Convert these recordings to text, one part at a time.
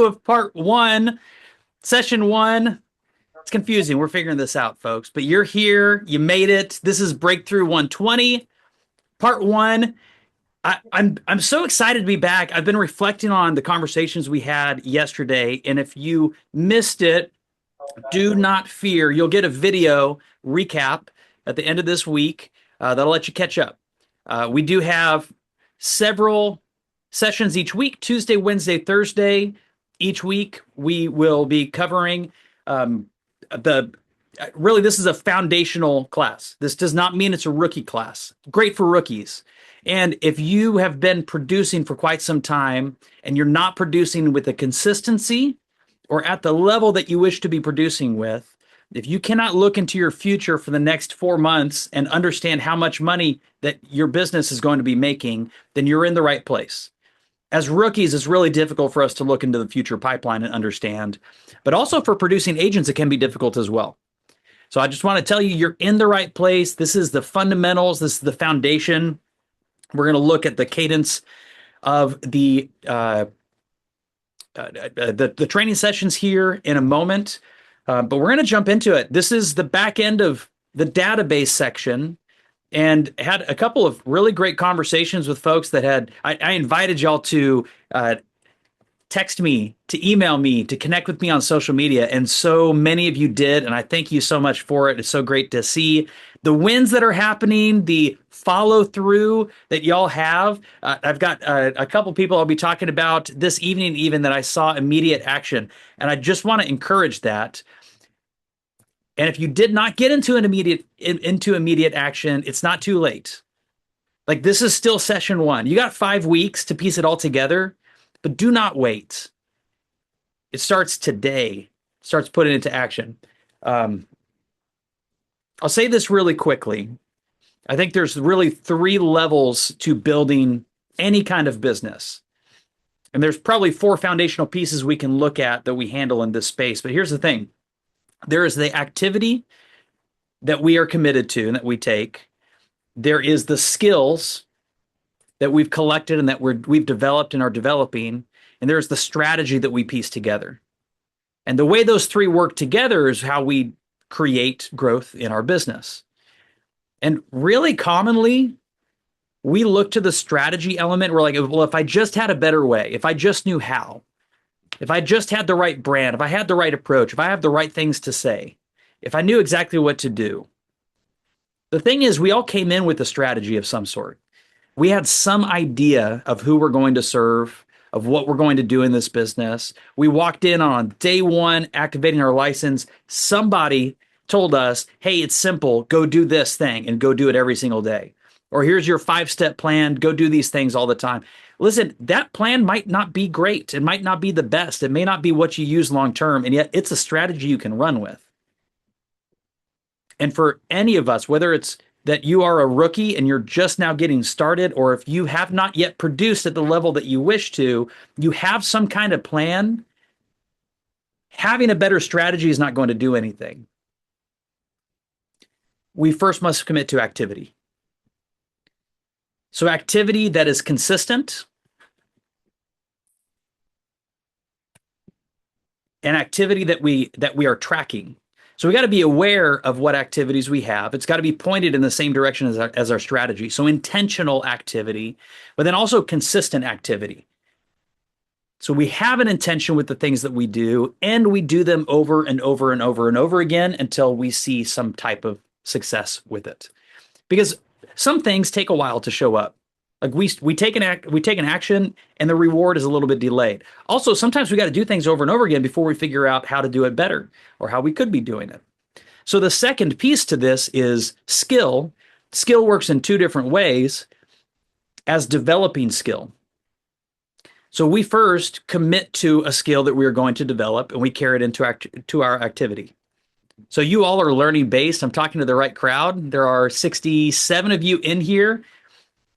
2 of part 1, session 1. It's confusing. We're figuring this out, folks. But you're here. You made it. This is Breakthrough 120, part 1. I'm so excited to be back. I've been reflecting on the conversations we had yesterday, and if you missed it, do not fear. You'll get a video recap at the end of this week that'll let you catch up. We do have several sessions each week, Tuesday, Wednesday, Thursday. Each week, we will be covering really, this is a foundational class. This does not mean it's a rookie class. Great for rookies. And if you have been producing for quite some time and you're not producing with the consistency or at the level that you wish to be producing with, if you cannot look into your future for the next 4 months and understand how much money that your business is going to be making, then you're in the right place. As rookies, it's really difficult for us to look into the future pipeline and understand. But also for producing agents, it can be difficult as well. So I just want to tell you, you're in the right place. This is the fundamentals. This is the foundation. We're going to look at the cadence of the training sessions here in a moment, but we're going to jump into it. This is the back end of the database section, and had a couple of really great conversations with folks that had. I invited y'all to text me, to email me, to connect with me on social media, and so many of you did, and I thank you so much for it. It's so great to see the wins that are happening, the follow through that y'all have. I've got a couple people I'll be talking about this evening even that I saw immediate action, and I just want to encourage that. And if you did not get into immediate action, it's not too late. Like, this is still session 1. You got 5 weeks to piece it all together, but do not wait. It starts today. It starts putting it into action. I'll say this really quickly. I think there's really 3 levels to building any kind of business. And there's probably 4 foundational pieces we can look at that we handle in this space. But here's the thing. There is the activity that we are committed to and that we take. There is the skills that we've collected and that we've developed and are developing. And there's the strategy that we piece together. And the way those 3 work together is how we create growth in our business. And really commonly, we look to the strategy element. We're like, well, if I just had a better way, if I just knew how, if I just had the right brand, if I had the right approach, if I have the right things to say, if I knew exactly what to do. The thing is, we all came in with a strategy of some sort. We had some idea of who we're going to serve, of what we're going to do in this business. We walked in on day 1, activating our license. Somebody told us, hey, it's simple. Go do this thing and go do it every single day. Or here's your 5-step plan. Go do these things all the time. Listen, that plan might not be great. It might not be the best. It may not be what you use long term, and yet it's a strategy you can run with. And for any of us, whether it's that you are a rookie and you're just now getting started, or if you have not yet produced at the level that you wish to, you have some kind of plan, having a better strategy is not going to do anything. We first must commit to activity. So activity that is consistent and activity that we are tracking. So we got to be aware of what activities we have. It's got to be pointed in the same direction as our strategy. So intentional activity, but then also consistent activity. So we have an intention with the things that we do, and we do them over and over and over and over again until we see some type of success with it. Because some things take a while to show up. Like we take an action and the reward is a little bit delayed. Also, sometimes we got to do things over and over again before we figure out how to do it better or how we could be doing it. So the second piece to this is skill. Skill works in 2 different ways as developing skill. So we first commit to a skill that we are going to develop, and we carry it into our activity. So you all are learning based. I'm talking to the right crowd. There are 67 of you in here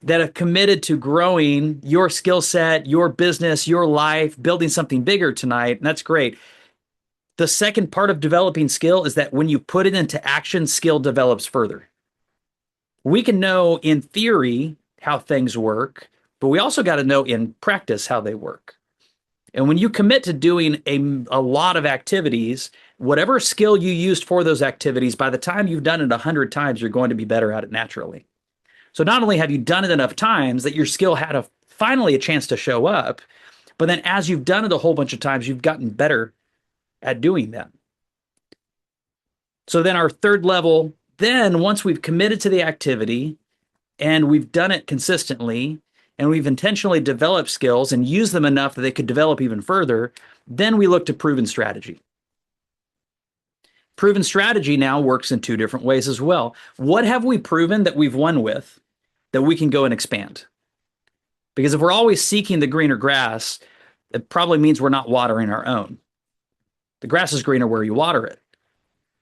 that have committed to growing your skill set, your business, your life, building something bigger tonight. And that's great. The second part of developing skill is that when you put it into action, skill develops further. We can know in theory how things work, but we also got to know in practice how they work. And when you commit to doing a lot of activities, whatever skill you used for those activities, by the time you've done it 100 times, you're going to be better at it naturally. So not only have you done it enough times that your skill had finally a chance to show up, but then as you've done it a whole bunch of times, you've gotten better at doing that. So then our third level, then once we've committed to the activity and we've done it consistently and we've intentionally developed skills and used them enough that they could develop even further, then we look to proven strategy. Proven strategy now works in two different ways as well. What have we proven that we've won with that we can go and expand? Because if we're always seeking the greener grass, it probably means we're not watering our own. The grass is greener where you water it.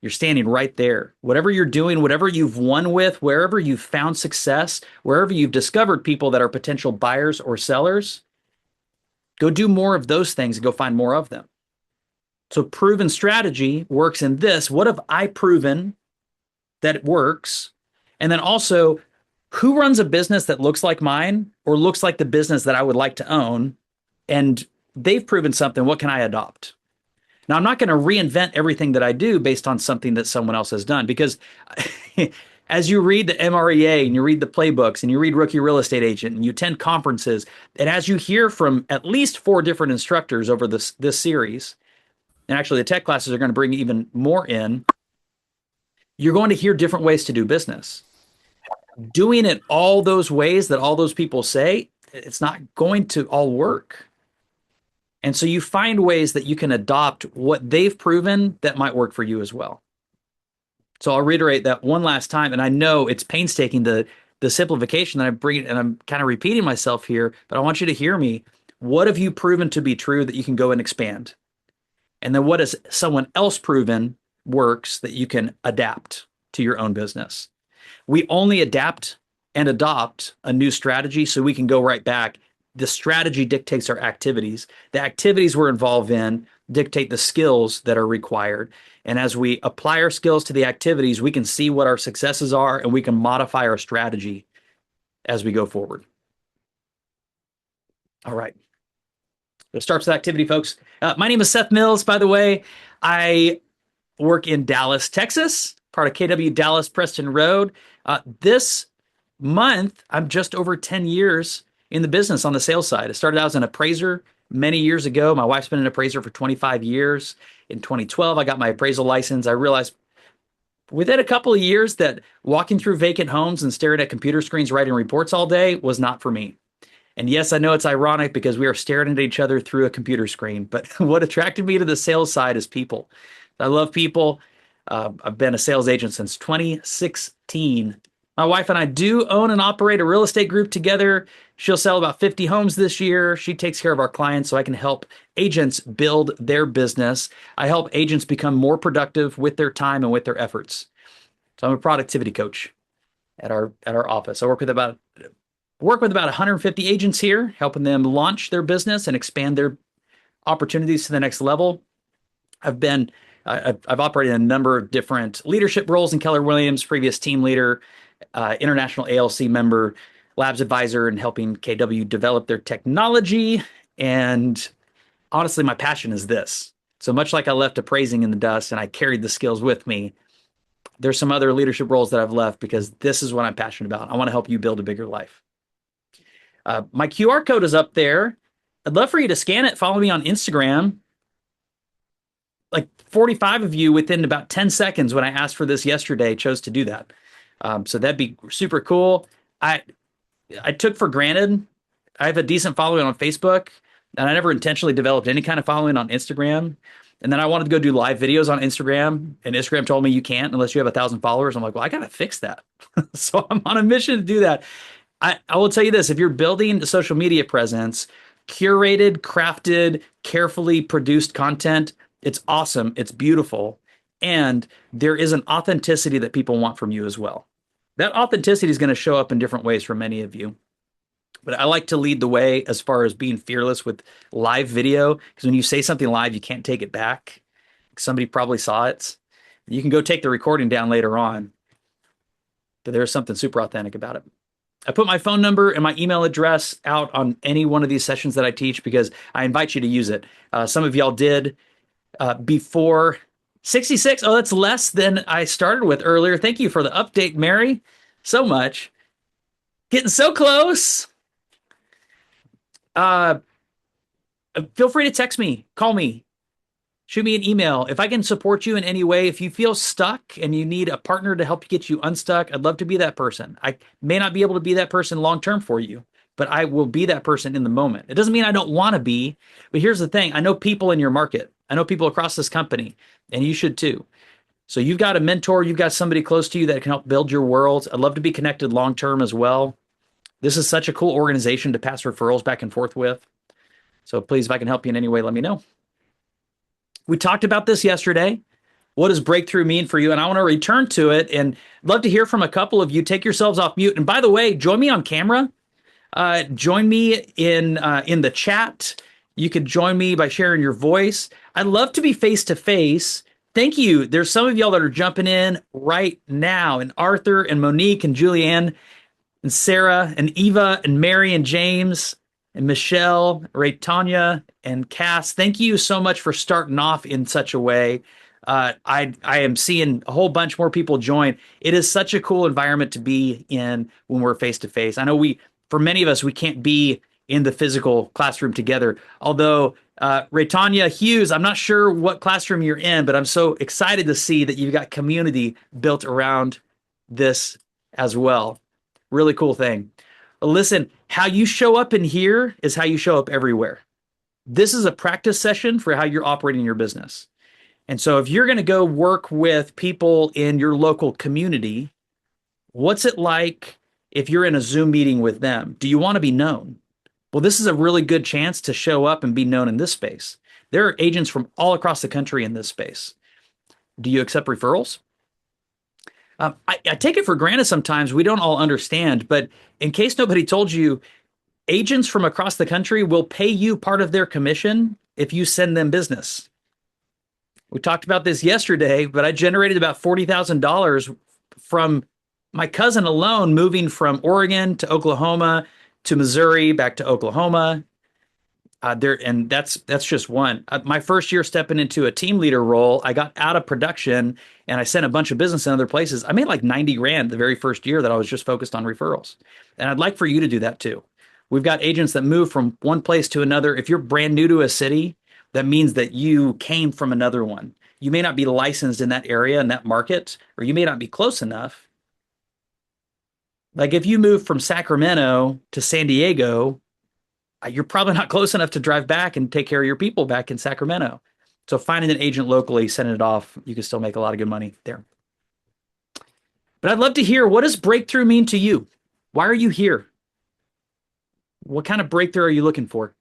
You're standing right there. Whatever you're doing, whatever you've won with, wherever you've found success, wherever you've discovered people that are potential buyers or sellers, go do more of those things and go find more of them. So proven strategy works in this. What have I proven that it works? And then also, who runs a business that looks like mine or looks like the business that I would like to own? And they've proven something. What can I adopt? Now, I'm not going to reinvent everything that I do based on something that someone else has done because as you read the MREA and you read the playbooks and you read Rookie Real Estate Agent and you attend conferences, and as you hear from at least 4 different instructors over this series, and actually the tech classes are going to bring even more in, you're going to hear different ways to do business. Doing it all those ways that all those people say, it's not going to all work. And so you find ways that you can adopt what they've proven that might work for you as well. So I'll reiterate that one last time. And I know it's painstaking, the simplification that I bring, and I'm kind of repeating myself here, but I want you to hear me. What have you proven to be true that you can go and expand? And then what has someone else proven works that you can adapt to your own business? We only adapt and adopt a new strategy so we can go right back. The strategy dictates our activities. The activities we're involved in dictate the skills that are required. And as we apply our skills to the activities, we can see what our successes are and we can modify our strategy as we go forward. All right. It starts with activity, folks. My name is Seth Mills, by the way. I work in Dallas, Texas, part of KW Dallas Preston Road. This month, I'm just over 10 years in the business on the sales side. I started out as an appraiser many years ago. My wife's been an appraiser for 25 years. In 2012, I got my appraisal license. I realized within a couple of years that walking through vacant homes and staring at computer screens writing reports all day was not for me. And yes, I know it's ironic because we are staring at each other through a computer screen, but what attracted me to the sales side is people. I love people. I've been a sales agent since 2016. My wife and I do own and operate a real estate group together. She'll sell about 50 homes this year. She takes care of our clients so I can help agents build their business. I help agents become more productive with their time and with their efforts. So I'm a productivity coach at our office. I work with about 150 agents here, helping them launch their business and expand their opportunities to the next level. I've operated in a number of different leadership roles in Keller Williams, previous team leader, international ALC member, labs advisor, and helping KW develop their technology. And honestly, my passion is this. So much like I left appraising in the dust and I carried the skills with me, there's some other leadership roles that I've left because this is what I'm passionate about. I want to help you build a bigger life. My QR code is up there. I'd love for you to scan it. Follow me on Instagram. Like 45 of you within about 10 seconds when I asked for this yesterday chose to do that. So that'd be super cool. I took for granted I have a decent following on Facebook, and I never intentionally developed any kind of following on Instagram. And then I wanted to go do live videos on Instagram, and Instagram told me you can't unless you have 1,000 followers. I'm like, well, I got to fix that. So I'm on a mission to do that. I will tell you this, if you're building a social media presence, curated, crafted, carefully produced content, it's awesome. It's beautiful. And there is an authenticity that people want from you as well. That authenticity is going to show up in different ways for many of you. But I like to lead the way as far as being fearless with live video, because when you say something live, you can't take it back. Somebody probably saw it. You can go take the recording down later on, but there's something super authentic about it. I put my phone number and my email address out on any one of these sessions that I teach because I invite you to use it. Some of y'all did before 66. Oh, that's less than I started with earlier. Thank you for the update, Mary. So much. Getting so close. Uh, Feel free to text me, call me, shoot me an email. If I can support you in any way, if you feel stuck and you need a partner to help get you unstuck, I'd love to be that person. I may not be able to be that person long term for you, but I will be that person in the moment. It doesn't mean I don't want to be, but here's the thing. I know people in your market. I know people across this company, and you should too. So you've got a mentor, you've got somebody close to you that can help build your world. I'd love to be connected long term as well. This is such a cool organization to pass referrals back and forth with. So please, if I can help you in any way, let me know. We talked about this yesterday. What does breakthrough mean for you? And I want to return to it and love to hear from a couple of you. Take yourselves off mute. And by the way, join me on camera. Join me in the chat. You could join me by sharing your voice. I'd love to be face to face. Thank you. There's some of y'all that are jumping in right now, and Arthur and Monique and Julianne and Sarah and Eva and Mary and James and Michelle, Ray, Tanya, and Cass. Thank you so much for starting off in such a way. I am seeing a whole bunch more people join. It is such a cool environment to be in when we're face to face. I know for many of us, we can't be in the physical classroom together. Although Raytanya Hughes, I'm not sure what classroom you're in, but I'm so excited to see that you've got community built around this as well. Really cool thing. Listen, how you show up in here is how you show up everywhere. This is a practice session for how you're operating your business. And so if you're going to go work with people in your local community, what's it like if you're in a Zoom meeting with them? Do you want to be known? Well, this is a really good chance to show up and be known in this space. There are agents from all across the country in this space. Do you accept referrals? I take it for granted sometimes we don't all understand, but in case nobody told you, agents from across the country will pay you part of their commission if you send them business. We talked about this yesterday, but I generated about $40,000 from my cousin alone moving from Oregon to Oklahoma to Missouri, back to Oklahoma. And that's just one. My first year stepping into a team leader role, I got out of production and I sent a bunch of business in other places. I made like 90 grand the very first year that I was just focused on referrals. And I'd like for you to do that too. We've got agents that move from one place to another. If you're brand new to a city, that means that you came from another one. You may not be licensed in that area, in that market, or you may not be close enough. Like if you move from Sacramento to San Diego, you're probably not close enough to drive back and take care of your people back in Sacramento. So finding an agent locally, sending it off, you can still make a lot of good money there. But I'd love to hear, what does breakthrough mean to you? Why are you here? What kind of breakthrough are you looking for?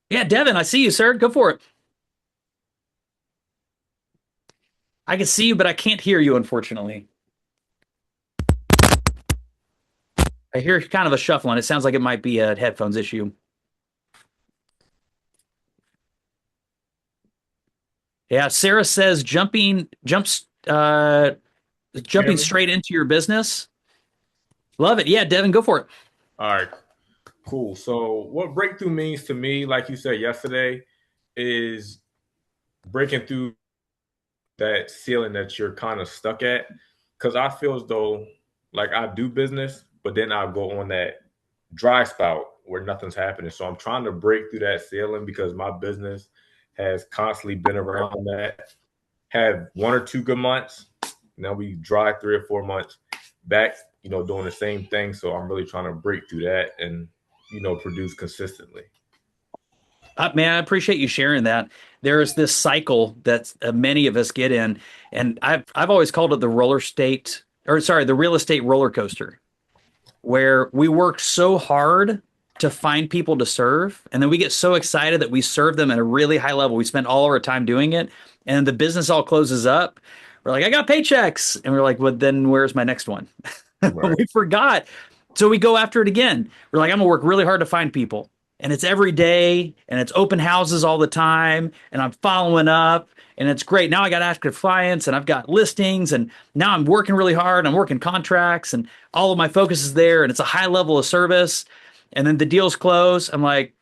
Yeah, Devin, I see you, sir. Go for it. I can see you, but I can't hear you, unfortunately. I hear kind of a shuffling. It sounds like it might be a headphones issue. Yeah, Sarah says jumping straight into your business. Love it. Yeah, Devin, go for it. All right, cool. So, what breakthrough means to me, like you said yesterday, is breaking through that ceiling that you're kind of stuck at. Because I feel as though, like, I do business, but then I go on that dry spout where nothing's happening. So, I'm trying to break through that ceiling because my business has constantly been around that. Had 1 or 2 good months. Now we dry 3 or 4 months back, doing the same thing. So I'm really trying to break through that and, produce consistently. Man, I appreciate you sharing that. There is this cycle that many of us get in, and I've always called it the the real estate roller coaster, where we work so hard to find people to serve, and then we get so excited that we serve them at a really high level. We spend all of our time doing it, and the business all closes up. We're like, I got paychecks, and we're like, well, then where's my next one? Right. We forgot So we go after it again. We're like, I'm gonna work really hard to find people. And it's every day and it's open houses all the time. And I'm following up and it's great. Now I got active clients and I've got listings and now I'm working really hard. I'm working contracts and all of my focus is there and it's a high level of service. And then the deals close. I'm like,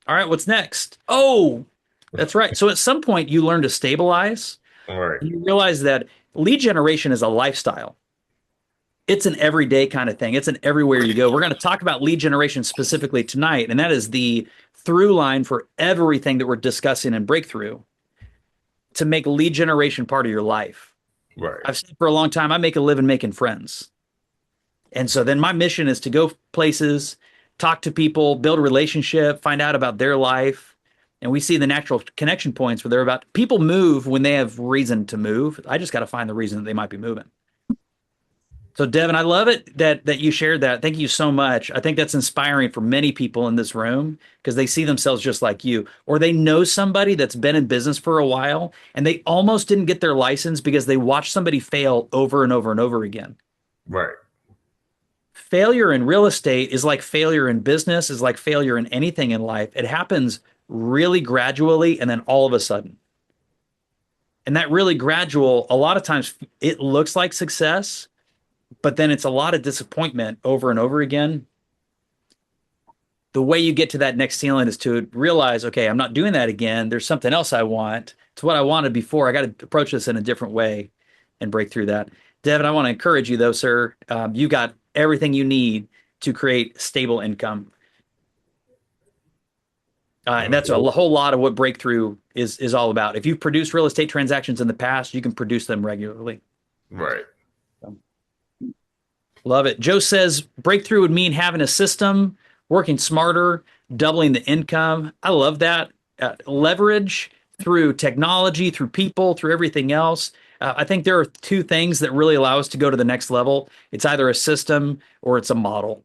all right, what's next? Oh, that's right. So at some point you learn to stabilize All right. and you realize that lead generation is a lifestyle. It's an everyday kind of thing. It's an everywhere you go. We're going to talk about lead generation specifically tonight, and that is the through line for everything that we're discussing in Breakthrough to make lead generation part of your life. Right. I've said for a long time, I make a living making friends. And so then my mission is to go places, talk to people, build a relationship, find out about their life. And we see the natural connection points where they're about people move when they have reason to move. I just got to find the reason that they might be moving. So Devin, I love it that you shared that. Thank you so much. I think that's inspiring for many people in this room because they see themselves just like you, or they know somebody that's been in business for a while and they almost didn't get their license because they watched somebody fail over and over and over again. Right. Failure in real estate is like failure in business, is like failure in anything in life. It happens really gradually and then all of a sudden. And that really gradual, a lot of times it looks like success, but then it's a lot of disappointment over and over again. The way you get to that next ceiling is to realize, okay, I'm not doing that again. There's something else I want. It's what I wanted before. I got to approach this in a different way and break through that. Devin, I want to encourage you though, sir. You got everything you need to create stable income. And that's a whole lot of what breakthrough is all about. If you've produced real estate transactions in the past, you can produce them regularly. Right. Love it. Joe says breakthrough would mean having a system, working smarter, doubling the income. I love that. Leverage through technology, through people, through everything else. I think there are two things that really allow us to go to the next level. It's either a system or it's a model.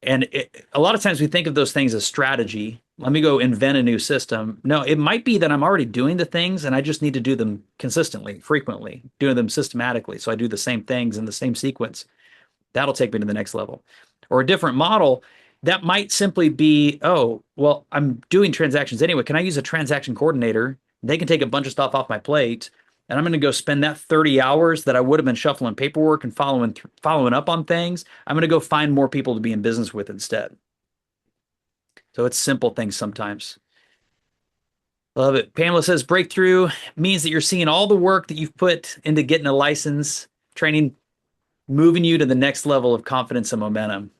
And a lot of times we think of those things as strategy. Let me go invent a new system. No, it might be that I'm already doing the things and I just need to do them consistently, frequently, doing them systematically. So I do the same things in the same sequence. That'll take me to the next level. Or a different model that might simply be, oh, well, I'm doing transactions anyway. Can I use a transaction coordinator? They can take a bunch of stuff off my plate, and I'm going to go spend that 30 hours that I would have been shuffling paperwork and following up on things. I'm going to go find more people to be in business with instead. So it's simple things sometimes. Love it. Pamela says breakthrough means that you're seeing all the work that you've put into getting a license, training, moving you to the next level of confidence and momentum.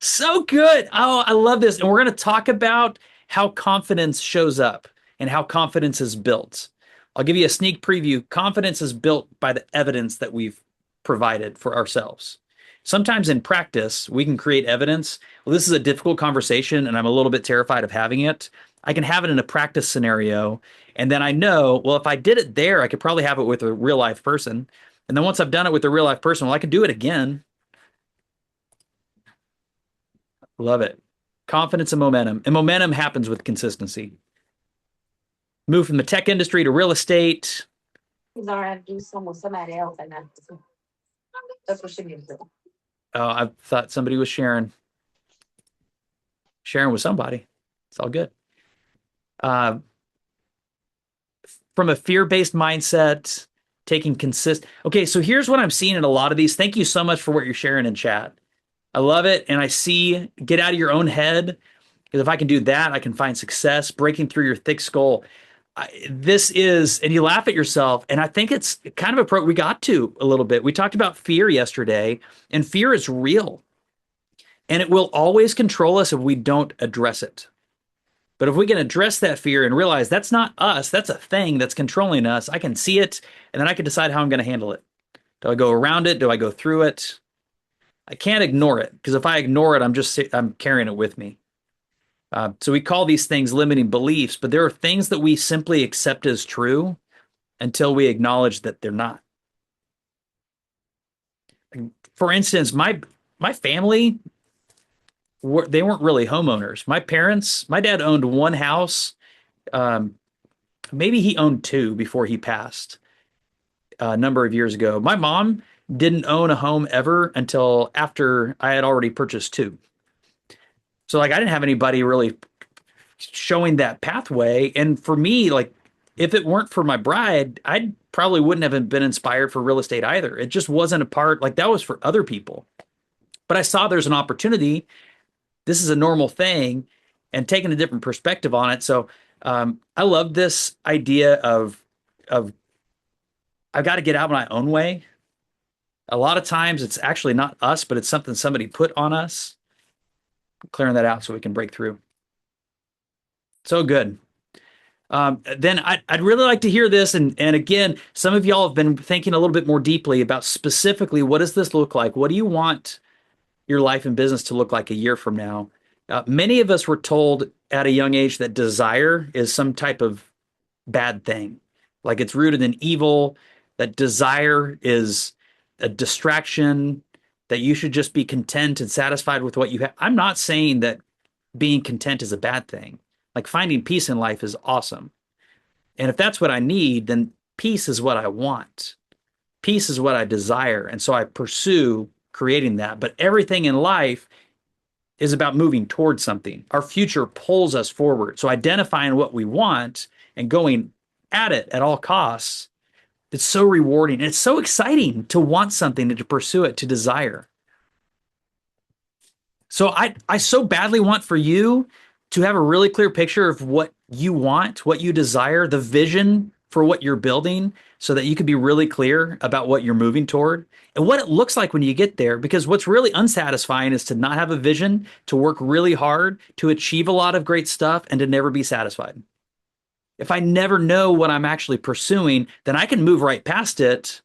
So good. Oh, I love this. And we're going to talk about how confidence shows up and how confidence is built. I'll give you a sneak preview. Confidence is built by the evidence that we've provided for ourselves. Sometimes in practice, we can create evidence. Well, this is a difficult conversation, and I'm a little bit terrified of having it. I can have it in a practice scenario, and then I know, well, if I did it there, I could probably have it with a real life person. And then once I've done it with a real life person, well, I can do it again. Love it. Confidence and momentum. And momentum happens with consistency. Move from the tech industry to real estate. He's already do some with somebody else, and that's what she needs to do. Oh, I thought somebody was sharing. Sharing with somebody. It's all good. From a fear-based mindset, taking consist. Okay, so here's what I'm seeing in a lot of these. Thank you so much for what you're sharing in chat. I love it. And I see get out of your own head. Because if I can do that, I can find success, breaking through your thick skull. This is, and you laugh at yourself. And I think it's kind of we got to a little bit. We talked about fear yesterday, and fear is real. And it will always control us if we don't address it. But if we can address that fear and realize that's not us, that's a thing that's controlling us, I can see it, and then I can decide how I'm going to handle it. Do I go around it? Do I go through it? I can't ignore it, because if I ignore it, I'm carrying it with me. So we call these things limiting beliefs, but there are things that we simply accept as true until we acknowledge that they're not. For instance, my family, they weren't really homeowners. My dad owned one house. Maybe he owned two before he passed a number of years ago. My mom didn't own a home ever until after I had already purchased two. So like I didn't have anybody really showing that pathway. And for me, like if it weren't for my bride, I probably wouldn't have been inspired for real estate either. It just wasn't a part, like that was for other people. But I saw there's an opportunity. This is a normal thing and taking a different perspective on it. So I love this idea of I've got to get out my own way. A lot of times it's actually not us, but it's something somebody put on us. Clearing that out so we can break through. So good. Then I'd really like to hear this. And again, some of y'all have been thinking a little bit more deeply about specifically what does this look like? What do you want your life and business to look like a year from now? Many of us were told at a young age that desire is some type of bad thing, like it's rooted in evil, that desire is a distraction, that you should just be content and satisfied with what you have. I'm not saying that being content is a bad thing. Like finding peace in life is awesome. And if that's what I need, then peace is what I want. Peace is what I desire. And so I pursue creating that. But everything in life is about moving towards something. Our future pulls us forward. So identifying what we want and going at it at all costs, it's so rewarding. And it's so exciting to want something and to pursue it, to desire. So I so badly want for you to have a really clear picture of what you want, what you desire, the vision for what you're building so that you can be really clear about what you're moving toward and what it looks like when you get there. Because what's really unsatisfying is to not have a vision, to work really hard, to achieve a lot of great stuff, and to never be satisfied. If I never know what I'm actually pursuing, then I can move right past it.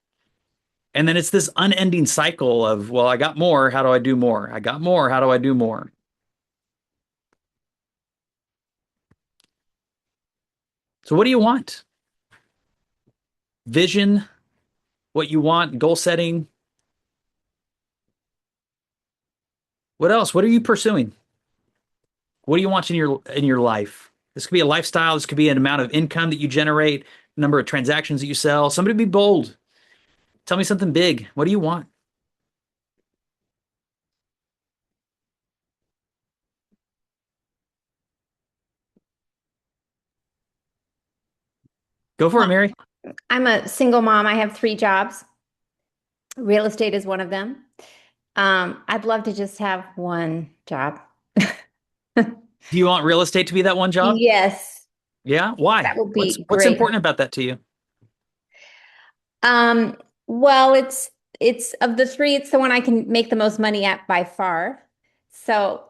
And then it's this unending cycle of, well, I got more. How do I do more? I got more. How do I do more? So what do you want? Vision, what you want, goal setting. What else? What are you pursuing? What do you want in your life? This could be a lifestyle. This could be an amount of income that you generate, number of transactions that you sell. Somebody be bold. Tell me something big. What do you want? Go for it, Mary. I'm a single mom. I have three jobs. Real estate is one of them. I'd love to just have one job. Do you want real estate to be that one job? Yes, Yeah. Why? that would What's be great. important about that to you? Well, it's of the three, it's the one I can make the most money at by far. So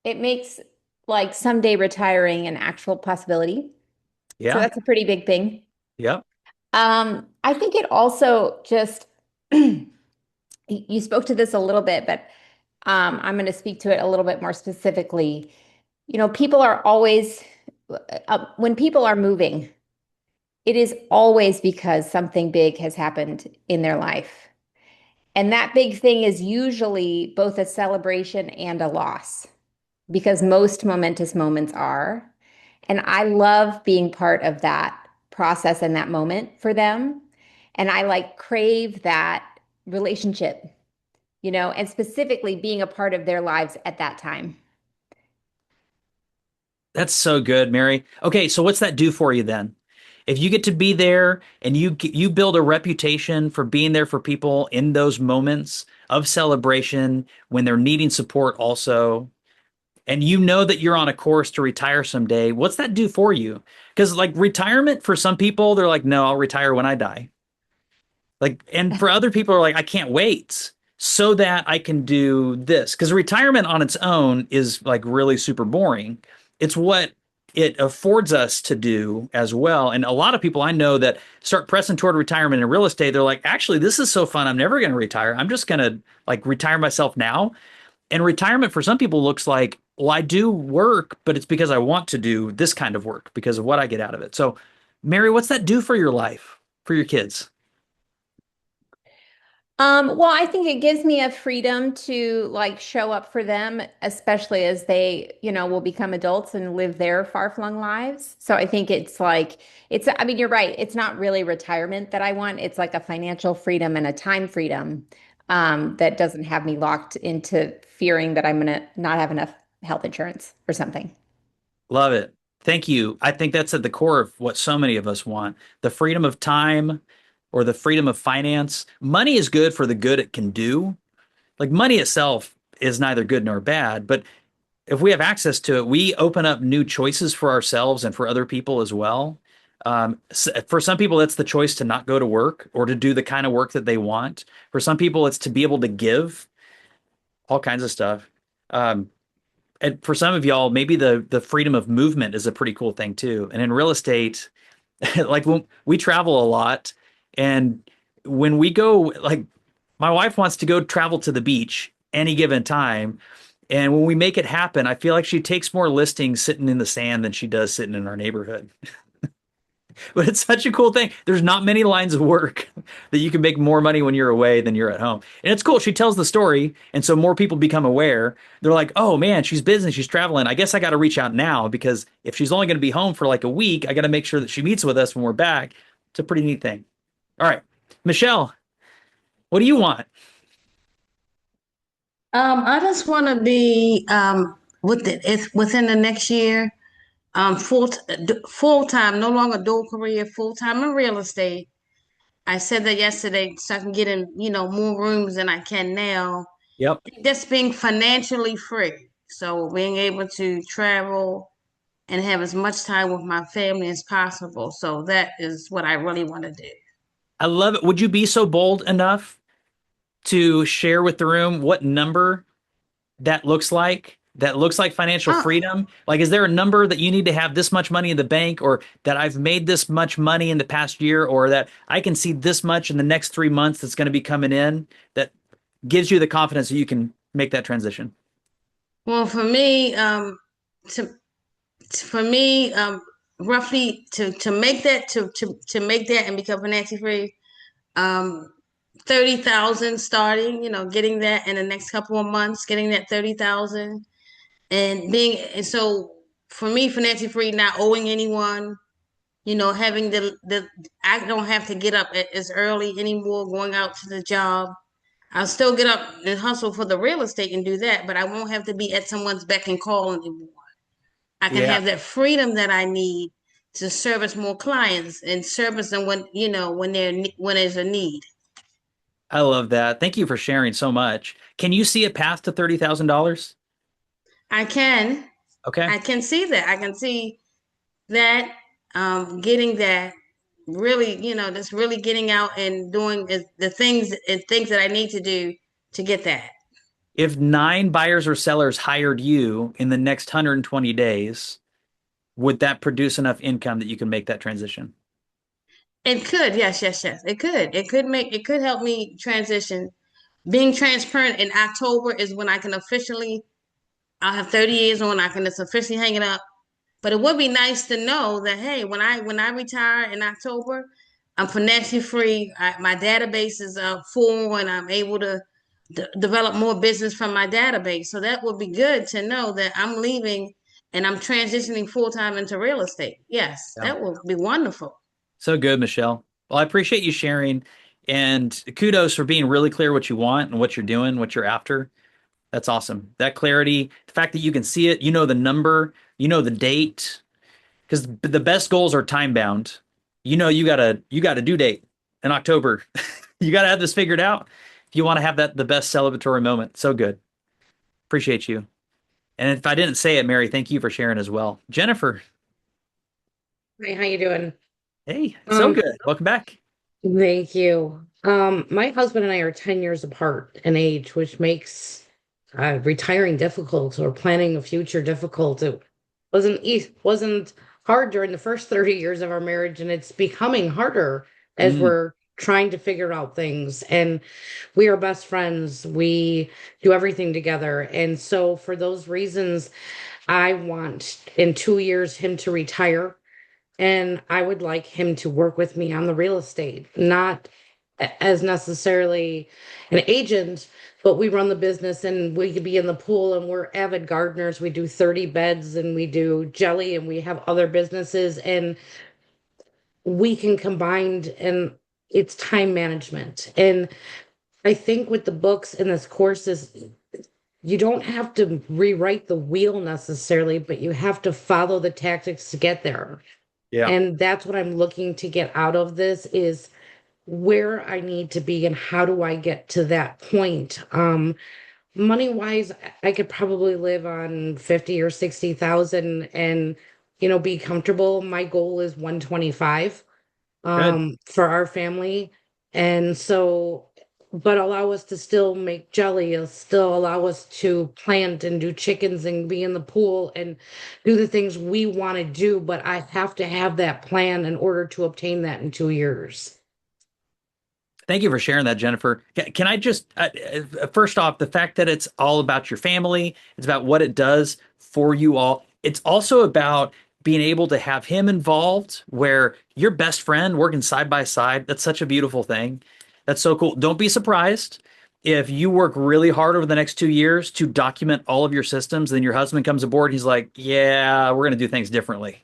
it makes like someday retiring an actual possibility. So Yeah. that's a pretty big thing. Yep. I think it also just you spoke to this a little bit, but I'm going to speak to it a little bit more specifically. You know, people are always when people are moving, it is always because something big has happened in their life. And that big thing is usually both a celebration and a loss because most momentous moments are. And I love being part of that process and that moment for them. And I like crave that relationship, you know, and specifically being a part of their lives at that time. That's so good, Mary. Okay, so what's that do for you then? If you get to be there and you build a reputation for being there for people in those moments of celebration when they're needing support also, and you know that you're on a course to retire someday, what's that do for you? Because like retirement for some people, they're like, no, I'll retire when I die. Like, and for other people are like, I can't wait so that I can do this. Because retirement on its own is like really super boring. It's what it affords us to do as well. And a lot of people I know that start pressing toward retirement in real estate, they're like, actually, this is so fun. I'm never going to retire. I'm just going to like retire myself now. And retirement for some people looks like, well, I do work, but it's because I want to do this kind of work because of what I get out of it. So, Mary, what's that do for your life, for your kids? Well, I think it gives me a freedom to like show up for them, especially as they, will become adults and live their far-flung lives. So I think it's like, I mean, you're right. It's not really retirement that I want. It's like a financial freedom and a time freedom, that doesn't have me locked into fearing that I'm gonna not have enough health insurance or something. Love it. Thank you. I think that's at the core of what so many of us want. The freedom of time or the freedom of finance. Money is good for the good it can do. Like money itself is neither good nor bad, but if we have access to it, we open up new choices for ourselves and for other people as well. For some people, it's the choice to not go to work or to do the kind of work that they want. For some people, it's to be able to give all kinds of stuff. Um, and for some of y'all, maybe the freedom of movement is a pretty cool thing too. And in real estate, like when we travel a lot, and when we go, like my wife wants to go travel to the beach any given time. And when we make it happen, I feel like she takes more listings sitting in the sand than she does sitting in our neighborhood. But it's such a cool thing. There's not many lines of work that you can make more money when you're away than you're at home. And it's cool. She tells the story. And so more people become aware. They're like, oh man, she's busy. She's traveling. I guess I got to reach out now because if she's only going to be home for like a week, I got to make sure that she meets with us when we're back. It's a pretty neat thing. All right. Michelle, what do you want? I just want to be it's within the next year, full time, no longer dual career, full time in real estate. I said that yesterday, so I can get in, more rooms than I can now. Yep. Just being financially free, so being able to travel and have as much time with my family as possible. So that is what I really want to do. I love it. Would you be so bold enough to share with the room what number that looks like? That looks like financial Oh, freedom? Like, is there a number that you need to have this much money in the bank, or that I've made this much money in the past year, or that I can see this much in the next 3 months that's going to be coming in that gives you the confidence that you can make that transition? well, for me, to for me, roughly to make that to make that and become financially free, um, 30,000 starting. Getting that in the next couple of months, getting that 30,000, and so for me, financially free, not owing anyone. Having the I don't have to get up as early anymore, going out to the job. I'll still get up and hustle for the real estate and do that, but I won't have to be at someone's beck and call anymore. I can Yeah, have that freedom that I need to service more clients and service them when there's a need. I love that. Thank you for sharing so much. Can you see a path to $30,000? I can Okay. I can see that. I can see that, getting that, really, just really getting out and doing the things that I need to do to get that. If nine buyers or sellers hired you in the next 120 days, would that produce enough income that you can make that transition? It could, yes, yes, yes. It could help me transition. Being transparent, in October is when I can officially, I'll have 30 years on, I can just officially hang it up. But it would be nice to know that, hey, when I retire in October, I'm financially free. My database is full, and I'm able to develop more business from my database. So that would be good to know that I'm leaving and I'm transitioning full time into real estate. Yes, Yeah. that would be wonderful. So good, Michelle. Well, I appreciate you sharing and kudos for being really clear what you want and what you're doing, what you're after. That's awesome. That clarity, the fact that you can see it, you know the number, you know the date, because the best goals are time bound. You got a due date in October. You got to have this figured out if you want to have that the best celebratory moment. So good. Appreciate you. And if I didn't say it, Mary, thank you for sharing as well. Jennifer, Hey, how you doing? hey, so Um, good. Welcome back. Thank you. My husband and I are 10 years apart in age, which makes retiring difficult or planning a future difficult. It wasn't hard during the first 30 years of our marriage, and it's becoming harder as Mm, we're trying to figure out things. And we are best friends. We do everything together. And so for those reasons, I want in 2 years him to retire. And I would like him to work with me on the real estate, not as necessarily an agent, but we run the business and we could be in the pool and we're avid gardeners. We do 30 beds and we do jelly and we have other businesses and we can combine and it's time management. And I think with the books and this course is you don't have to rewrite the wheel necessarily, but you have to follow the tactics to get there. Yeah. And that's what I'm looking to get out of this is where I need to be and how do I get to that point. Money wise, I could probably live on 50 or 60,000 and be comfortable. My goal is 125 Good. for our family. And so, but allow us to still make jelly, still allow us to plant and do chickens and be in the pool and do the things we want to do. But I have to have that plan in order to obtain that in 2 years. Thank you for sharing that, Jennifer. Can I just, first off, the fact that it's all about your family, it's about what it does for you all. It's also about being able to have him involved where your best friend working side by side. That's such a beautiful thing. That's so cool. Don't be surprised if you work really hard over the next 2 years to document all of your systems, then your husband comes aboard. He's like, yeah, we're going to do things differently.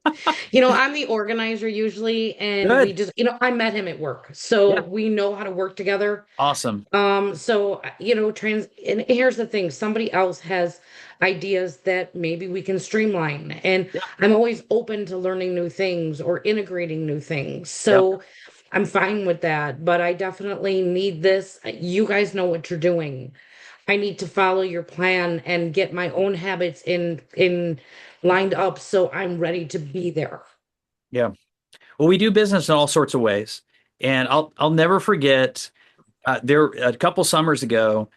I'm the organizer usually, and we Good. just, I met him at work, so Yeah. we know how to work together. Awesome. So, and here's the thing, somebody else has ideas that maybe we can streamline, and Yeah. I'm always open to learning new things or integrating new things. Yep. So I'm fine with that, but I definitely need this. You guys know what you're doing. I need to follow your plan and get my own habits in lined up so I'm ready to be there. Yeah. Well, we do business in all sorts of ways. And I'll never forget there a couple summers ago,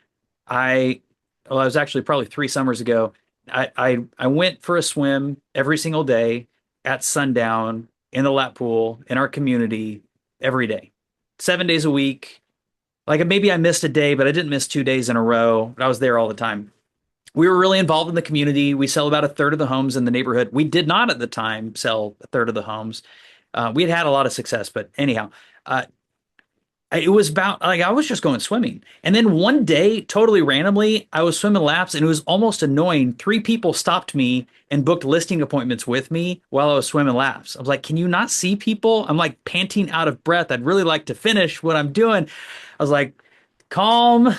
I was actually probably 3 summers ago. I went for a swim every single day at sundown in the lap pool in our community every day, 7 days a week. Like maybe I missed a day, but I didn't miss 2 days in a row. But I was there all the time. We were really involved in the community. We sell about a third of the homes in the neighborhood. We did not at the time sell a third of the homes. We had a lot of success, but anyhow, uh, it was about like I was just going swimming. And then one day, totally randomly, I was swimming laps and it was almost annoying. 3 people stopped me and booked listing appointments with me while I was swimming laps. I was like, can you not see people? I'm like panting out of breath. I'd really like to finish what I'm doing. I was like, calm,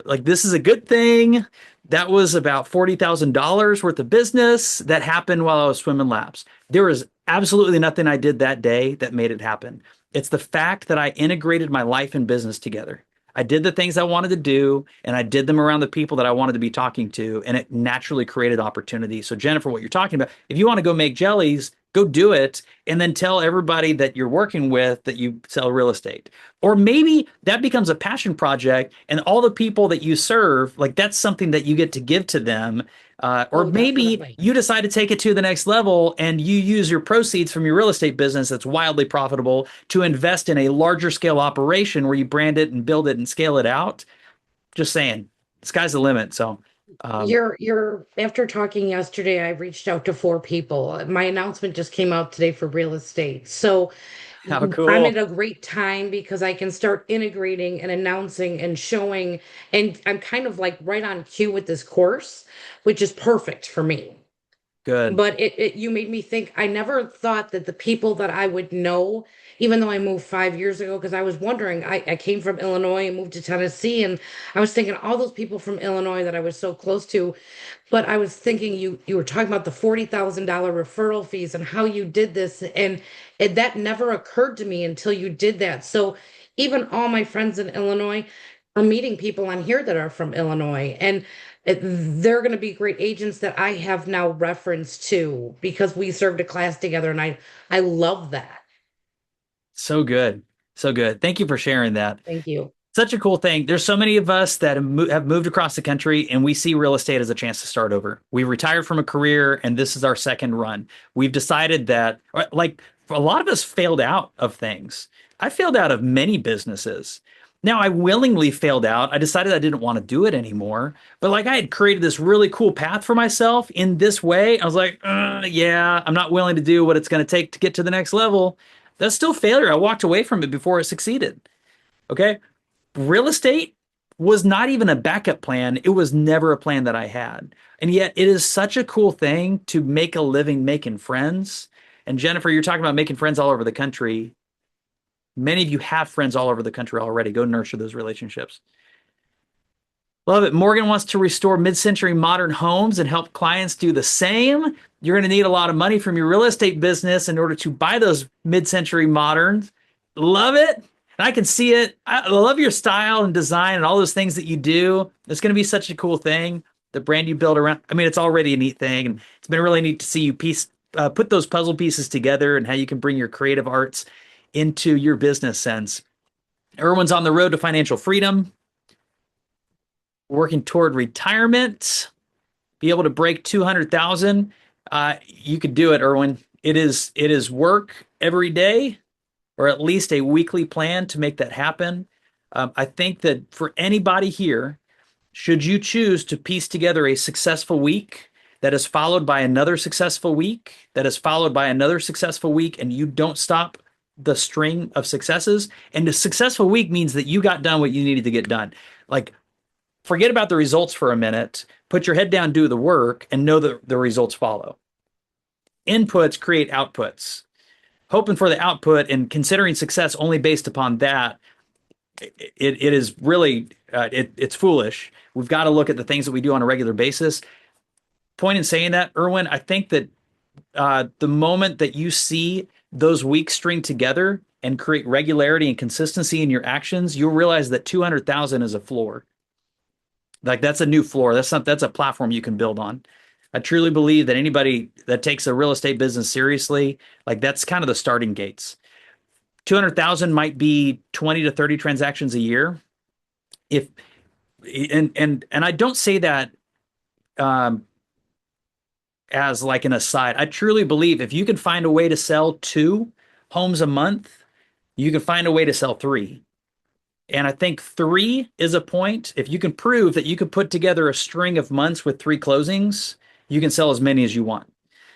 like this is a good thing. That was about $40,000 worth of business that happened while I was swimming laps. There was absolutely nothing I did that day that made it happen. It's the fact that I integrated my life and business together. I did the things I wanted to do and I did them around the people that I wanted to be talking to, and it naturally created opportunity. So, Jennifer, what you're talking about, if you want to go make jellies, go do it and then tell everybody that you're working with that you sell real estate. Or maybe that becomes a passion project and all the people that you serve, like that's something that you get to give to them. Or Oh, maybe definitely. you decide to take it to the next level and you use your proceeds from your real estate business that's wildly profitable to invest in a larger scale operation where you brand it and build it and scale it out. Just saying, sky's the limit. So, um, You're after talking yesterday, I reached out to 4 people. My announcement just came out today for real estate. So how I'm cool. at a great time because I can start integrating and announcing and showing, and I'm kind of like right on cue with this course, which is perfect for me. Good. But you made me think. I never thought that the people that I would know, even though I moved 5 years ago, because I was wondering, I came from Illinois and moved to Tennessee, and I was thinking all those people from Illinois that I was so close to. But I was thinking you were talking about the $40,000 referral fees and how you did this, and that never occurred to me until you did that. So even all my friends in Illinois, I'm meeting people on here that are from Illinois, and they're going to be great agents that I have now reference to because we served a class together, and I love that. So good. So good. Thank you for sharing that. Thank you. Such a cool thing. There's so many of us that have moved across the country and we see real estate as a chance to start over. We retired from a career and this is our second run. We've decided that, like, a lot of us failed out of things. I failed out of many businesses. Now, I willingly failed out. I decided I didn't want to do it anymore. But like I had created this really cool path for myself in this way. I was like, yeah, I'm not willing to do what it's going to take to get to the next level. That's still failure. I walked away from it before I succeeded. Okay. Real estate was not even a backup plan. It was never a plan that I had. And yet it is such a cool thing to make a living making friends. And Jennifer, you're talking about making friends all over the country. Many of you have friends all over the country already. Go nurture those relationships. Love it. Morgan wants to restore mid-century modern homes and help clients do the same. You're going to need a lot of money from your real estate business in order to buy those mid-century moderns. Love it. And I can see it. I love your style and design and all those things that you do. It's going to be such a cool thing. The brand you build around. I mean, it's already a neat thing, and it's been really neat to see you put those puzzle pieces together and how you can bring your creative arts into your business sense. Erwin's on the road to financial freedom, working toward retirement, be able to break 200,000. You could do it, Erwin. It is work every day, or at least a weekly plan to make that happen. I think that for anybody here, should you choose to piece together a successful week that is followed by another successful week, that is followed by another successful week, and you don't stop the string of successes, and a successful week means that you got done what you needed to get done. Like, forget about the results for a minute, put your head down, do the work, and know that the results follow. Inputs create outputs. Hoping for the output and considering success only based upon that, it is really it's foolish. We've got to look at the things that we do on a regular basis. Point in saying that, Erwin, I think that the moment that you see those weeks string together and create regularity and consistency in your actions, you'll realize that 200,000 is a floor. Like, that's a new floor. That's a platform you can build on. I truly believe that anybody that takes a real estate business seriously, like, that's kind of the starting gates. 200,000 might be 20 to 30 transactions a year. If and I don't say that um, as like an aside. I truly believe if you can find a way to sell 2 homes a month, you can find a way to sell 3. And I think 3 is a point. If you can prove that you could put together a string of months with 3 closings, you can sell as many as you want.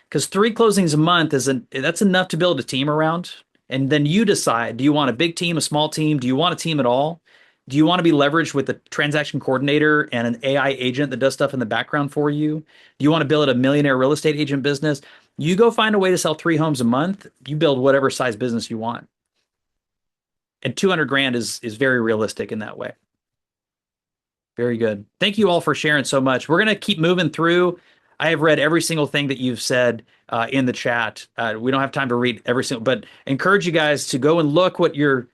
Because 3 closings a month that's enough to build a team around. And then you decide, do you want a big team, a small team? Do you want a team at all? Do you want to be leveraged with a transaction coordinator and an AI agent that does stuff in the background for you? Do you want to build a millionaire real estate agent business? You go find a way to sell 3 homes a month. You build whatever size business you want. And 200 grand is very realistic in that way. Very good. Thank you all for sharing so much. We're going to keep moving through. I have read every single thing that you've said in the chat. We don't have time to read every single, but encourage you guys to go and look what your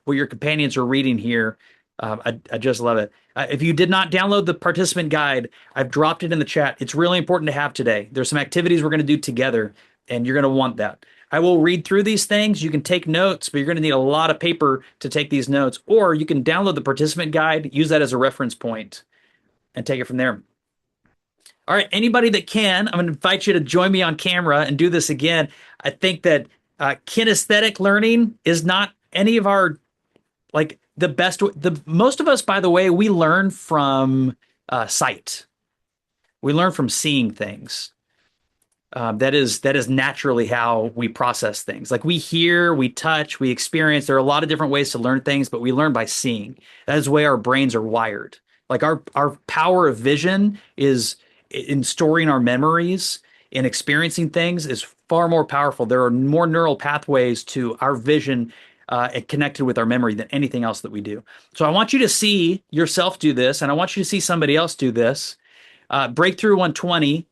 companions are reading here. I just love it. If you did not download the participant guide, I've dropped it in the chat. It's really important to have today. There's some activities we're going to do together, and you're going to want that. I will read through these things. You can take notes, but you're going to need a lot of paper to take these notes, or you can download the participant guide, use that as a reference point, and take it from there. All right, anybody that can, I'm going to invite you to join me on camera and do this again. I think that kinesthetic learning is not any of our, like, the best. Most of us, by the way, we learn from sight. We learn from seeing things. That is naturally how we process things. Like, we hear, we touch, we experience. There are a lot of different ways to learn things, but we learn by seeing. That is the way our brains are wired. Like, our power of vision is in storing our memories and experiencing things is far more powerful. There are more neural pathways to our vision connected with our memory than anything else that we do. So I want you to see yourself do this, and I want you to see somebody else do this. Breakthrough 120.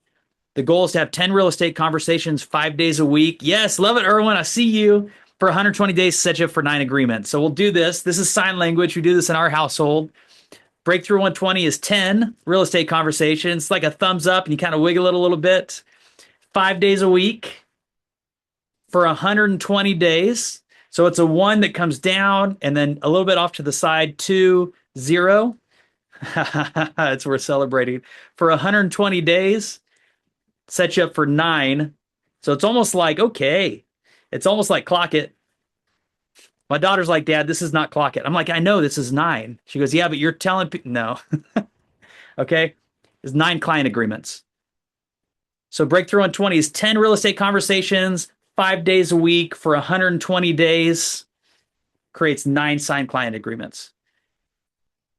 The goal is to have 10 real estate conversations 5 days a week. Yes, love it, Erwin. I see you. For 120 days, set you up for 9 agreements. So we'll do this. This is sign language. We do this in our household. Breakthrough 120 is 10 real estate conversations. It's like a thumbs up, and you kind of wiggle it a little bit. 5 days a week for 120 days. So it's a 1 that comes down and then a little bit off to the side, 2, 0. It's worth celebrating. For 120 days, set you up for 9. So it's almost like, okay, it's almost like clock it. My daughter's like, Dad, this is not clock it. I'm like, I know this is 9. She goes, yeah, but you're telling people, no. Okay. There's 9 client agreements. So Breakthrough 120 is 10 real estate conversations, 5 days a week for 120 days. creates 9 signed client agreements.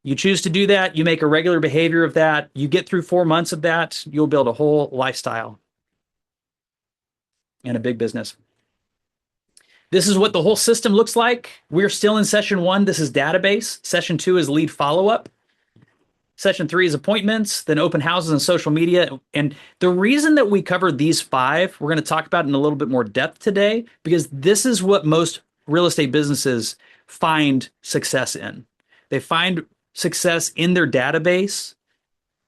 You choose to do that, you make a regular behavior of that, you get through 4 months of that, you'll build a whole lifestyle and a big business. This is what the whole system looks like. We're still in session 1. This is database. Session 2 is lead follow-up. Session 3 is appointments, then open houses and social media. And the reason that we covered these 5, we're going to talk about in a little bit more depth today, because this is what most real estate businesses find success in. They find success in their database.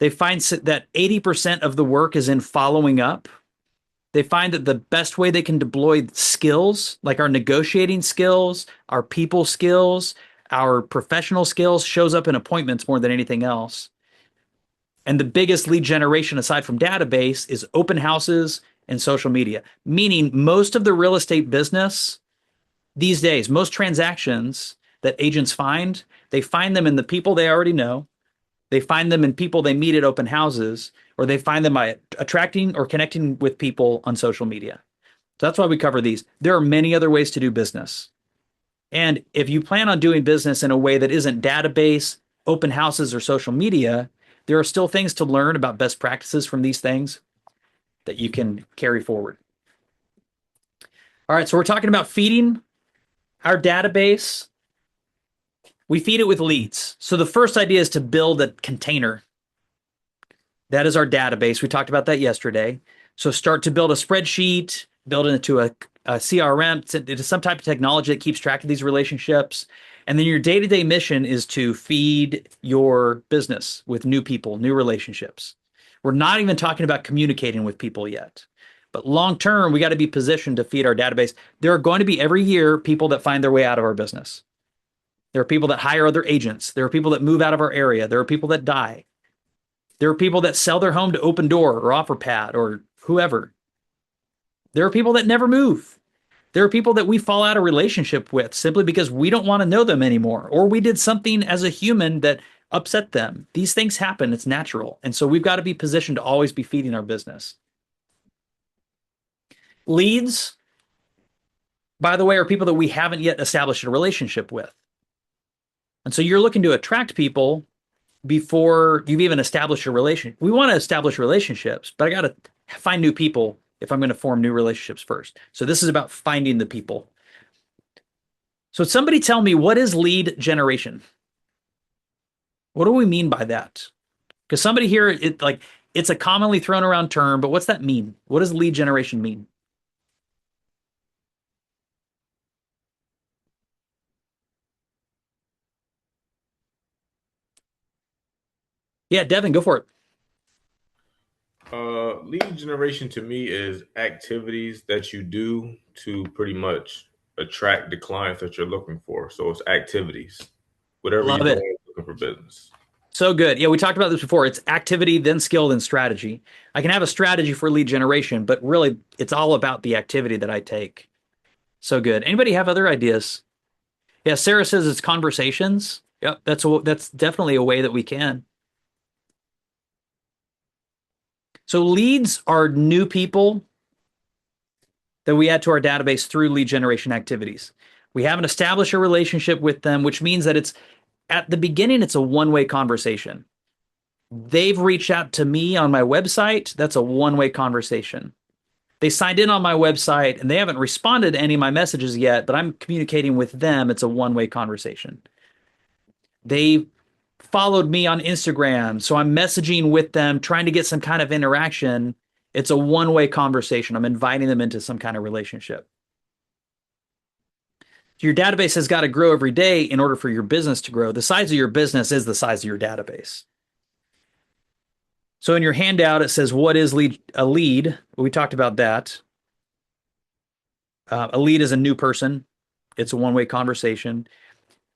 They find that 80% of the work is in following up. They find that the best way they can deploy skills, like our negotiating skills, our people skills, our professional skills, shows up in appointments more than anything else. And the biggest lead generation aside from database is open houses and social media, meaning most of the real estate business these days, most transactions that agents find, they find them in the people they already know. They find them in people they meet at open houses, or they find them by attracting or connecting with people on social media. So that's why we cover these. There are many other ways to do business. And if you plan on doing business in a way that isn't database, open houses, or social media, there are still things to learn about best practices from these things that you can carry forward. All right, so we're talking about feeding our database. We feed it with leads. So the first idea is to build a container. That is our database. We talked about that yesterday. So start to build a spreadsheet, build it into a CRM, into some type of technology that keeps track of these relationships. And then your day-to-day mission is to feed your business with new people, new relationships. We're not even talking about communicating with people yet. But long-term, we got to be positioned to feed our database. There are going to be every year people that find their way out of our business. There are people that hire other agents. There are people that move out of our area. There are people that die. There are people that sell their home to Open Door or OfferPad or whoever. There are people that never move. There are people that we fall out of relationship with simply because we don't want to know them anymore, or we did something as a human that upset them. These things happen. It's natural. And so we've got to be positioned to always be feeding our business. Leads, by the way, are people that we haven't yet established a relationship with. And so you're looking to attract people before you've even established a relationship. We want to establish relationships, but I got to find new people if I'm going to form new relationships first. So this is about finding the people. So somebody tell me, what is lead generation? What do we mean by that? Because somebody here, it's a commonly thrown around term, but what's that mean? What does lead generation mean? Yeah, Devin, go for it. Lead generation to me is activities that you do to pretty much attract the clients that you're looking for. So it's activities, whatever Love you're it. doing looking for business. So good. Yeah, we talked about this before. It's activity, then skill, then strategy. I can have a strategy for lead generation, but really it's all about the activity that I take. So good. Anybody have other ideas? Yeah, Sarah says it's conversations. Yep, that's definitely a way that we can. So leads are new people that we add to our database through lead generation activities. We haven't established a relationship with them, which means that it's at the beginning, it's a one-way conversation. They've reached out to me on my website. That's a one-way conversation. They signed in on my website and they haven't responded to any of my messages yet, but I'm communicating with them. It's a one-way conversation. They followed me on Instagram, so I'm messaging with them, trying to get some kind of interaction. It's a one-way conversation. I'm inviting them into some kind of relationship. Your database has got to grow every day in order for your business to grow. The size of your business is the size of your database. So in your handout, it says, what is a lead? We talked about that. A lead is a new person. It's a one-way conversation.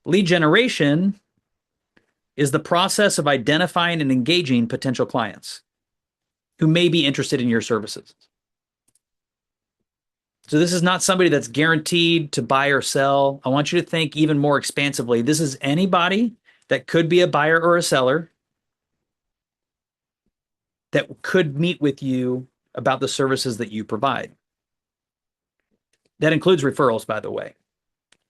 Lead generation is the process of identifying and engaging potential clients who may be interested in your services. So this is not somebody that's guaranteed to buy or sell. I want you to think even more expansively. This is anybody that could be a buyer or a seller that could meet with you about the services that you provide. That includes referrals, by the way.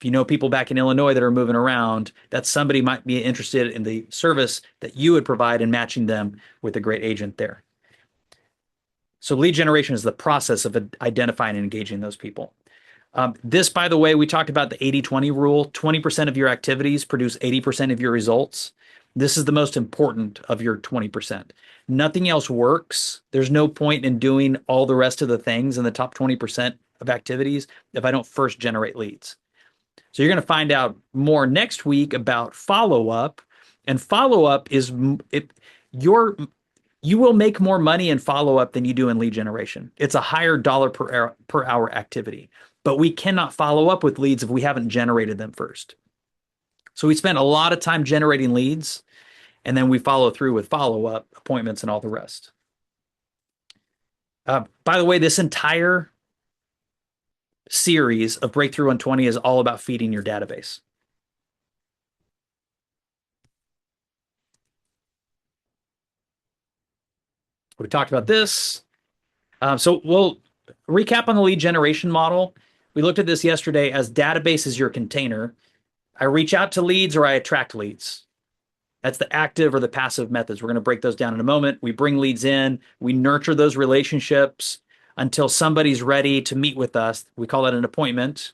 If you know people back in Illinois that are moving around, that somebody might be interested in the service that you would provide and matching them with a great agent there. So lead generation is the process of identifying and engaging those people. This, by the way, we talked about the 80-20 rule. 20% of your activities produce 80% of your results. This is the most important of your 20%. Nothing else works. There's no point in doing all the rest of the things in the top 20% of activities if I don't first generate leads. So you're going to find out more next week about follow-up. And follow-up is you will make more money in follow-up than you do in lead generation. It's a higher dollar per hour activity. But we cannot follow up with leads if we haven't generated them first. So we spend a lot of time generating leads, and then we follow through with follow-up appointments and all the rest. By the way, this entire series of Breakthrough 120 is all about feeding your database. We talked about this. So we'll recap on the lead generation model. We looked at this yesterday as database is your container. I reach out to leads or I attract leads. That's the active or the passive methods. We're going to break those down in a moment. We bring leads in. We nurture those relationships until somebody's ready to meet with us. We call that an appointment.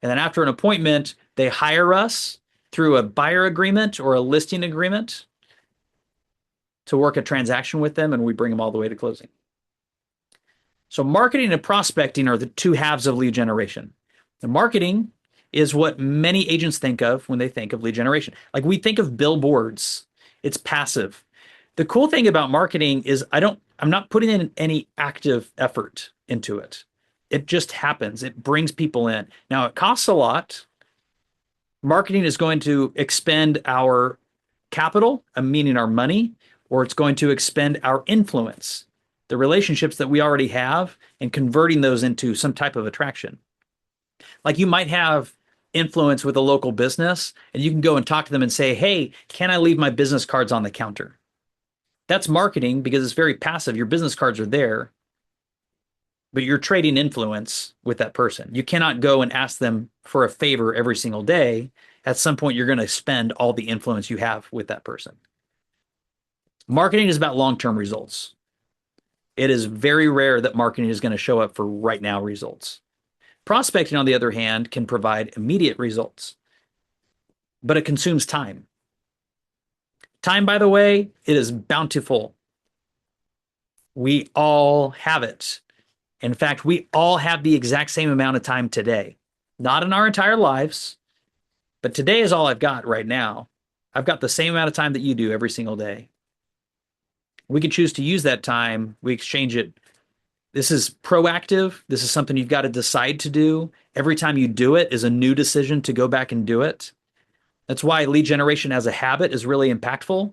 And then after an appointment, they hire us through a buyer agreement or a listing agreement to work a transaction with them, and we bring them all the way to closing. So marketing and prospecting are the two halves of lead generation. The marketing is what many agents think of when they think of lead generation. Like we think of billboards, it's passive. The cool thing about marketing is I'm not putting in any active effort into it. It just happens. It brings people in. Now it costs a lot. Marketing is going to expend our capital, meaning our money, or it's going to expend our influence, the relationships that we already have, and converting those into some type of attraction. Like you might have influence with a local business and you can go and talk to them and say, hey, can I leave my business cards on the counter? That's marketing because it's very passive. Your business cards are there, but you're trading influence with that person. You cannot go and ask them for a favor every single day. At some point, you're going to spend all the influence you have with that person. Marketing is about long-term results. It is very rare that marketing is going to show up for right now results. Prospecting, on the other hand, can provide immediate results, but it consumes time. Time, by the way, it is bountiful. We all have it. In fact, we all have the exact same amount of time today. Not in our entire lives, but today is all I've got right now. I've got the same amount of time that you do every single day. We can choose to use that time. We exchange it. This is proactive. This is something you've got to decide to do. Every time you do it is a new decision to go back and do it. That's why lead generation as a habit is really impactful,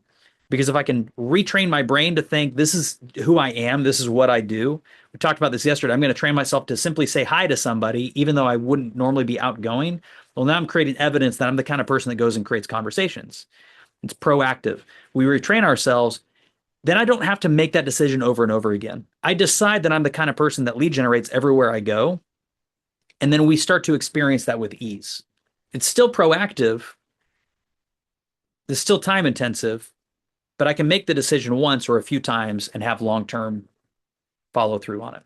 because if I can retrain my brain to think this is who I am, this is what I do. We talked about this yesterday. I'm going to train myself to simply say hi to somebody, even though I wouldn't normally be outgoing. Well, now I'm creating evidence that I'm the kind of person that goes and creates conversations. It's proactive. We retrain ourselves. Then I don't have to make that decision over and over again. I decide that I'm the kind of person that lead generates everywhere I go. And then we start to experience that with ease. It's still proactive. It's still time intensive, but I can make the decision once or a few times and have long-term follow through on it.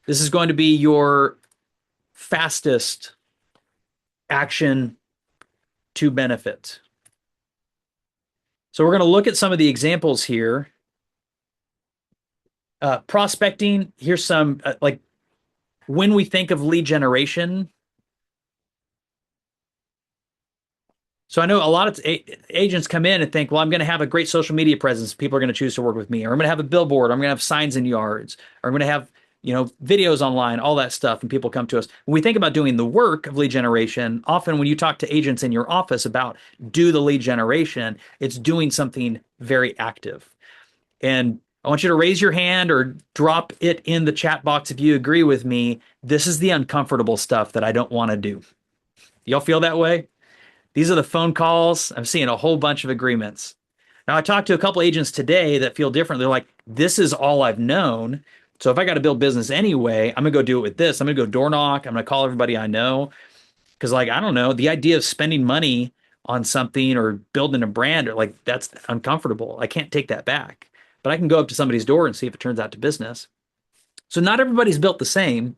This is going to be your fastest action to benefit. So we're going to look at some of the examples here. Prospecting, here's some, like when we think of lead generation. So I know a lot of agents come in and think, well, I'm going to have a great social media presence. People are going to choose to work with me. Or I'm going to have a billboard. Or I'm going to have signs in yards. Or I'm going to have, videos online, all that stuff. And people come to us. When we think about doing the work of lead generation, often when you talk to agents in your office about do the lead generation, it's doing something very active. And I want you to raise your hand or drop it in the chat box if you agree with me. This is the uncomfortable stuff that I don't want to do. Y'all feel that way? These are the phone calls. I'm seeing a whole bunch of agreements. Now, I talked to a couple agents today that feel different. They're like, this is all I've known. So if I got to build business anyway, I'm going to go do it with this. I'm going to go door knock. I'm going to call everybody I know. Because, like, I don't know, the idea of spending money on something or building a brand, or like, that's uncomfortable. I can't take that back. But I can go up to somebody's door and see if it turns out to business. So not everybody's built the same,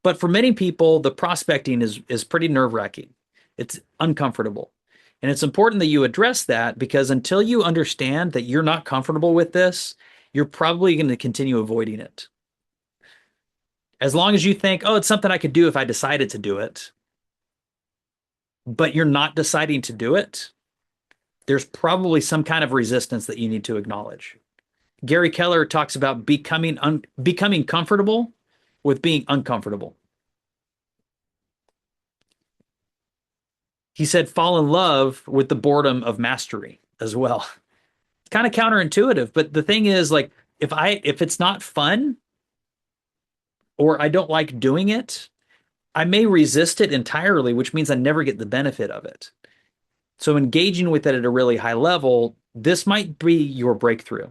but for many people, the prospecting is pretty nerve-wracking. It's uncomfortable. And it's important that you address that, because until you understand that you're not comfortable with this, you're probably going to continue avoiding it. As long as you think, oh, it's something I could do if I decided to do it, but you're not deciding to do it, there's probably some kind of resistance that you need to acknowledge. Gary Keller talks about becoming comfortable with being uncomfortable. He said, fall in love with the boredom of mastery as well. It's kind of counterintuitive, but the thing is, like, if it's not fun or I don't like doing it, I may resist it entirely, which means I never get the benefit of it. So engaging with it at a really high level, this might be your breakthrough.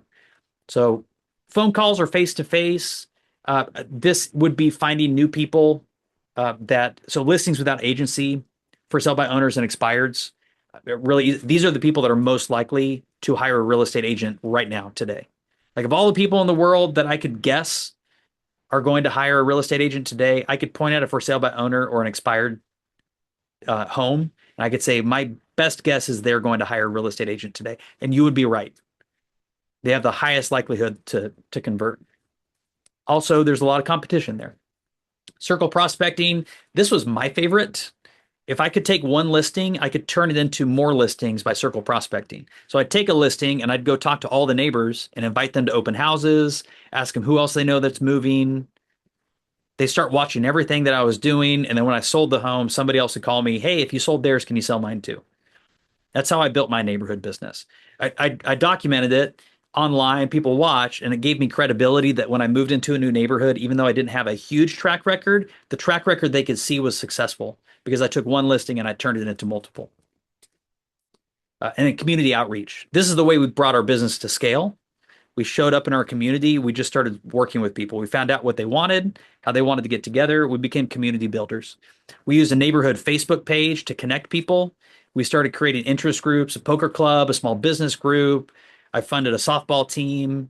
So phone calls or face to face. This would be finding new people so listings without agency for sell by owners and expireds. Really, these are the people that are most likely to hire a real estate agent right now today. Like, of all the people in the world that I could guess are going to hire a real estate agent today, I could point out a for sale by owner or an expired home, and I could say my best guess is they're going to hire a real estate agent today, and you would be right. They have the highest likelihood to convert. Also, there's a lot of competition there. Circle prospecting, this was my favorite. If I could take one listing, I could turn it into more listings by circle prospecting. So I'd take a listing and I'd go talk to all the neighbors and invite them to open houses, ask them who else they know that's moving. They start watching everything that I was doing. And then when I sold the home, somebody else would call me, hey, if you sold theirs, can you sell mine too? That's how I built my neighborhood business. I documented it online, people watch, and it gave me credibility that when I moved into a new neighborhood, even though I didn't have a huge track record, the track record they could see was successful because I took one listing and I turned it into multiple. And then community outreach. This is the way we brought our business to scale. We showed up in our community. We just started working with people. We found out what they wanted, how they wanted to get together. We became community builders. We used a neighborhood Facebook page to connect people. We started creating interest groups, a poker club, a small business group. I funded a softball team.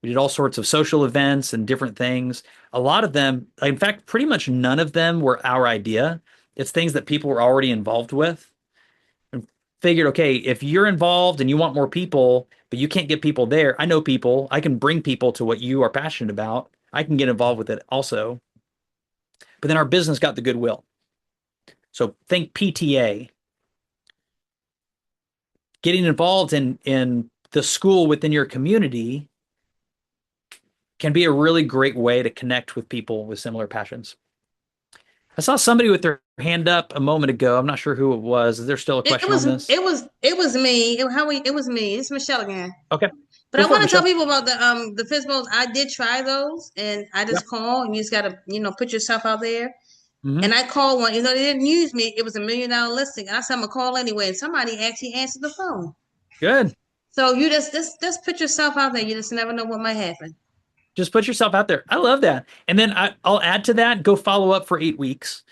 We did all sorts of social events and different things. A lot of them, in fact, pretty much none of them were our idea. It's things that people were already involved with. And figured, okay, if you're involved and you want more people, but you can't get people there, I know people. I can bring people to what you are passionate about. I can get involved with it also. But then our business got the goodwill. So think PTA. Getting involved in the school within your community can be a really great way to connect with people with similar passions. I saw somebody with their hand up a moment ago. I'm not sure who it was. Is there still a question on this? It was me. It was me. It's Michelle again. Okay. But Go I for it, want to tell Michelle. people about the FISBOs. I did try those, and I Yeah. just call, and you just gotta put yourself out there. Mhm. And I called one, they didn't use me. It was $1 million listing. I said I'm gonna call anyway, and somebody actually answered the phone. Good. So you just put yourself out there. You just never know what might happen. Just put yourself out there. I love that. And then I'll add to that, go follow up for 8 weeks.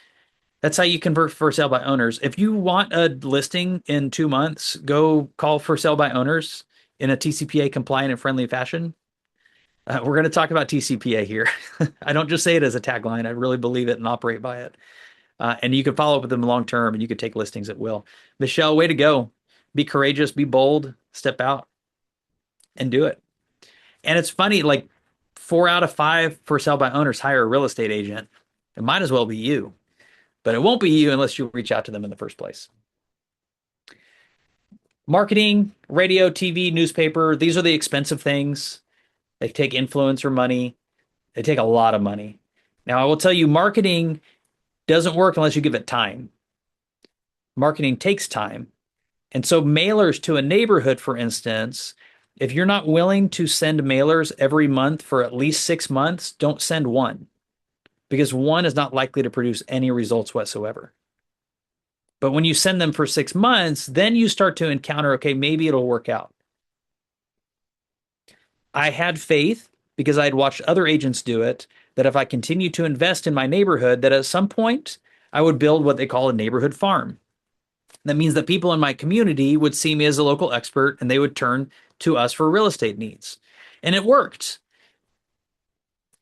That's how you convert for sale by owners. If you want a listing in 2 months, go call for sale by owners in a TCPA compliant and friendly fashion. We're going to talk about TCPA here. I don't just say it as a tagline. I really believe it and operate by it. And you can follow up with them long term and you can take listings at will. Michelle, way to go. Be courageous, be bold, step out and do it. And it's funny, like 4 out of 5 for sale by owners hire a real estate agent. It might as well be you, but it won't be you unless you reach out to them in the first place. Marketing, radio, TV, newspaper, these are the expensive things. They take influencer money. They take a lot of money. Now, I will tell you, marketing doesn't work unless you give it time. Marketing takes time. And so mailers to a neighborhood, for instance, if you're not willing to send mailers every month for at least 6 months, don't send one, because one is not likely to produce any results whatsoever. But when you send them for 6 months, then you start to encounter, okay, maybe it'll work out. I had faith because I had watched other agents do it, that if I continue to invest in my neighborhood, that at some point I would build what they call a neighborhood farm. That means that people in my community would see me as a local expert and they would turn to us for real estate needs. And it worked.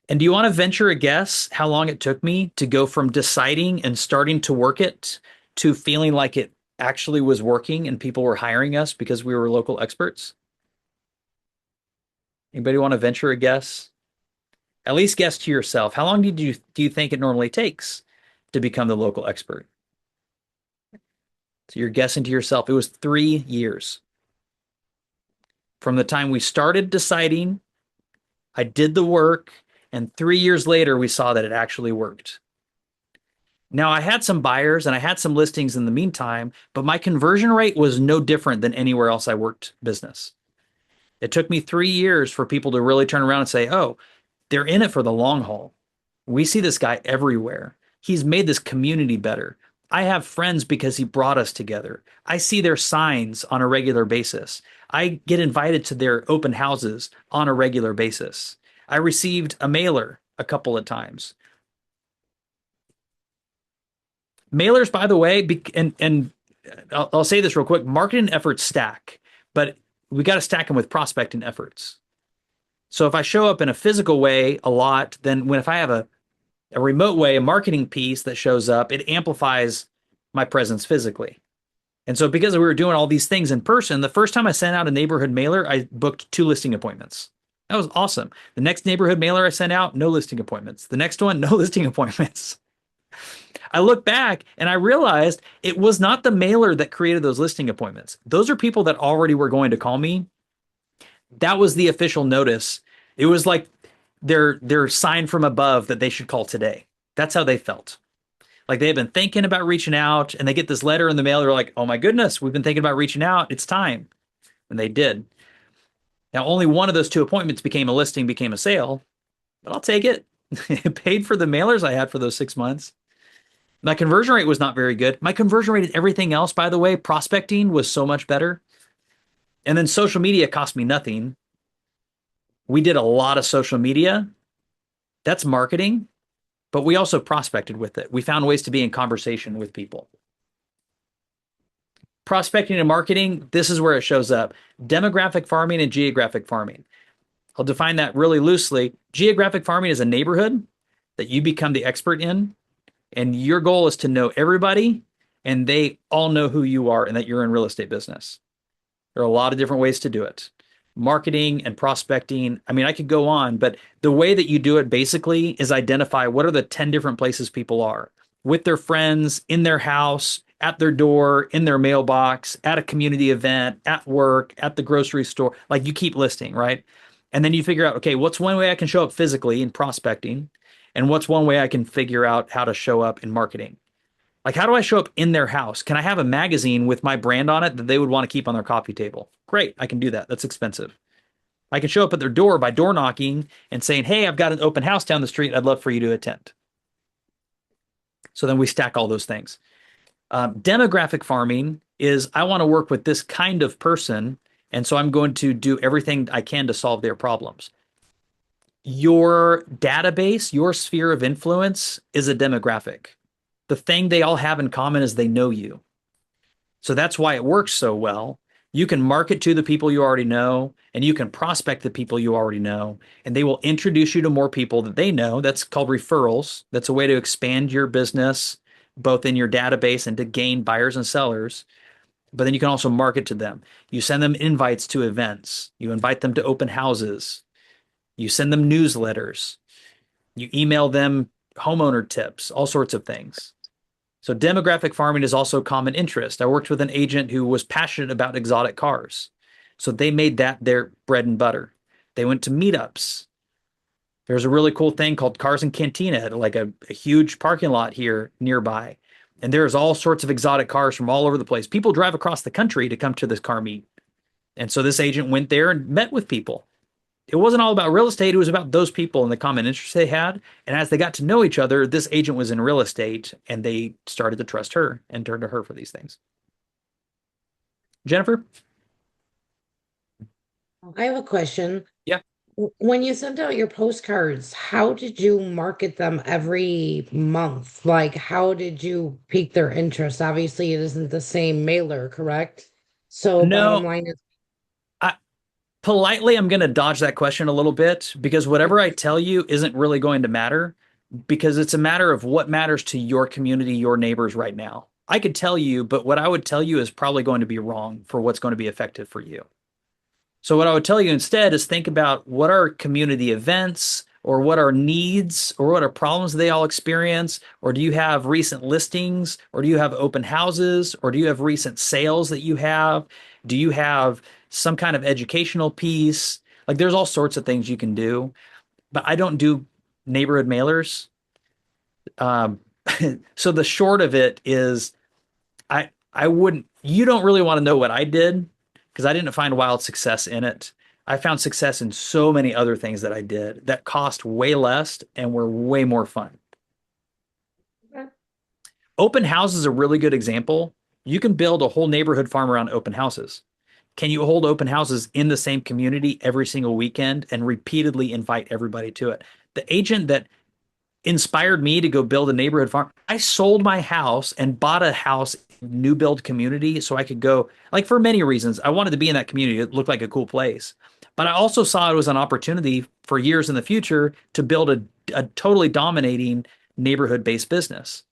And do you want to venture a guess how long it took me to go from deciding and starting to work it to feeling like it actually was working and people were hiring us because we were local experts? Anybody want to venture a guess? At least guess to yourself. How long do you think it normally takes to become the local expert? So you're guessing to yourself. It was 3 years. From the time we started deciding, I did the work, and 3 years later, we saw that it actually worked. Now, I had some buyers and I had some listings in the meantime, but my conversion rate was no different than anywhere else I worked business. It took me 3 years for people to really turn around and say, oh, they're in it for the long haul. We see this guy everywhere. He's made this community better. I have friends because he brought us together. I see their signs on a regular basis. I get invited to their open houses on a regular basis. I received a mailer a couple of times. Mailers, by the way, and I'll say this real quick, marketing efforts stack, but we got to stack them with prospecting efforts. So if I show up in a physical way a lot, then if I have a remote way, a marketing piece that shows up, it amplifies my presence physically. And so because we were doing all these things in person, the first time I sent out a neighborhood mailer, I booked 2 listing appointments. That was awesome. The next neighborhood mailer I sent out, no listing appointments. The next one, no listing appointments. I look back and I realized it was not the mailer that created those listing appointments. Those are people that already were going to call me. That was the official notice. It was like their sign from above that they should call today. That's how they felt. Like they had been thinking about reaching out and they get this letter in the mail. They're like, oh my goodness, we've been thinking about reaching out. It's time. And they did. Now, only one of those 2 appointments became a listing, became a sale, but I'll take it. It paid for the mailers I had for those 6 months. My conversion rate was not very good. My conversion rate in everything else, by the way, prospecting was so much better. And then social media cost me nothing. We did a lot of social media. That's marketing, but we also prospected with it. We found ways to be in conversation with people. Prospecting and marketing, this is where it shows up. Demographic farming and geographic farming. I'll define that really loosely. Geographic farming is a neighborhood that you become the expert in, and your goal is to know everybody, and they all know who you are and that you're in real estate business. There are a lot of different ways to do it. Marketing and prospecting. I mean, I could go on, but the way that you do it basically is identify what are the 10 different places people are with their friends, in their house, at their door, in their mailbox, at a community event, at work, at the grocery store. Like you keep listing, right? And then you figure out, okay, what's one way I can show up physically in prospecting? And what's one way I can figure out how to show up in marketing? Like, how do I show up in their house? Can I have a magazine with my brand on it that they would want to keep on their coffee table? Great, I can do that. That's expensive. I can show up at their door by door knocking and saying, hey, I've got an open house down the street. I'd love for you to attend. So then we stack all those things. Demographic farming is I want to work with this kind of person, and so I'm going to do everything I can to solve their problems. Your database, your sphere of influence is a demographic. The thing they all have in common is they know you. So that's why it works so well. You can market to the people you already know, and you can prospect the people you already know, and they will introduce you to more people that they know. That's called referrals. That's a way to expand your business, both in your database and to gain buyers and sellers. But then you can also market to them. You send them invites to events. You invite them to open houses. You send them newsletters. You email them homeowner tips, all sorts of things. So demographic farming is also common interest. I worked with an agent who was passionate about exotic cars. So they made that their bread and butter. They went to meetups. There's a really cool thing called Cars and Cantina, like a huge parking lot here nearby. And there's all sorts of exotic cars from all over the place. People drive across the country to come to this car meet. And so this agent went there and met with people. It wasn't all about real estate. It was about those people and the common interests they had. And as they got to know each other, this agent was in real estate and they started to trust her and turn to her for these things. Jennifer? I have a question. Yeah. When you sent out your postcards, how did you market them every month? Like, how did you pique their interest? Obviously, it isn't the same mailer, correct? So, bottom No, line is, I politely I'm going to dodge that question a little bit because whatever I tell you isn't really going to matter because it's a matter of what matters to your community, your neighbors right now. I could tell you, but what I would tell you is probably going to be wrong for what's going to be effective for you. So what I would tell you instead is think about what are community events or what are needs or what are problems they all experience, or do you have recent listings, or do you have open houses, or do you have recent sales that you have? Do you have some kind of educational piece? Like there's all sorts of things you can do, but I don't do neighborhood mailers. Um, so the short of it is I wouldn't you don't really want to know what I did because I didn't find wild success in it. I found success in so many other things that I did that cost way less and were way more fun. Open house is a really good example. You can build a whole neighborhood farm around open houses. Can you hold open houses in the same community every single weekend and repeatedly invite everybody to it? The agent that inspired me to go build a neighborhood farm. I sold my house and bought a house in new build community so I could go, like for many reasons. I wanted to be in that community. It looked like a cool place. But I also saw it was an opportunity for years in the future to build a totally dominating neighborhood-based business.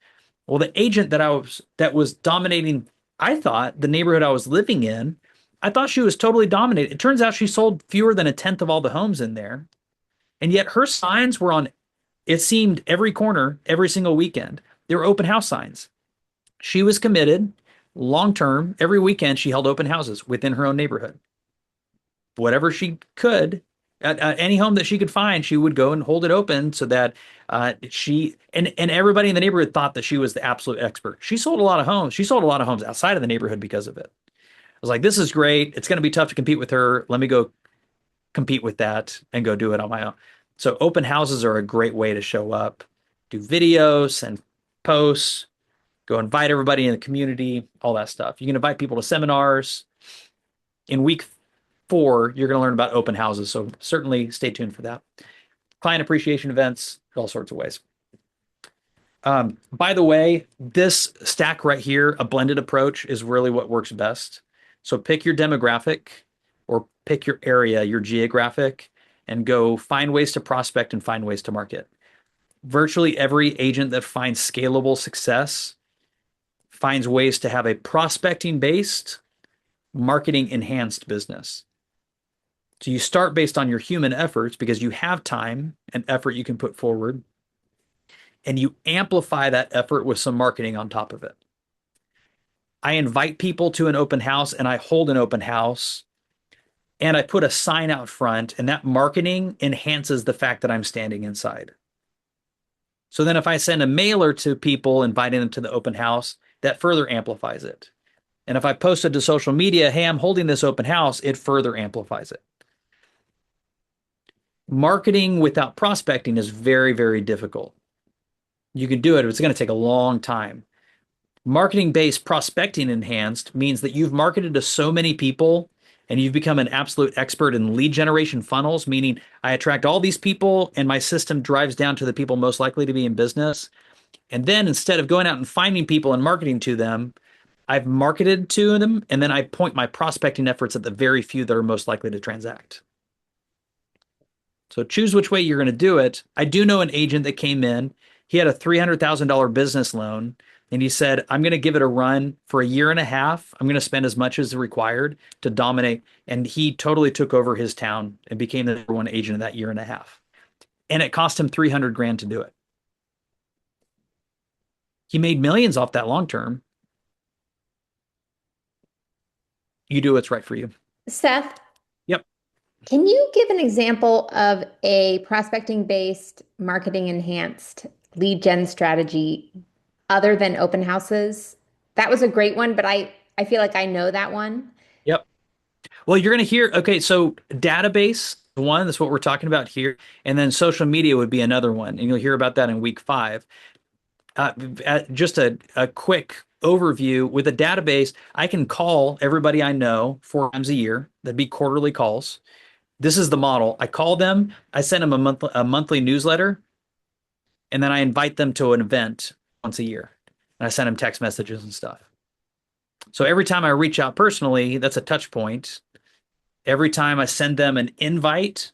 Well, the agent that was dominating, I thought, the neighborhood I was living in, I thought she was totally dominated. It turns out she sold fewer than a tenth of all the homes in there. And yet her signs were on it seemed every corner, every single weekend. There were open house signs. She was committed long term. Every weekend, she held open houses within her own neighborhood. Whatever she could, at any home that she could find, she would go and hold it open so that and everybody in the neighborhood thought that she was the absolute expert. She sold a lot of homes. She sold a lot of homes outside of the neighborhood because of it. I was like, this is great. It's going to be tough to compete with her. Let me go compete with that and go do it on my own. So open houses are a great way to show up, do videos and posts, go invite everybody in the community, all that stuff. You can invite people to seminars. In week 4, you're going to learn about open houses. So certainly stay tuned for that. Client appreciation events, all sorts of ways. By the way, this stack right here, a blended approach, is really what works best. So pick your demographic or pick your area, your geographic, and go find ways to prospect and find ways to market. Virtually every agent that finds scalable success finds ways to have a prospecting based, marketing enhanced business. So you start based on your human efforts because you have time and effort you can put forward, and you amplify that effort with some marketing on top of it. I invite people to an open house and I hold an open house and I put a sign out front, and that marketing enhances the fact that I'm standing inside. So then if I send a mailer to people inviting them to the open house, that further amplifies it. And if I posted to social media, hey, I'm holding this open house, it further amplifies it. Marketing without prospecting is very, very difficult. You can do it, but it's going to take a long time. Marketing-based prospecting enhanced means that you've marketed to so many people and you've become an absolute expert in lead generation funnels, meaning I attract all these people and my system drives down to the people most likely to be in business. And then instead of going out and finding people and marketing to them, I've marketed to them and then I point my prospecting efforts at the very few that are most likely to transact. So choose which way you're going to do it. I do know an agent that came in. He had a $300,000 business loan and he said, I'm going to give it a run for a year and a half. I'm going to spend as much as required to dominate. And he totally took over his town and became the number one agent in that year and a half. And it cost him 300 grand to do it. He made millions off that long term. You do what's right for you. Seth, Yep. can you give an example of a prospecting based, marketing enhanced lead gen strategy other than open houses? That was a great one, but I feel like I know that one. Yep. Well, you're going to hear, okay, so database, one, that's what we're talking about here. And then social media would be another one. And you'll hear about that in week 5. Just a quick overview with a database, I can call everybody I know 4 times a year. That'd be quarterly calls. This is the model. I call them, I send them a monthly newsletter, and then I invite them to an event once a year. And I send them text messages and stuff. So every time I reach out personally, that's a touch point. Every time I send them an invite,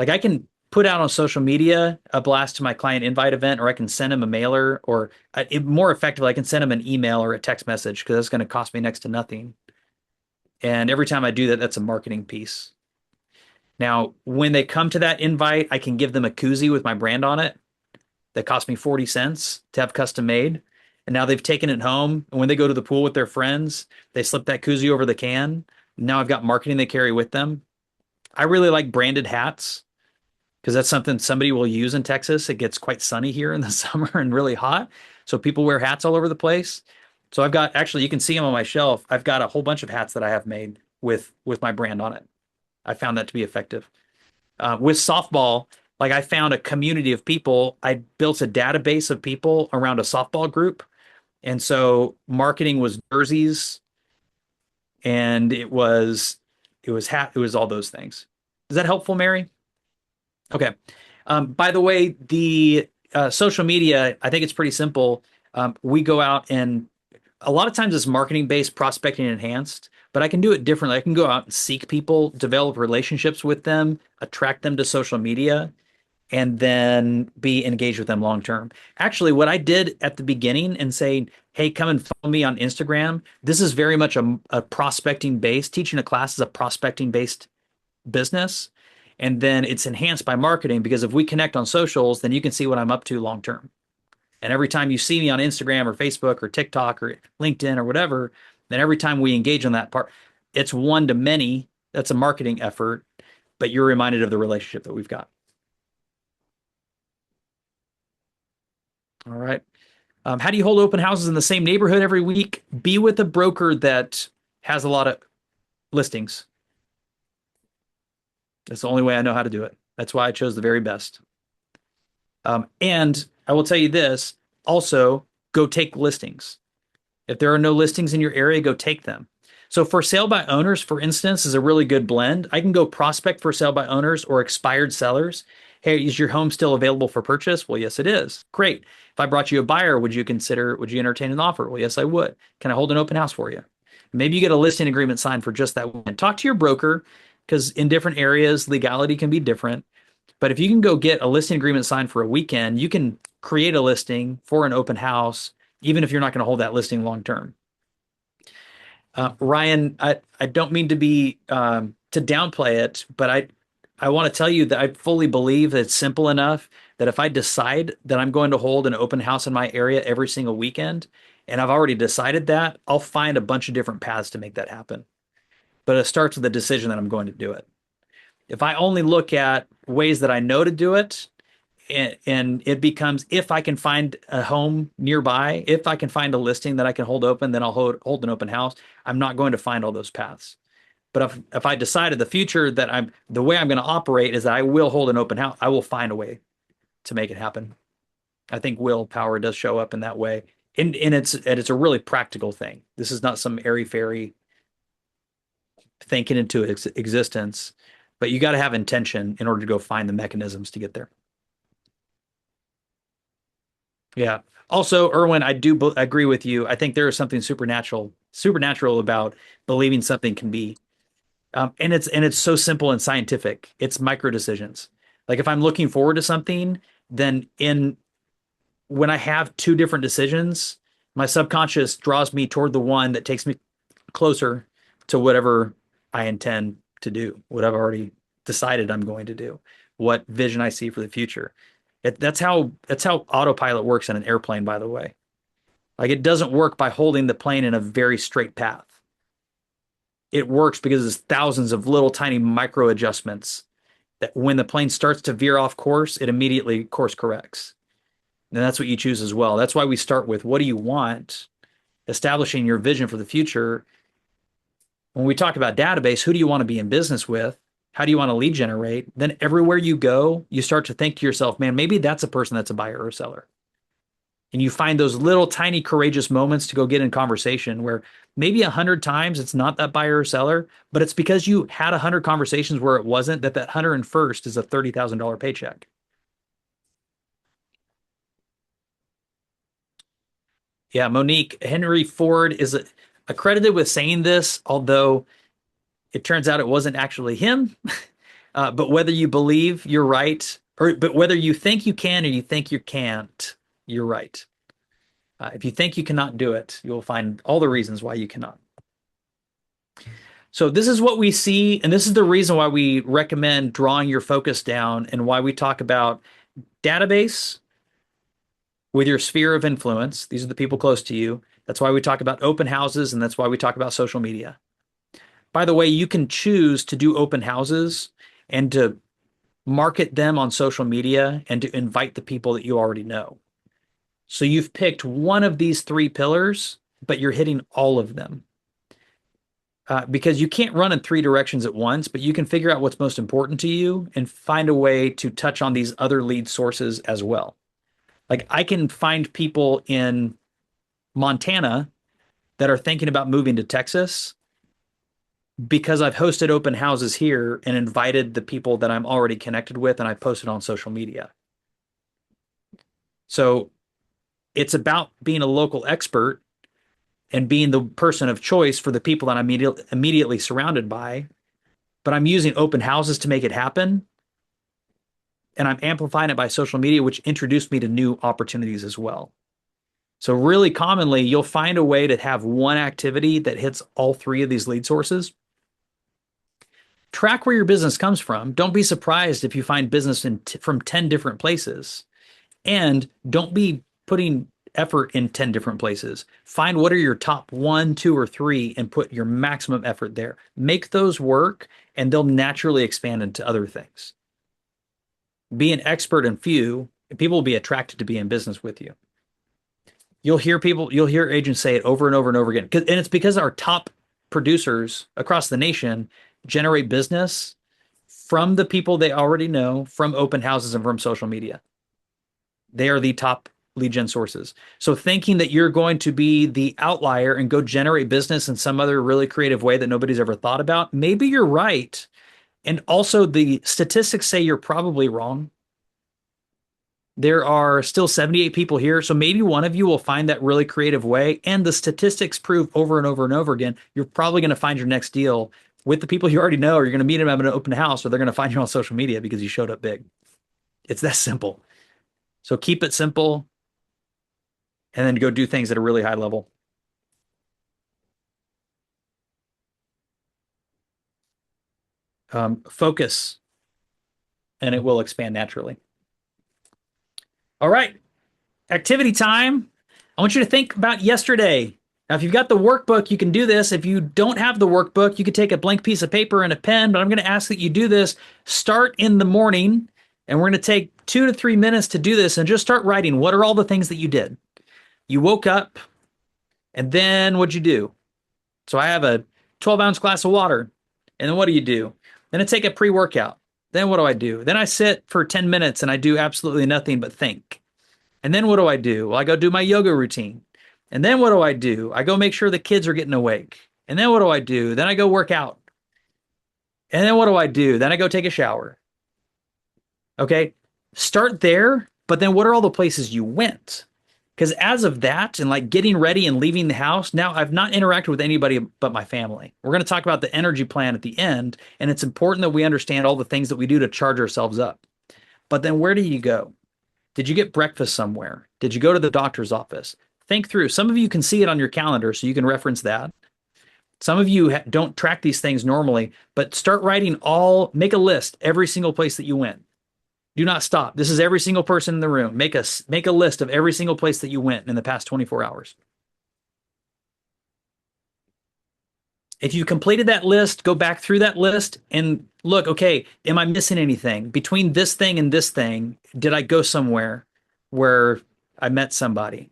like I can put out on social media a blast to my client invite event, or I can send them a mailer, or more effectively, I can send them an email or a text message because that's going to cost me next to nothing. And every time I do that, that's a marketing piece. Now, when they come to that invite, I can give them a koozie with my brand on it that cost me 40 cents to have custom made. And now they've taken it home. And when they go to the pool with their friends, they slip that koozie over the can. Now I've got marketing they carry with them. I really like branded hats because that's something somebody will use in Texas. It gets quite sunny here in the summer and really hot. So people wear hats all over the place. So I've got, actually, you can see them on my shelf. I've got a whole bunch of hats that I have made with my brand on it. I found that to be effective. With softball, like I found a community of people. I built a database of people around a softball group. And so marketing was jerseys and it was all those things. Is that helpful, Mary? Okay. By the way, the social media, I think it's pretty simple. We go out and a lot of times it's marketing based, prospecting enhanced, but I can do it differently. I can go out and seek people, develop relationships with them, attract them to social media, and then be engaged with them long term. Actually, what I did at the beginning and saying, hey, come and follow me on Instagram, this is very much a prospecting based, teaching a class is a prospecting based business. And then it's enhanced by marketing because if we connect on socials, then you can see what I'm up to long term. And every time you see me on Instagram or Facebook or TikTok or LinkedIn or whatever, then every time we engage on that part, it's one to many. That's a marketing effort, but you're reminded of the relationship that we've got. All right. How do you hold open houses in the same neighborhood every week? Be with a broker that has a lot of listings. That's the only way I know how to do it. That's why I chose the very best. And I will tell you this, also go take listings. If there are no listings in your area, go take them. So for sale by owners, for instance, is a really good blend. I can go prospect for sale by owners or expired sellers. Hey, is your home still available for purchase? Well, yes, it is. Great. If I brought you a buyer, would you entertain an offer? Well, yes, I would. Can I hold an open house for you? Maybe you get a listing agreement signed for just that one. Talk to your broker because in different areas, legality can be different. But if you can go get a listing agreement signed for a weekend, you can create a listing for an open house, even if you're not going to hold that listing long term. Ryan, I don't mean to be to downplay it, but I want to tell you that I fully believe that it's simple enough that if I decide that I'm going to hold an open house in my area every single weekend, and I've already decided that, I'll find a bunch of different paths to make that happen. But it starts with the decision that I'm going to do it. If I only look at ways that I know to do it, and it becomes if I can find a home nearby, if I can find a listing that I can hold open, then I'll hold an open house. I'm not going to find all those paths. But if I decide in the future that the way I'm going to operate is that I will hold an open house, I will find a way to make it happen. I think willpower does show up in that way. And it's a really practical thing. This is not some airy-fairy thinking into existence, but you got to have intention in order to go find the mechanisms to get there. Yeah. Also, Erwin, I do agree with you. I think there is something supernatural about believing something can be. And it's so simple and scientific. It's micro decisions. Like if I'm looking forward to something, then when I have two different decisions, my subconscious draws me toward the one that takes me closer to whatever I intend to do, what I've already decided I'm going to do, what vision I see for the future. That's how autopilot works in an airplane, by the way. Like it doesn't work by holding the plane in a very straight path. It works because there's thousands of little tiny micro adjustments that when the plane starts to veer off course, it immediately course corrects. And that's what you choose as well. That's why we start with what do you want? Establishing your vision for the future. When we talk about database, who do you want to be in business with? How do you want to lead generate? Then everywhere you go, you start to think to yourself, man, maybe that's a person that's a buyer or a seller. And you find those little tiny courageous moments to go get in conversation where maybe 100 times it's not that buyer or seller, but it's because you had 100 conversations where it wasn't, that 101st is a $30,000 paycheck. Yeah, Monique, Henry Ford is accredited with saying this, although it turns out it wasn't actually him. But whether you believe you're right, but whether you think you can or you think you can't, you're right. If you think you cannot do it, you'll find all the reasons why you cannot. So this is what we see, and this is the reason why we recommend drawing your focus down and why we talk about database with your sphere of influence. These are the people close to you. That's why we talk about open houses, and that's why we talk about social media. By the way, you can choose to do open houses and to market them on social media and to invite the people that you already know. So you've picked one of these 3 pillars, but you're hitting all of them. Because you can't run in 3 directions at once, but you can figure out what's most important to you and find a way to touch on these other lead sources as well. Like I can find people in Montana that are thinking about moving to Texas because I've hosted open houses here and invited the people that I'm already connected with, and I posted on social media. So it's about being a local expert and being the person of choice for the people that I'm immediately surrounded by. But I'm using open houses to make it happen. And I'm amplifying it by social media, which introduced me to new opportunities as well. So really commonly, you'll find a way to have one activity that hits all 3 of these lead sources. Track where your business comes from. Don't be surprised if you find business from 10 different places. And don't be putting effort in 10 different places. Find what are your top 1, 2, or 3 and put your maximum effort there. Make those work and they'll naturally expand into other things. Be an expert in few, and people will be attracted to be in business with you. You'll hear agents say it over and over and over again. And it's because our top producers across the nation generate business from the people they already know, from open houses and from social media. They are the top lead gen sources. So thinking that you're going to be the outlier and go generate business in some other really creative way that nobody's ever thought about, maybe you're right. And also the statistics say you're probably wrong. There are still 78 people here, so maybe one of you will find that really creative way. And the statistics prove over and over and over again, you're probably going to find your next deal with the people you already know, or you're going to meet them at an open house, or they're going to find you on social media because you showed up big. It's that simple. So keep it simple and then go do things at a really high level. Focus, and it will expand naturally. All right, activity time. I want you to think about yesterday. Now, if you've got the workbook, you can do this. If you don't have the workbook, you could take a blank piece of paper and a pen, but I'm going to ask that you do this. Start in the morning, and we're going to take 2 to 3 minutes to do this and just start writing. What are all the things that you did? You woke up, and then what'd you do? So I have a 12-ounce glass of water, and then what do? Then I take a pre-workout. Then what do? Then I sit for 10 minutes and I do absolutely nothing but think. And then what do? Well, I go do my yoga routine. And then what do? I go make sure the kids are getting awake. And then what do? Then I go work out. And then what do? Then I go take a shower. Okay, start there, but then what are all the places you went? Because as of that and like getting ready and leaving the house, now I've not interacted with anybody but my family. We're going to talk about the energy plan at the end, and it's important that we understand all the things that we do to charge ourselves up. But then where do you go? Did you get breakfast somewhere? Did you go to the doctor's office? Think through. Some of you can see it on your calendar, so you can reference that. Some of you don't track these things normally, but start writing make a list, every single place that you went. Do not stop. This is every single person in the room. Make a list of every single place that you went in the past 24 hours. If you completed that list, go back through that list and look, okay, am I missing anything? Between this thing and this thing, did I go somewhere where I met somebody?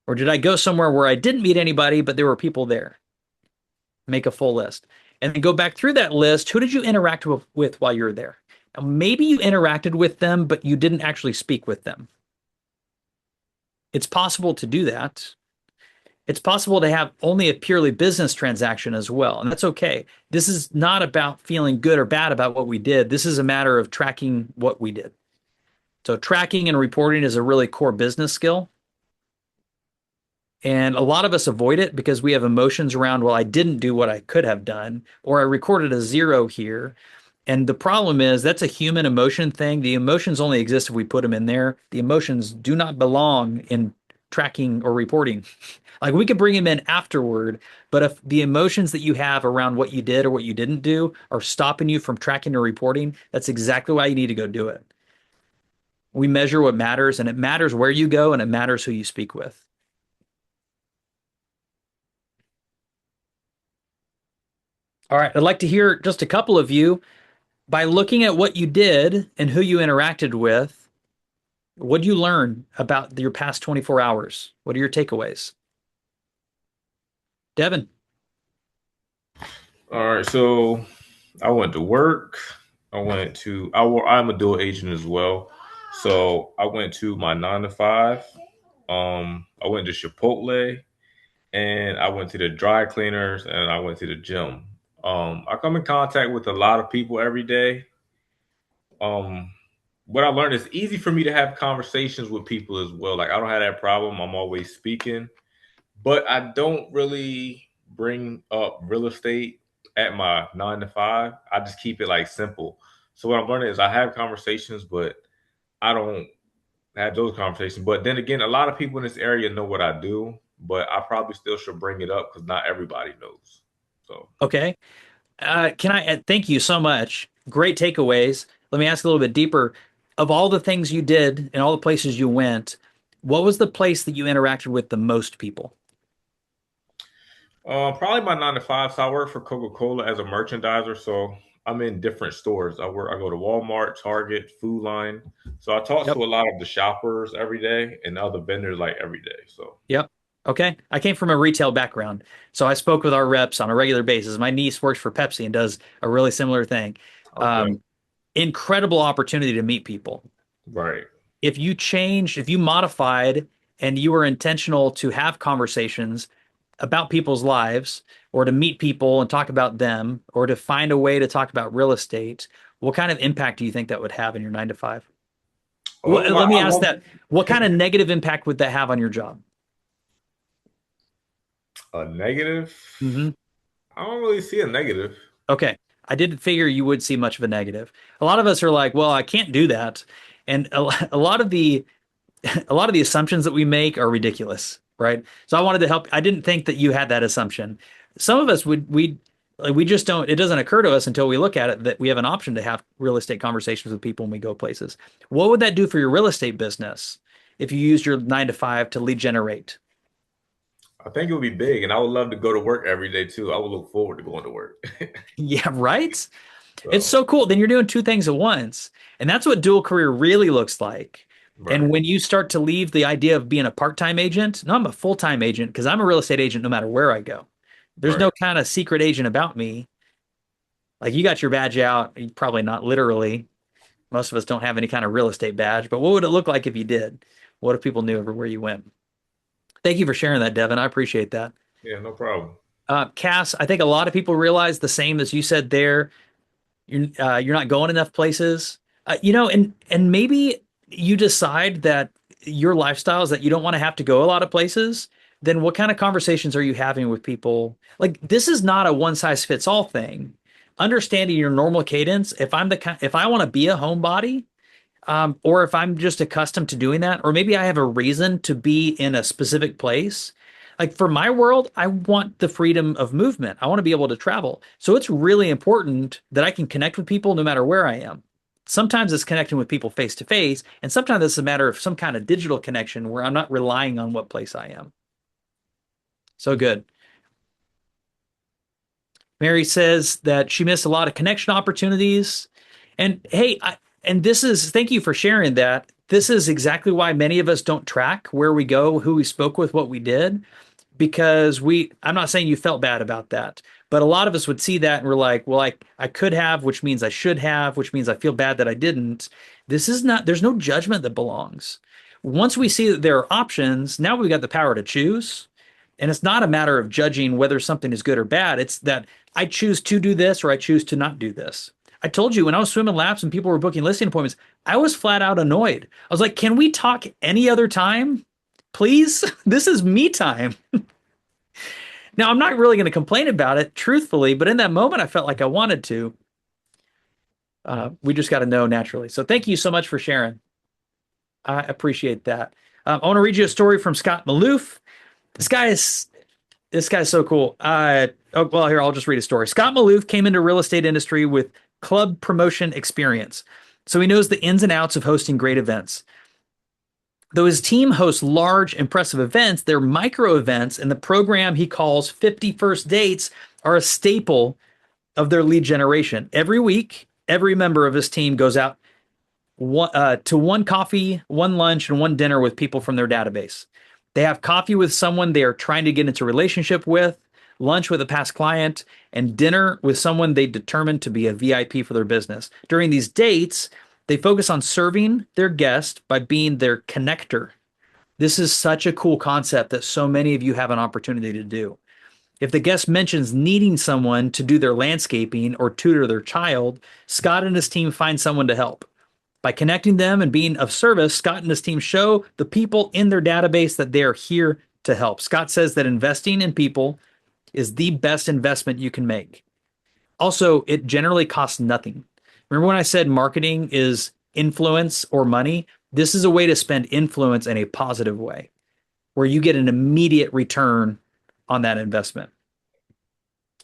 Or did I go somewhere where I didn't meet anybody, but there were people there? Make a full list. And then go back through that list. Who did you interact with while you were there? Maybe you interacted with them, but you didn't actually speak with them. It's possible to do that. It's possible to have only a purely business transaction as well, and that's okay. This is not about feeling good or bad about what we did. This is a matter of tracking what we did. So tracking and reporting is a really core business skill. And a lot of us avoid it because we have emotions around, well, I didn't do what I could have done, or I recorded a zero here. And the problem is that's a human emotion thing. The emotions only exist if we put them in there. The emotions do not belong in tracking or reporting. Like we could bring them in afterward, but if the emotions that you have around what you did or what you didn't do are stopping you from tracking or reporting, that's exactly why you need to go do it. We measure what matters, and it matters where you go, and it matters who you speak with. All right, I'd like to hear just a couple of you by looking at what you did and who you interacted with. What do you learn about your past 24 hours? What are your takeaways? Devin. All right, so I went to work. I'm a dual agent as well. So I went to my 9 to 5. I went to Chipotle, and I went to the dry cleaners, and I went to the gym. I come in contact with a lot of people every day. Um, what I learned is easy for me to have conversations with people as well. Like I don't have that problem. I'm always speaking, but I don't really bring up real estate at my 9 to 5. I just keep it like simple. So what I'm learning is I have conversations, but I don't have those conversations. But then again, a lot of people in this area know what I do, but I probably still should bring it up because not everybody knows. So Okay. Can I thank you so much? Great takeaways. Let me ask a little bit deeper. Of all the things you did and all the places you went, what was the place that you interacted with the most people? probably my 9 to 5. So I work for Coca-Cola as a merchandiser. So I'm in different stores. I go to Walmart, Target, Food Line. So I talk Yep. to a lot of the shoppers every day and other vendors like every day. So Yep. Okay. I came from a retail background, so I spoke with our reps on a regular basis. My niece works for Pepsi and does a really similar thing. okay, Um, Incredible opportunity to meet people. right. If you changed, if you modified and you were intentional to have conversations about people's lives or to meet people and talk about them or to find a way to talk about real estate, what kind of impact do you think that would have in your 9 to 5? Let me I ask love that. What kind of negative impact would that have on your job? a negative. Hmm. I don't really see a negative. Okay. I didn't figure you would see much of a negative. A lot of us are like, well, I can't do that. And a lot of the a lot of the assumptions that we make are ridiculous, right? So I wanted to help. I didn't think that you had that assumption. Some of us we just don't. It doesn't occur to us until we look at it that we have an option to have real estate conversations with people when we go places. What would that do for your real estate business if you used your 9 to 5 to lead generate? I think it would be big, and I would love to go to work every day too. I would look forward to going to work. Yeah, right. It's So so cool. Then you're doing two things at once. And that's what dual career really looks like. And right, when you start to leave the idea of being a part-time agent, no, I'm a full-time agent because I'm a real estate agent no matter where I go. There's right. no kind of secret agent about me. Like you got your badge out, probably not literally. Most of us don't have any kind of real estate badge, but what would it look like if you did? What if people knew everywhere you went? Thank you for sharing that, Devin. I appreciate that. Yeah, no problem. Cass, I think a lot of people realize the same as you said there. You're not going enough places. And maybe you decide that your lifestyle is that you don't want to have to go a lot of places. Then what kind of conversations are you having with people? Like this is not a one size fits all thing. Understanding your normal cadence. If I want to be a homebody, or if I'm just accustomed to doing that, or maybe I have a reason to be in a specific place. Like for my world, I want the freedom of movement. I want to be able to travel. So it's really important that I can connect with people no matter where I am. Sometimes it's connecting with people face to face, and sometimes it's a matter of some kind of digital connection where I'm not relying on what place I am. So good. Mary says that she missed a lot of connection opportunities. And hey, thank you for sharing that. This is exactly why many of us don't track where we go, who we spoke with, what we did, because I'm not saying you felt bad about that, but a lot of us would see that and we're like, well, I could have, which means I should have, which means I feel bad that I didn't. There's no judgment that belongs. once we see that there are options, now we've got the power to choose. And it's not a matter of judging whether something is good or bad. It's that I choose to do this or I choose to not do this. I told you when I was swimming laps and people were booking listing appointments, I was flat out annoyed. I was like, can we talk any other time? Please? This is me time. Now, I'm not really going to complain about it, truthfully, but in that moment, I felt like I wanted to. We just got to know naturally. So thank you so much for sharing. I appreciate that. I want to read you a story from Scott Maloof. This guy's so cool. Here, I'll just read a story. Scott Maloof came into real estate industry with club promotion experience, so he knows the ins and outs of hosting great events. Though his team hosts large, impressive events, their micro events and the program he calls 50 First Dates are a staple of their lead generation. Every week, every member of his team goes out to one coffee, one lunch, and one dinner with people from their database. They have coffee with someone they are trying to get into a relationship with, lunch with a past client, and dinner with someone they determined to be a VIP for their business. During these dates, they focus on serving their guest by being their connector. This is such a cool concept that so many of you have an opportunity to do. If the guest mentions needing someone to do their landscaping or tutor their child, Scott and his team find someone to help. By connecting them and being of service, Scott and his team show the people in their database that they are here to help. Scott says that investing in people is the best investment you can make. Also, it generally costs nothing. Remember when I said marketing is influence or money? This is a way to spend influence in a positive way, where you get an immediate return on that investment.